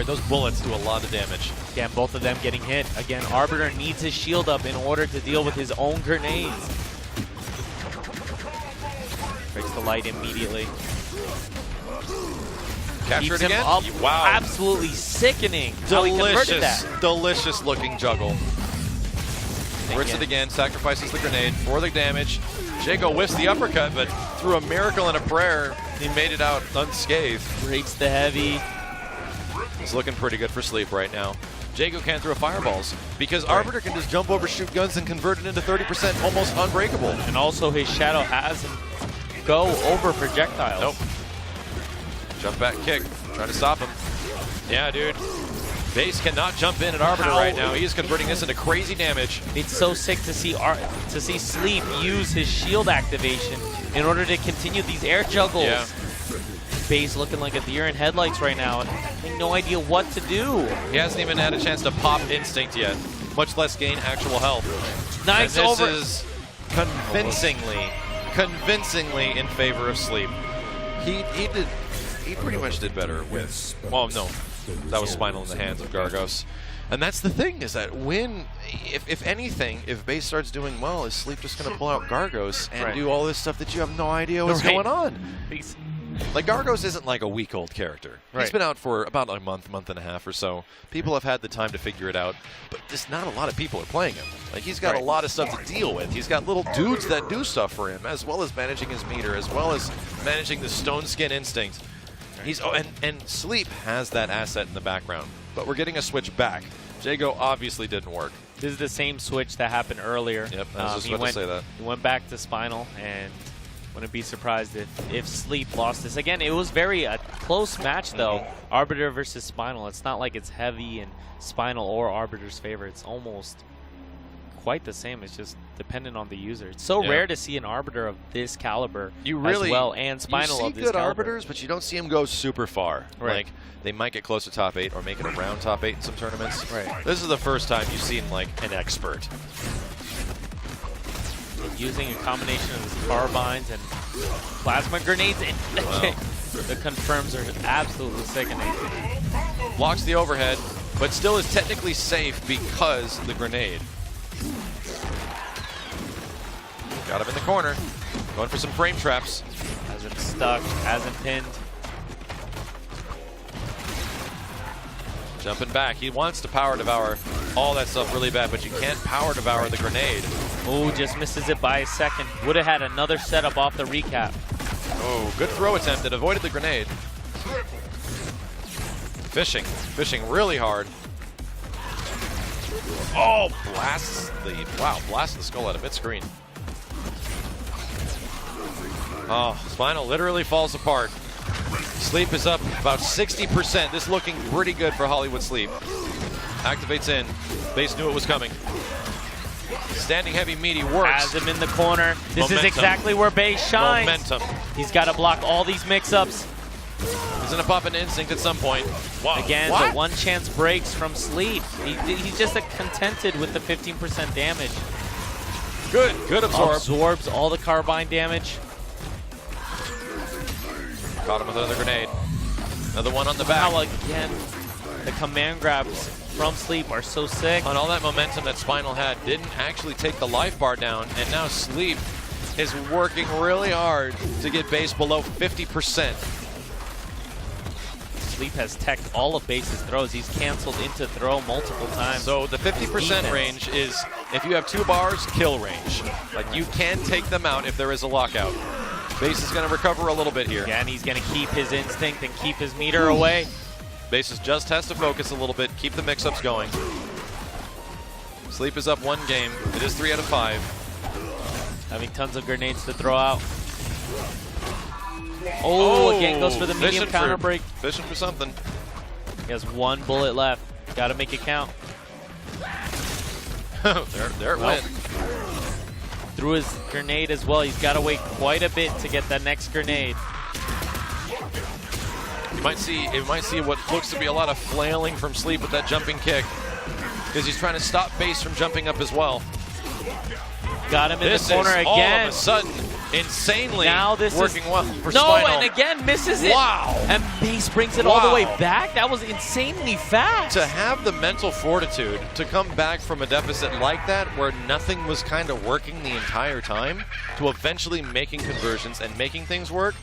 Those bullets do a lot of damage. Again, both of them getting hit. Again, Arbiter needs his shield up in order to deal with his own grenades. Breaks the light immediately. Capture it Keeps him again? up. Wow. Absolutely sickening. How he converted that. Delicious looking juggle. Converts it again, sacrifices the grenade for the damage. Jago whiffs the uppercut, but through a miracle and a prayer, he made it out unscathed. Breaks the heavy. He's looking pretty good for Sleep right now. Jago can't throw fireballs because Arbiter can just jump over, shoot guns, and convert it into 30% almost unbreakable. And also his Shadow has him go over projectiles. Nope. Jump back kick. Trying to stop him. Yeah, dude. Base cannot jump in at Arbiter right now. He is converting this into crazy damage. It's so sick to see Sleep use his shield activation in order to continue these air juggles. Yeah. Base looking like a deer in headlights right now. Having no idea what to do. He hasn't even had a chance to pop Instinct yet, much less gain actual health. Nice and this over. is convincingly in favor of Sleep. He pretty much did better with, well, no, that was Spinal in the hands of Gargos. And that's the thing, is that if anything, if Base starts doing well, is Sleep just going to pull out Gargos and do all this stuff that you have no idea what's going on? Like, Gargos isn't like a week-old character. He's been out for about a month and a half or so. People have had the time to figure it out, but just not a lot of people are playing him. Like, he's got a lot of stuff to deal with. He's got little dudes that do stuff for him, as well as managing his meter, as well as managing the Stone Skin Instinct. And Sleep has that asset in the background, but we're getting a switch back. Jago obviously didn't work. This is the same switch that happened earlier. Yep, I was just about to say that. He went back to Spinal, and Wouldn't be surprised if Sleep lost this. Again, it was very close match, though. Arbiter versus Spinal. It's not like it's heavy in Spinal or Arbiter's favor. It's almost quite the same. It's just dependent on the user. It's so rare to see an Arbiter of this caliber as well, and Spinal of this good caliber. Arbiters, but you don't see them go super far. Right. Like, they might get close to top 8 or make it around top 8 in some tournaments. Right. This is the first time you've seen, like, an expert. Using a combination of his carbines and plasma grenades, and the confirms are absolutely sickening. Blocks the overhead, but still is technically safe because of the grenade. Got him in the corner. Going for some frame traps. Has him stuck, has him pinned. Jumping back. He wants to power devour all that stuff really bad, but you can't power devour the grenade. Oh, just misses it by a second. Would have had another setup off the recap. Oh, good throw attempt that avoided the grenade. Fishing really hard. Oh, blasts the skull out of mid-screen. Oh, Spinal literally falls apart. Sleep is up about 60%. This looking pretty good for Hollywood Sleep. Activates in. Base knew it was coming. Standing heavy meaty works. Has him in the corner. This Momentum. is exactly where Base shines. Momentum. He's got to block all these mix-ups. He's going to pop an instinct at some point. Wow. Again, the one chance breaks from Sleep. He's just contented with the 15% damage. Good absorb. Absorbs all the carbine damage. Caught him with another grenade. Another one on the back. Now again, the command grabs from Sleep are so sick. On all that momentum that Spinal had, didn't actually take the life bar down, and now Sleep is working really hard to get Base below 50%. Sleep has teched all of Base's throws. He's canceled into throw multiple times. So the 50% range is if you have 2 bars, kill range. Like, you can take them out if there is a lockout. Base is going to recover a little bit here. Yeah, and he's going to keep his instinct and keep his meter away. Basis just has to focus a little bit, keep the mix-ups going. Sleep is up 1 game. It is 3 out of 5. Having tons of grenades to throw out. Oh, again goes for the medium counter break. Fishing for something. He has 1 bullet left. Got to make it count. there it went. Threw his grenade as well. He's got to wait quite a bit to get that next grenade. You might see what looks to be a lot of flailing from Sleep with that jumping kick, because he's trying to stop Base from jumping up as well. Got him in the corner is again. all of a sudden insanely now this working is, well for no, Spinal. And again misses it. Wow. And Base brings it all the way back. That was insanely fast. To have the mental fortitude to come back from a deficit like that, where nothing was kind of working the entire time, to eventually making conversions and making things work.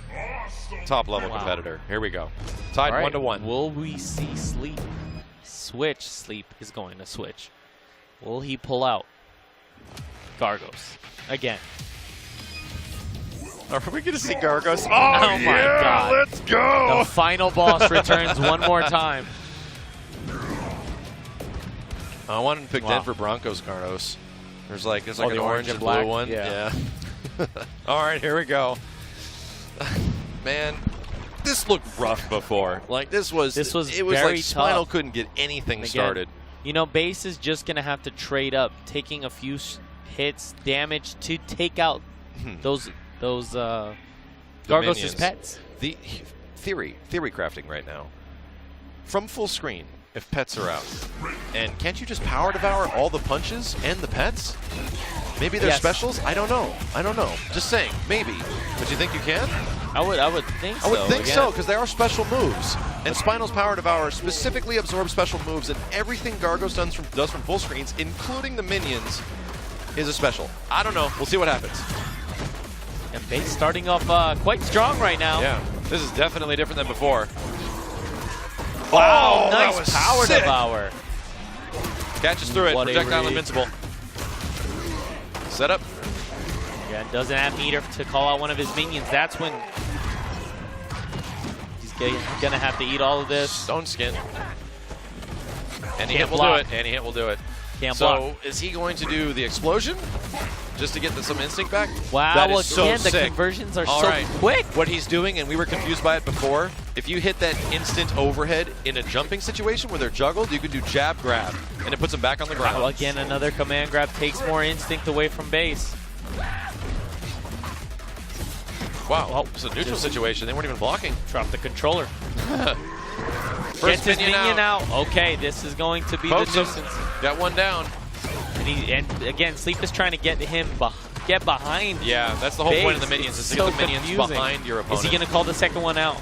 Top level competitor. Here we go. Tied 1-1. Will we see Sleep switch? Sleep is going to switch. Will he pull out Gargos again? Are we going to see Gargos? Oh, my God. Let's go. The final boss returns one more time. I wanted to pick Denver Broncos Gargos. There's like an orange and blue one. Yeah. All right, here we go. Man, this looked rough before. Like, it was very like Spinal tough. couldn't get anything Again, started. You know, Base is just going to have to trade up, taking a few hits, damage to take out those Gargos' minions. pets. The theory crafting right now. From full screen, if pets are out, and can't you just power devour all the punches and the pets? Maybe they're specials? I don't know. Just saying, maybe. But you think you can? I would think so. I would think so, because they are special moves. And Spinal's Power Devour specifically absorbs special moves, and everything Gargos does from full screens, including the minions, is a special. I don't know. We'll see what happens. And Base starting off quite strong right now. Yeah, this is definitely different than before. Wow, Oh, that nice was Power sick. Devour. Catches through it. What a Projectile read. invincible. Setup. Yeah, doesn't have meter to call out one of his minions. That's when he's going to have to eat all of this. Stone skin. Any Can't hit will block. do it. Any hit will do it. Can't So block. is he going to do the explosion just to get some instinct back? Wow, That is so again, the sick. conversions are All so right. quick. What he's doing, and we were confused by it before, if you hit that instant overhead in a jumping situation where they're juggled, you can do jab grab, and it puts them back on the ground. Wow, again, another command grab takes more instinct away from base. Wow, Oh, it's a neutral situation. They weren't even blocking. Drop the controller. First Gets his minion out. Okay, this is going to be Pokes the him. nuisance. Got one down. And again, Sleep is trying to get him get behind. Yeah, that's the whole point of the base. minions, is It's to get so the minions confusing. behind your opponent. Is he going to call the second one out?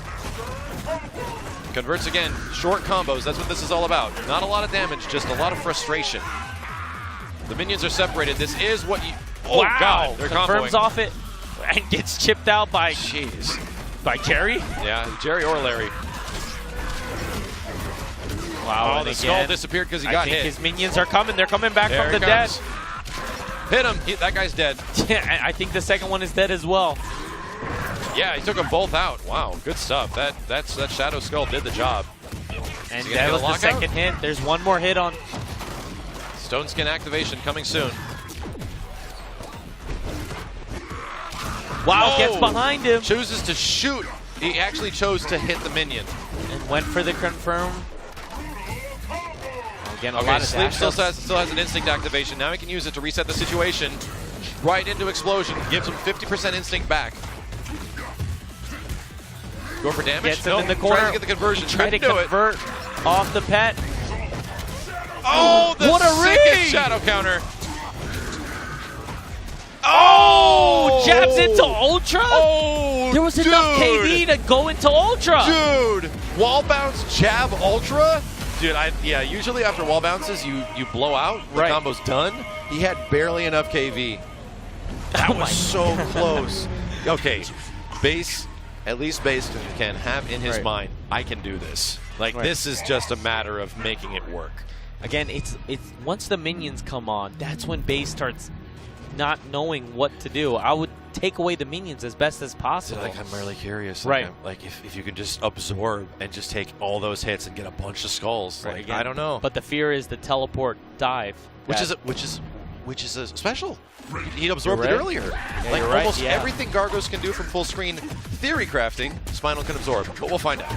Converts again. Short combos. That's what this is all about. Not a lot of damage, just a lot of frustration. The minions are separated. This is what you... Oh, wow. God. They're Confirms comboing. off it and gets chipped out by Jeez. Jerry. Yeah, Jerry or Larry. Wow. Oh, and the again, skull disappeared because he I got think hit. his minions are coming. They're coming back There from the he dead. comes. Hit him. That guy's dead. Yeah, I think the second one is dead as well. Yeah, he took them both out. Wow, good stuff. That Shadow Skull did the job. And he gonna that get a was the lockout? second hit. There's one more hit on. Stone Skin activation coming soon. Wow, Oh! gets behind him Chooses to shoot. He actually chose to hit the minion. and went for the confirm. Again, a Okay, lot of Sleep dash ups. still has an instinct activation. Now he can use it to reset the situation. Right into explosion. Gives him 50% instinct back. Go for damage. Gets him Nope, in the corner. Tries to get the conversion. Try to Couldn't do it. convert off the pet. Oh, the What a sickest read! shadow counter. Oh, jabs into Ultra? Oh, There was enough dude. KV to go into Ultra. Dude, wall bounce jab ultra. Dude, yeah, usually after wall bounces, you blow out. The Right. combo's done. He had barely enough KV. That Oh my was so close. Okay, base, at least base can have in his Right. mind, I can do this. Like, Right. this is just a matter of making it work. Again, it's once the minions come on, that's when base starts not knowing what to do. I would take away the minions as best as possible. Like, I'm really curious. Right. Like, if you can just absorb and just take all those hits and get a bunch of skulls. Right, Like, again. I don't know. But the fear is the teleport dive. Which that- is a special. He absorbed You're it right. earlier. Yeah, Like you're right, almost yeah. everything Gargos can do from full screen theory crafting, Spinal can absorb. But we'll find out.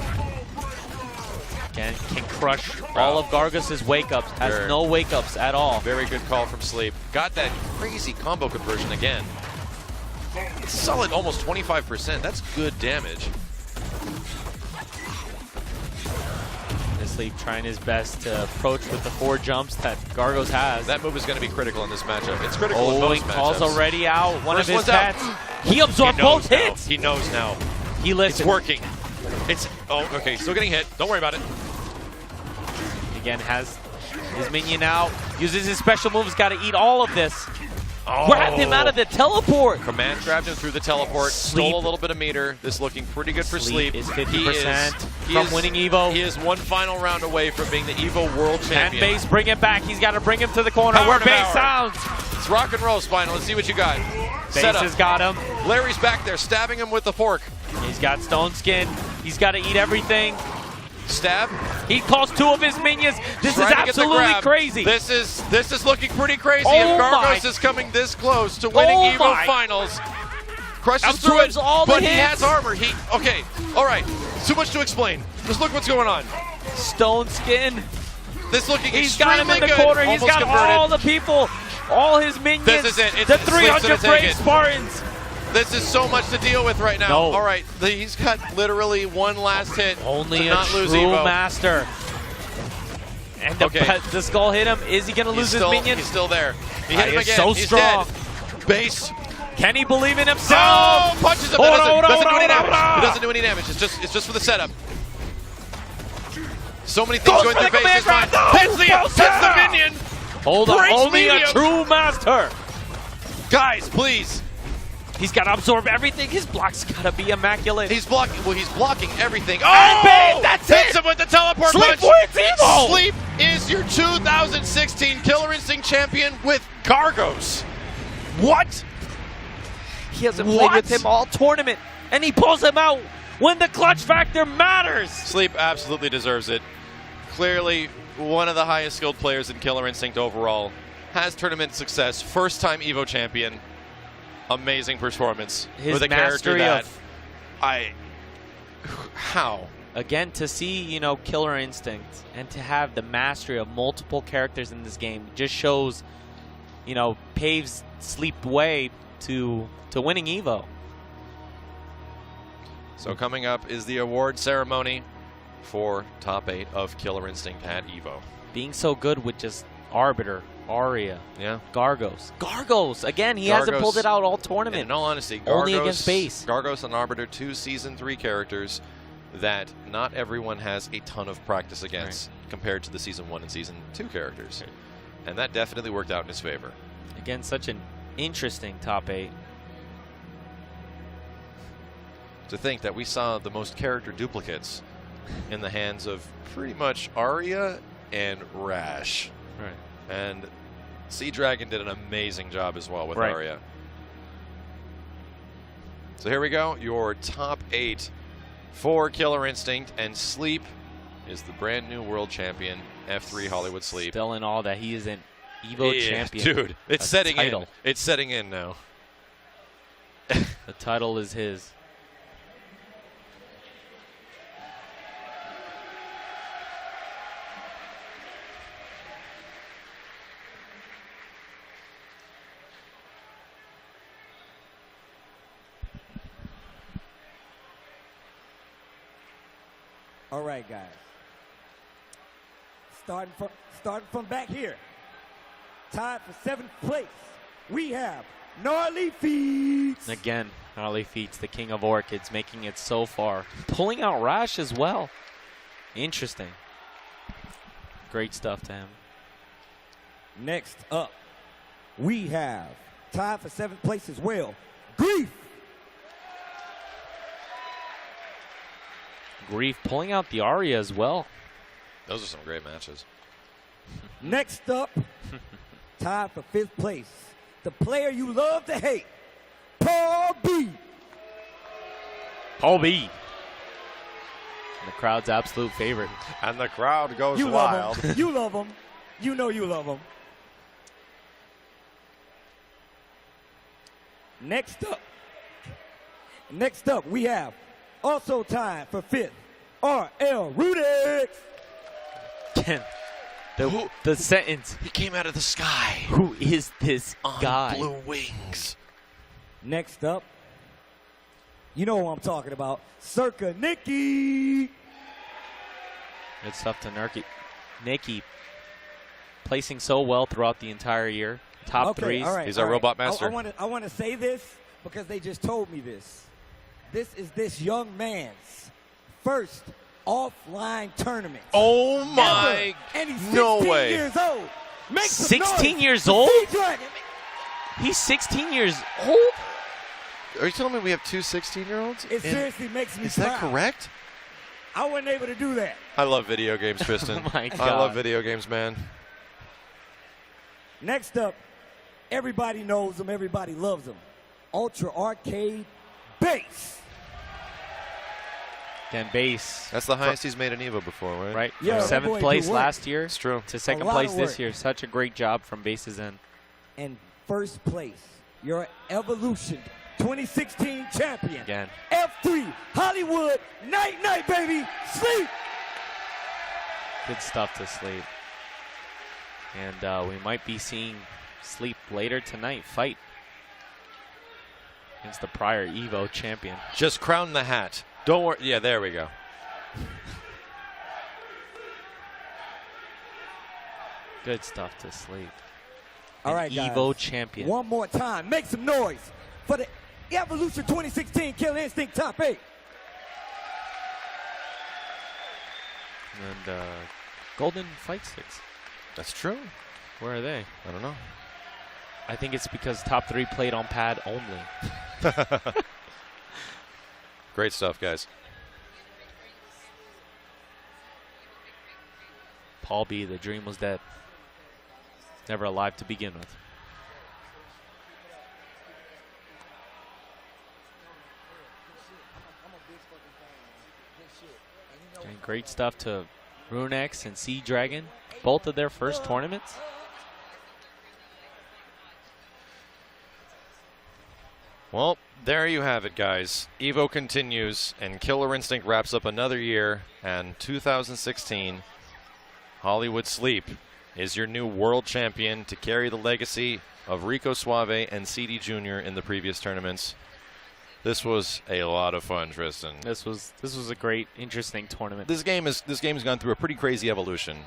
can crush all of Gargos' wake-ups. Has Sure. no wake-ups at all. Very good call from Sleep. Got that crazy combo conversion again. Solid almost 25%. That's good damage. Sleep trying his best to approach with the 4 jumps that Gargos has. That move is going to be critical in this matchup. It's critical in Oh, most he calls matchups. already out one First of his one's out. pets. He absorbed He knows both now. hits. He knows now. He It's listens. working. Oh, okay. Still getting hit. Don't worry about it. Again, has his minion out. Uses his special moves. Got to eat all of this. Oh. Grab him out of the teleport. Command grabbed him through the teleport, Sleep. stole a little bit of meter. This looking pretty good for Sleep. Is He 50% he from winning EVO. He is one final round away from being the EVO World And Champion. base, bring it back. He's got to bring him to the corner Power where to base power. sounds. It's rock and roll, Spinal. Let's see what you got. Base Set up. has got him. Larry's back there, stabbing him with the fork. He's got Stone Skin. He's got to eat everything. Stab. He calls 2 of his minions. This is Trying to get the absolutely grab. crazy. This is looking pretty crazy. Oh If Gargos my. is coming this close to winning Oh EVO my. Finals, crushes through it, Absorbs all the but he hits. has armor. Okay, all right. Too much to explain. Just look what's going on. Stone Skin. This looking He's got him in the extremely corner. good. He's Almost got converted. all the people, all his minions. This is it. It's the Sleep's gonna 300 take brave it. Spartans. This is so much to deal with right now. No. All right, he's got literally one last hit. Only to a not true lose EVO. master. And Okay. the skull hit him. Is he going to lose his minion? He's still there. He hit him He's again. so He's strong. dead. Base. Can he believe in himself? Oh, punches him. That Hold doesn't do any on. damage. It doesn't do any damage. It's just for the setup. So many things Goes going for through the Base's command mind. grab. No, Hits the Bowser! minion. Hold on. Breaks Only a medium. true master. Guys, please. He's got to absorb everything. His block's got to be immaculate. He's blocking. Well, he's blocking everything. And Oh, base, that's hits it. him with the teleport Sleep punch. wins EVO. Sleep is your 2016 Killer Instinct champion with Gargos. What? He hasn't played with him all tournament, and he pulls him out when the clutch factor matters. Sleep absolutely deserves it. Clearly, one of the highest skilled players in Killer Instinct overall. Has tournament success. First time EVO champion. Amazing performance. His with a character mastery that of how? again, to see, you know, Killer Instinct and to have the mastery of multiple characters in this game just shows, you know, paves Sleep way to winning EVO. So coming up is the award ceremony for top 8 of Killer Instinct at EVO. Being so good with just Arbiter, Aria, Yeah. Gargos. Again, he hasn't Gargos- pulled it out all tournament. In all honesty, Only against base. Gargos and Arbiter, 2 Season 3 characters that not everyone has a ton of practice against compared to the Season 1 and Season 2 characters. And that definitely worked out in his favor. Again, such an interesting top 8. To think that we saw the most character duplicates in the hands of pretty much Aria and Rash. Right. And Sea Dragon did an amazing job as well with Aria. So here we go, your top 8 for Killer Instinct, and Sleep is the brand new world champion, F3 Hollywood Sleep. Still in all that he is an EVO champion. Dude, it's A setting title. in. It's setting in now. The title is his. All right, guys. Starting from back here. Tied for 7th place, we have Gnarly Feats. Again, Gnarly Feats, the king of orchids, making it so far. Pulling out Rash as well. Interesting. Great stuff to him. Next up, we have tied for 7th place as well, Grief. Grief pulling out the Aria as well. Those are some great matches. Next up, tied for 5th place, the player you love to hate, Paul B. Paul B. The crowd's absolute favorite. And the crowd goes You wild. love him. You love him. You know you love him. Next up, we have also tied for 5th, RL Rudix. Again, the sentence. He came out of the sky Who is this on guy? blue wings. Next up, you know who I'm talking about, Circa Nikki. Good stuff to Nikki. Placing so well throughout the entire year. Top threes. All right, He's all our right. robot master. I want to say this because they just told me this. This is this young man's first offline tournament. Oh my! Ever. And he's no 16 way. years old. Make some 16 noise years for old? Sea-Dragon. He's 16 years old? Are you telling me we have 2 16-year-olds? It seriously makes me Is that proud. correct? I wasn't able to do that. I love video games, Piston. Oh my I God. love video games, man. Next up, everybody knows him, everybody loves him. Ultra Arcade Base. Again, base. That's the highest he's made an EVO before, right? Right? Yeah, From that 7th boy place do work. last year It's true. to 2nd lot place of this work. year. Such a great job from base's end. And first place, your Evolution 2016 champion. Again. F3 Hollywood Night Night, baby. Sleep. Good stuff to Sleep. And we might be seeing Sleep later tonight fight against the prior EVO champion. Just crown the hat. Don't worry. Yeah, there we go. Good stuff to Sleep. All An right, guys. EVO champion. One more time. Make some noise for the Evolution 2016 Killer Instinct Top 8. And Golden Fight Sticks. That's true. Where are they? I don't know. I think it's because top 3 played on pad only. Great stuff, guys. Paul B, the dream was dead. Never alive to begin with. And great stuff to Runex and Sea Dragon, both of their first tournaments. Well, there you have it, guys. EVO continues, and Killer Instinct wraps up another year, and 2016, Hollywood Sleep is your new world champion to carry the legacy of Rico Suave and CD Jr. in the previous tournaments. This was a lot of fun, Tristan. This was a great, interesting tournament. This game has gone through a pretty crazy evolution.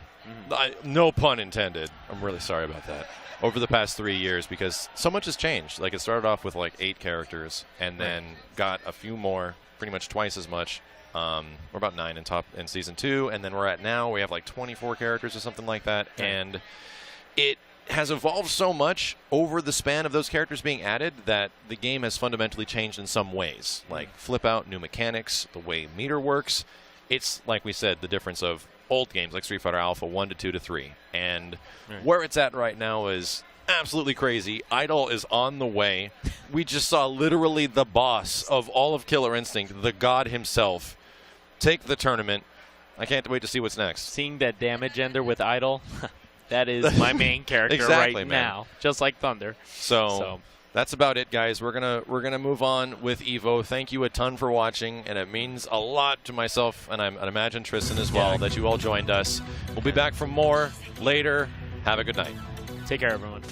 No pun intended. I'm really sorry about that. Over the past 3 years, because so much has changed. Like, it started off with like 8 characters, and then got a few more, pretty much twice as much. We're about 9 in season 2, and then we're at now we have like 24 characters or something like that, and it has evolved so much over the span of those characters being added that the game has fundamentally changed in some ways, like flip out, new mechanics, the way meter works. It's like we said, the difference of old games like Street Fighter Alpha 1 to 2 to 3, and where it's at right now is absolutely crazy. Idol is on the way. We just saw literally the boss of all of Killer Instinct, the god himself, take the tournament. I can't wait to see what's next. Seeing that damage ender with Idol, that is my main character Exactly, right man. now, just like Thunder. So that's about it, guys. We're gonna move on with EVO. Thank you a ton for watching, and it means a lot to myself, and I imagine Tristan as well, that you all joined us. We'll be back for more later. Have a good night. Take care, everyone.